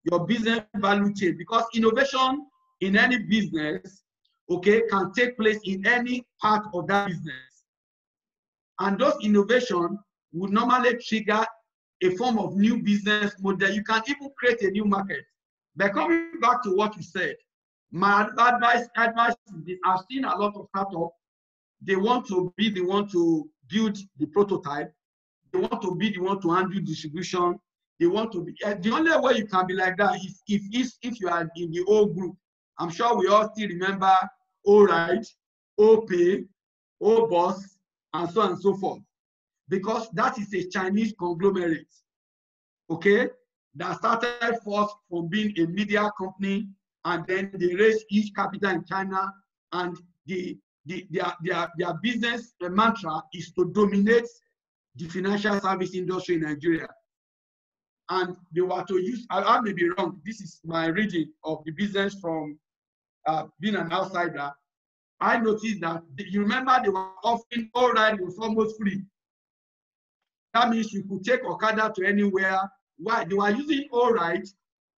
Your business value chain, because innovation in any business, okay, can take place in any part of that business. And those innovations would normally trigger a form of new business model. You can even create a new market. But coming back to what you said, my advice is this. I've seen a lot of startups, they want to be the one to build the prototype. They want to be the one to handle distribution. they want to be. The only way you can be like that is if you are in the old group. I'm sure we all still remember Ovirih, OPay, OBOS, and so on and so forth. Because that is a Chinese conglomerate, okay, that started first from being a media company, and then they raised huge capital in China, and their business mantra is to dominate the financial service industry in Nigeria. And they were to use, I may be wrong, this is my reading of the business from being an outsider. I noticed that, you remember they were offering Ovirih was almost free. That means you could take Okada to anywhere. Why? They were using Ovirih,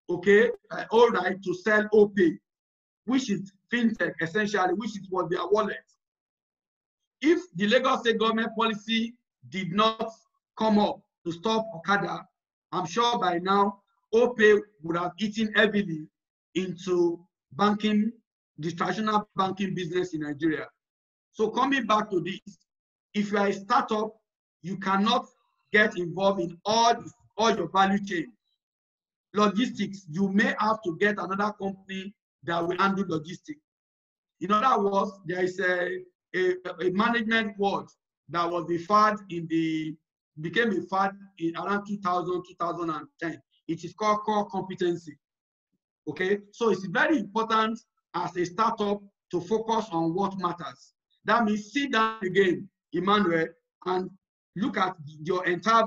okay, Ovirih to sell OPay, which is fintech essentially, which is what their wallet. If the Lagos State government policy did not come up to stop Okada, I'm sure by now OPay would have eaten heavily into banking, the traditional banking business in Nigeria. So coming back to this, if you are a startup, you cannot get involved in all your value chain. Logistics, you may have to get another company that will handle logistics. In other words, there is a management word that was a fad became a fad in around 2000, 2010. It is called core competency. Okay, so it's very important as a startup to focus on what matters. That means sit down again, Emmanuel, and look at the entire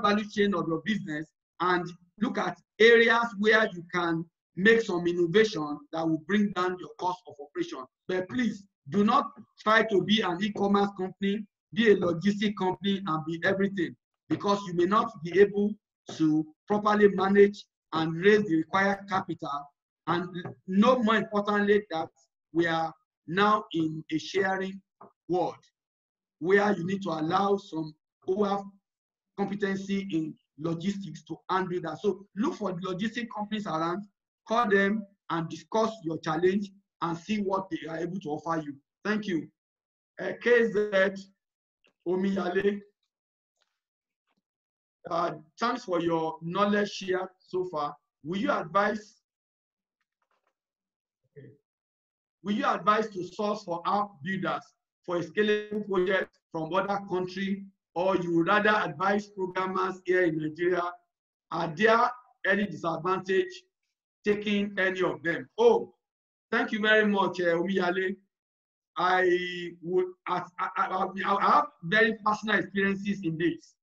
value chain of your business and look at areas where you can make some innovation that will bring down your cost of operation. But please do not try to be an e-commerce company, be a logistic company, and be everything, because you may not be able to properly manage and raise the required capital. And no more importantly, that we are now in a sharing world where you need to allow some who have competency in logistics to handle that. So look for the logistic companies around, call them and discuss your challenge and see what they are able to offer you. Thank you. KZ Omiyale, thanks for your knowledge shared so far. Will you advise to source for app builders for a scalable project from other countries, or you would rather advise programmers here in Nigeria? Are there any disadvantage taking any of them? Oh, thank you very much, Omiyale. I have very personal experiences in this.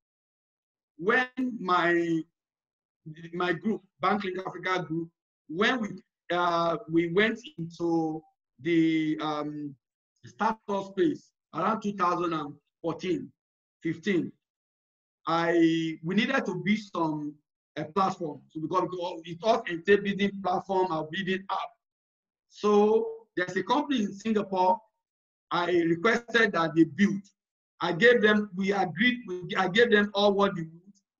When my group, Banking Africa group, when we went into the startup space around 2014, 15, we needed to build some platform. So because it was a building platform, a building app. So there's a company in Singapore. I requested that they build. I gave them, I gave them all what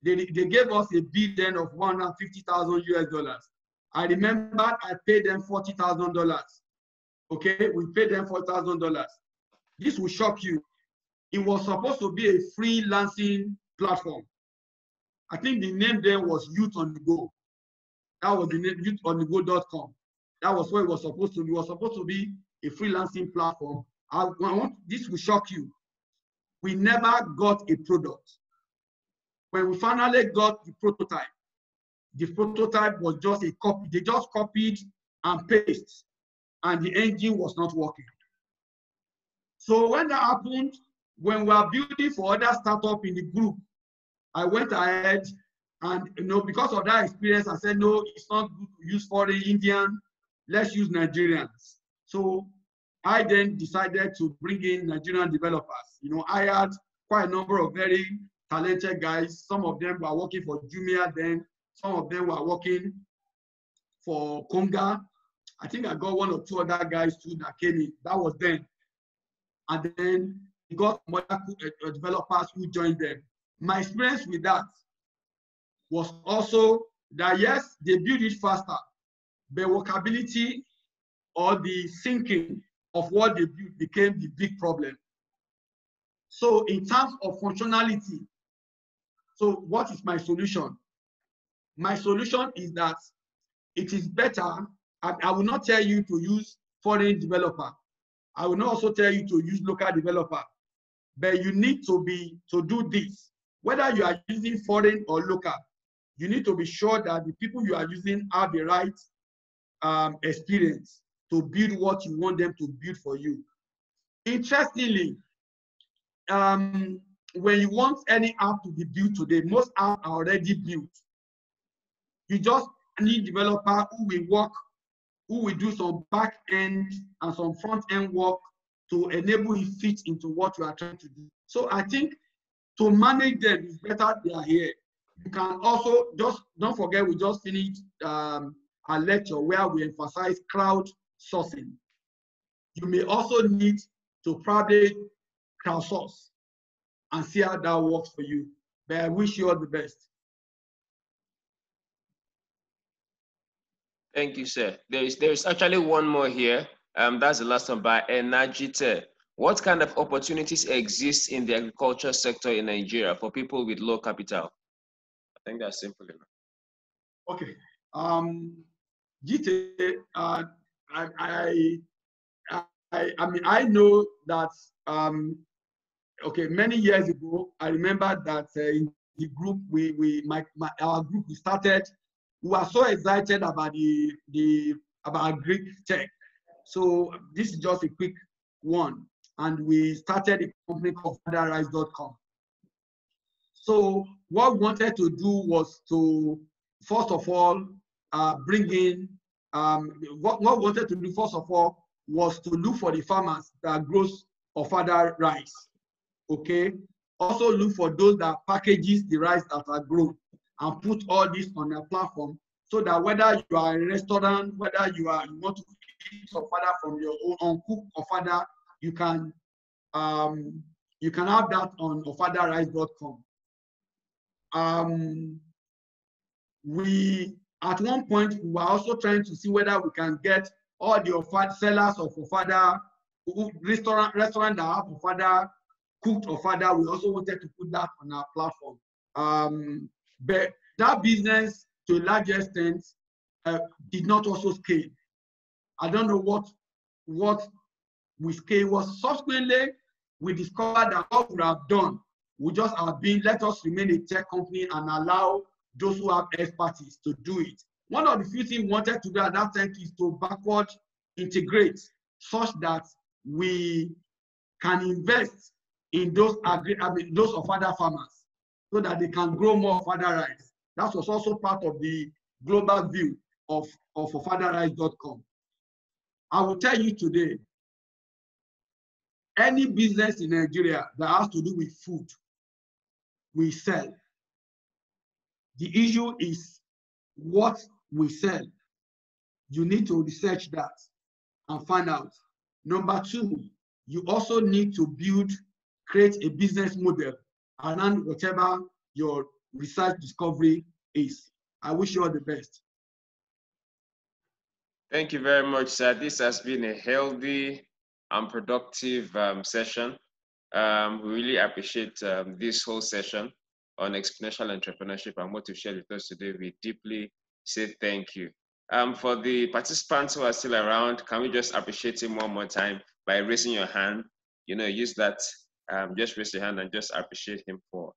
they gave us a bid then of $150,000 US. I remember I paid them $40,000. Okay, we paid them $4,000. This will shock you. It was supposed to be a freelancing platform. I think the name then was Youth on the Go. That was the name, youthonthego.com. That was what it was supposed to be. It was supposed to be a freelancing platform. This will shock you. We never got a product. When we finally got the prototype was just a copy. They just copied and pasted, and the engine was not working. So when that happened, when we are building for other startups in the group, I went ahead and, because of that experience, I said, no, it's not good to use foreign Indian. Let's use Nigerians. So I then decided to bring in Nigerian developers. I had quite a number of very talented guys. Some of them were working for Jumia then. Some of them were working for Konga. I think I got one or two other guys too that came in. That was then. And then we got more developers who joined them. My experience with that was also that, yes, they built it faster, but workability or the thinking of what they built became the big problem. So in terms of functionality, so what is my solution? my solution is that it is better. I will not tell you to use foreign developer. I will not also tell you to use local developer. But you need to do this. Whether you are using foreign or local, you need to be sure that the people you are using have the right experience to build what you want them to build for you. Interestingly, when you want any app to be built today, most apps are already built. You just need developer who will do some back end and some front end work to enable it fit into what you are trying to do. So I think to manage them is better they are here. You can also don't forget we just finished a lecture where we emphasize crowdsourcing. You may also need to probably crowdsource and see how that works for you. But I wish you all the best. Thank you, sir. There is actually one more here. That's the last one by Enajite. What kind of opportunities exist in the agriculture sector in Nigeria for people with low capital? I think that's simple enough. Okay. Jite, I mean, I know that okay, many years ago, I remember that in the group our group we started. We were so excited about about Greek tech. So this is just a quick one, and we started a company called fatherrise.com. So what we wanted to do was to first of all bring in what we wanted to do first of all was to look for the farmers that grows Ofada rice. Okay. Also look for those that packages the rice that are grown and put all this on a platform so that whether you are a restaurant, whether you want to eat Ofada from your own uncooked Ofada, you can have that on ofadarice.com. We at one point we were also trying to see whether we can get all the sellers of Ofada, restaurant that have Ofada, cooked Ofada. We also wanted to put that on our platform. But that business, to a large extent, did not also scale. I don't know what we scale was. Subsequently, we discovered that what we have done would just have been, let us remain a tech company and allow those who have expertise to do it. One of the few things we wanted to do at that time is to backward integrate such that we can invest in those Ofada farmers so that they can grow more Ofada rice. That was also part of the global view of ofadarice.com. I will tell you today, any business in Nigeria that has to do with food, we sell. The issue is what we sell. You need to research that and find out. Number two, you also need to create a business model around whatever your research discovery is. I wish you all the best. Thank you very much, sir. This has been a healthy and productive session. We really appreciate this whole session on exponential entrepreneurship and what you shared with us today. We deeply say thank you. For the participants who are still around, can we just appreciate him one more time by raising your hand? You know, use that, just raise your hand and just appreciate him for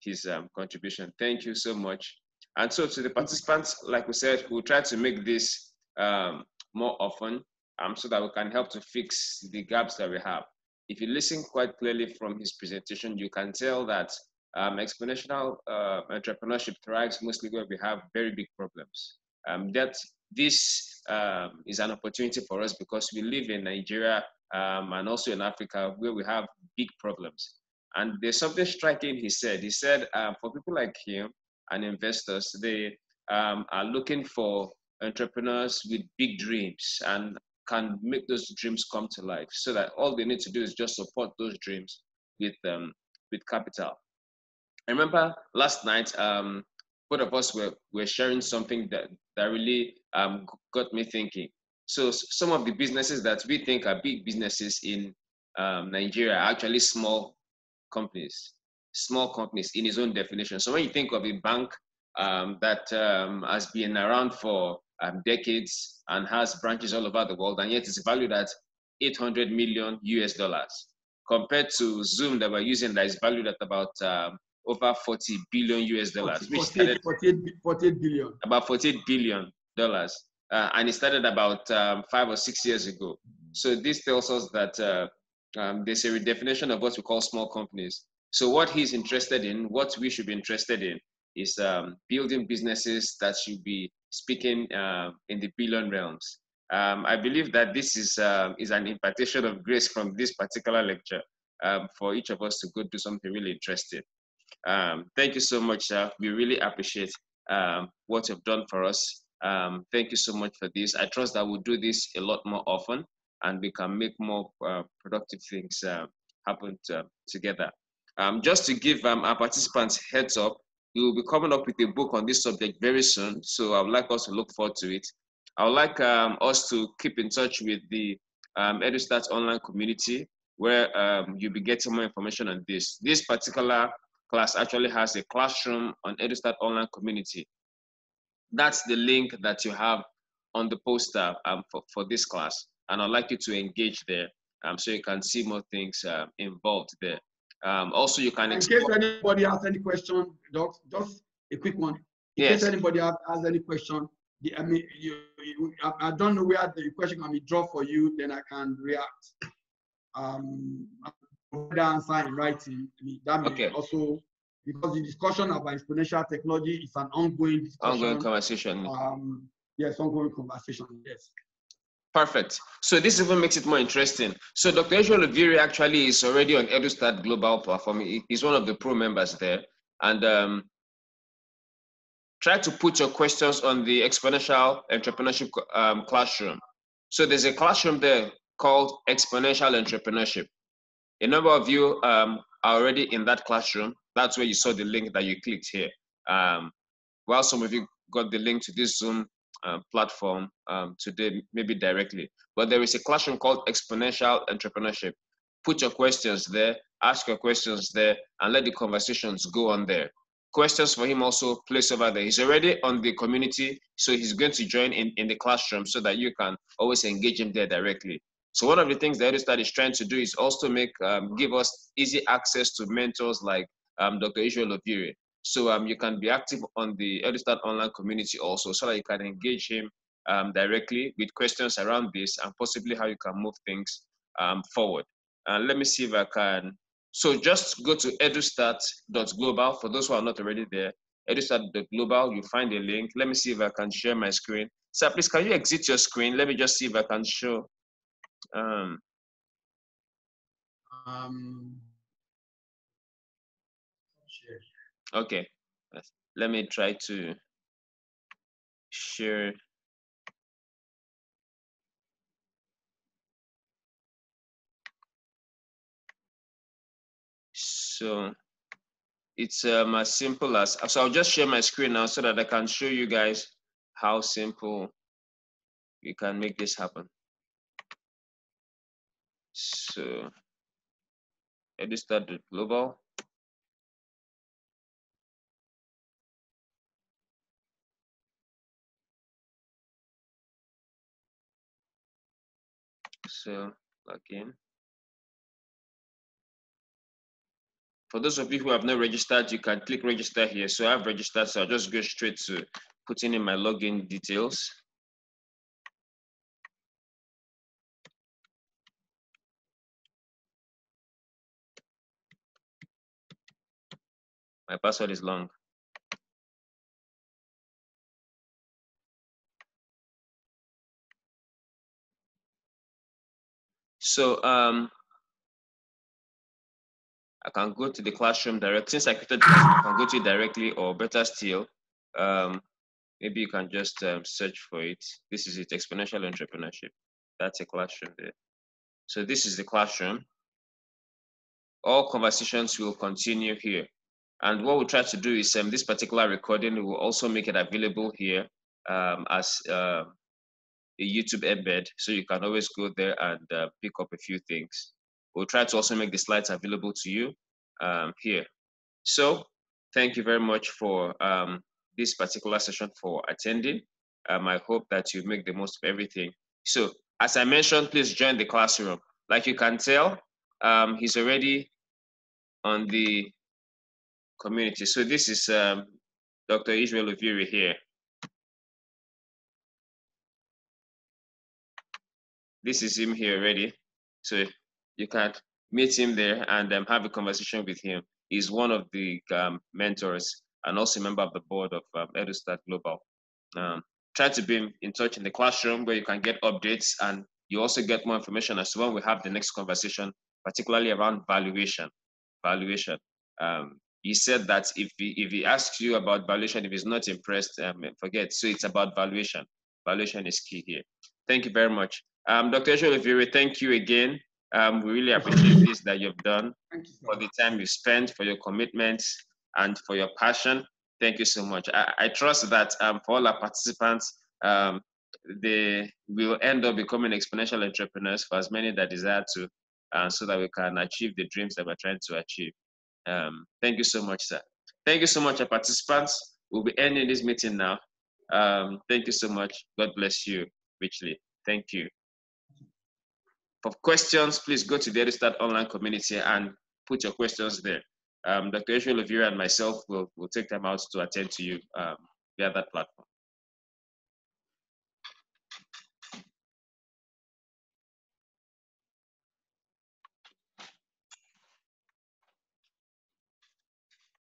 his contribution. Thank you so much. And so to the participants, like we said, we'll try to make this more often so that we can help to fix the gaps that we have. If you listen quite clearly from his presentation, you can tell that exponential entrepreneurship thrives mostly where we have very big problems. That this is an opportunity for us because we live in Nigeria and also in Africa where we have big problems. And there's something striking he said. He said for people like him and investors, they are looking for entrepreneurs with big dreams and can make those dreams come to life so that all they need to do is just support those dreams with capital. I remember last night, both of us were sharing something that really got me thinking. So some of the businesses that we think are big businesses in Nigeria are actually small companies in its own definition. So when you think of a bank that has been around for decades and has branches all over the world, and yet it's valued at 800 million US dollars, compared to Zoom that we're using that is valued at about over 40 billion US dollars, which started 48 billion. about 48 billion dollars, and it started about 5 or 6 years ago. So this tells us that there's a redefinition of what we call small companies. So what he's interested in, what we should be interested in, is building businesses that should be speaking in the billion realms. I believe that this is an impartation of grace from this particular lecture for each of us to go do something really interesting. Thank you so much, sir. We really appreciate what you've done for us. Thank you so much for this. I trust that we'll do this a lot more often, and we can make more productive things happen together. Just to give our participants heads up, we will be coming up with a book on this subject very soon, so I would like us to look forward to it. I would like us to keep in touch with the EduStart online community, where you'll be getting more information on this. This particular class actually has a classroom on EduStart online community. That's the link that you have on the poster for this class, and I'd like you to engage there so you can see more things involved there. Also, you can. In case anybody has any question, Doc, just a quick one. In case anybody has any question, I mean, I don't know where the question can be drawn for you, then I can react. The answer in writing. I mean, that may also, because the discussion about exponential technology is an ongoing discussion. Ongoing conversation. Yes, ongoing conversation. Yes. Perfect. So this even makes it more interesting. So Dr. Ovirih actually is already on EduStart Global platform. He's one of the pro members there. And try to put your questions on the Exponential Entrepreneurship classroom. So there's a classroom there called Exponential Entrepreneurship. A number of you are already in that classroom. That's where you saw the link that you clicked here. While some of you got the link to this Zoom platform today, maybe directly. But there is a classroom called Exponential Entrepreneurship. Put your questions there, ask your questions there, and let the conversations go on there. Questions for him also place over there. He's already on the community, so he's going to join in the classroom so that you can always engage him there directly. So one of the things that EduStart is trying to do is also give us easy access to mentors like Dr. Ovirih. So you can be active on the EduStart online community also, so that you can engage him directly with questions around this and possibly how you can move things forward. Let me see if I can. So just go to edustart.global for those who are not already there. Edustart.global, you find a link. Let me see if I can share my screen. Sir, please, can you exit your screen? Let me just see if I can show. Okay, let me try to share. So it's as simple as, so I'll just share my screen now so that I can show you guys how simple we can make this happen. So EduStart.global. So log in. For those of you who have not registered, you can click register here. So I've registered, so I'll just go straight to putting in my login details. My password is long. So I can go to the classroom direct. Since I created the classroom, I can go to it directly, or better still, maybe you can just search for it. This is it, Exponential Entrepreneurship. That's a classroom there. So this is the classroom. All conversations will continue here. And what we'll try to do is this particular recording, we will also make it available here as a YouTube embed. So you can always go there and pick up a few things. We'll try to also make the slides available to you here. So thank you very much for this particular session for attending. I hope that you make the most of everything. So, as I mentioned, please join the classroom. Like you can tell, he's already on the community. So this is Dr. Ovirih here. This is him here already. So you can meet him there and have a conversation with him. He's one of the mentors and also a member of the board of EduStart Global. Try to be in touch in the classroom where you can get updates, and you also get more information as to when we have the next conversation, particularly around valuation. He said that if he asks you about valuation, if he's not impressed, forget. So it's about valuation. Valuation is key here. Thank you very much. Dr. Ovirih, thank you again. We really appreciate this that you've done, for the time you spent, for your commitments, and for your passion. Thank you so much. I trust that for all our participants, they will end up becoming exponential entrepreneurs, for as many that desire to, so that we can achieve the dreams that we're trying to achieve. Thank you so much, sir. Thank you so much, our participants. We'll be ending this meeting now. Thank you so much. God bless you richly. Thank you. For questions, please go to the EduStart online community and put your questions there. Dr. Ovirih and myself will take time out to attend to you via that platform.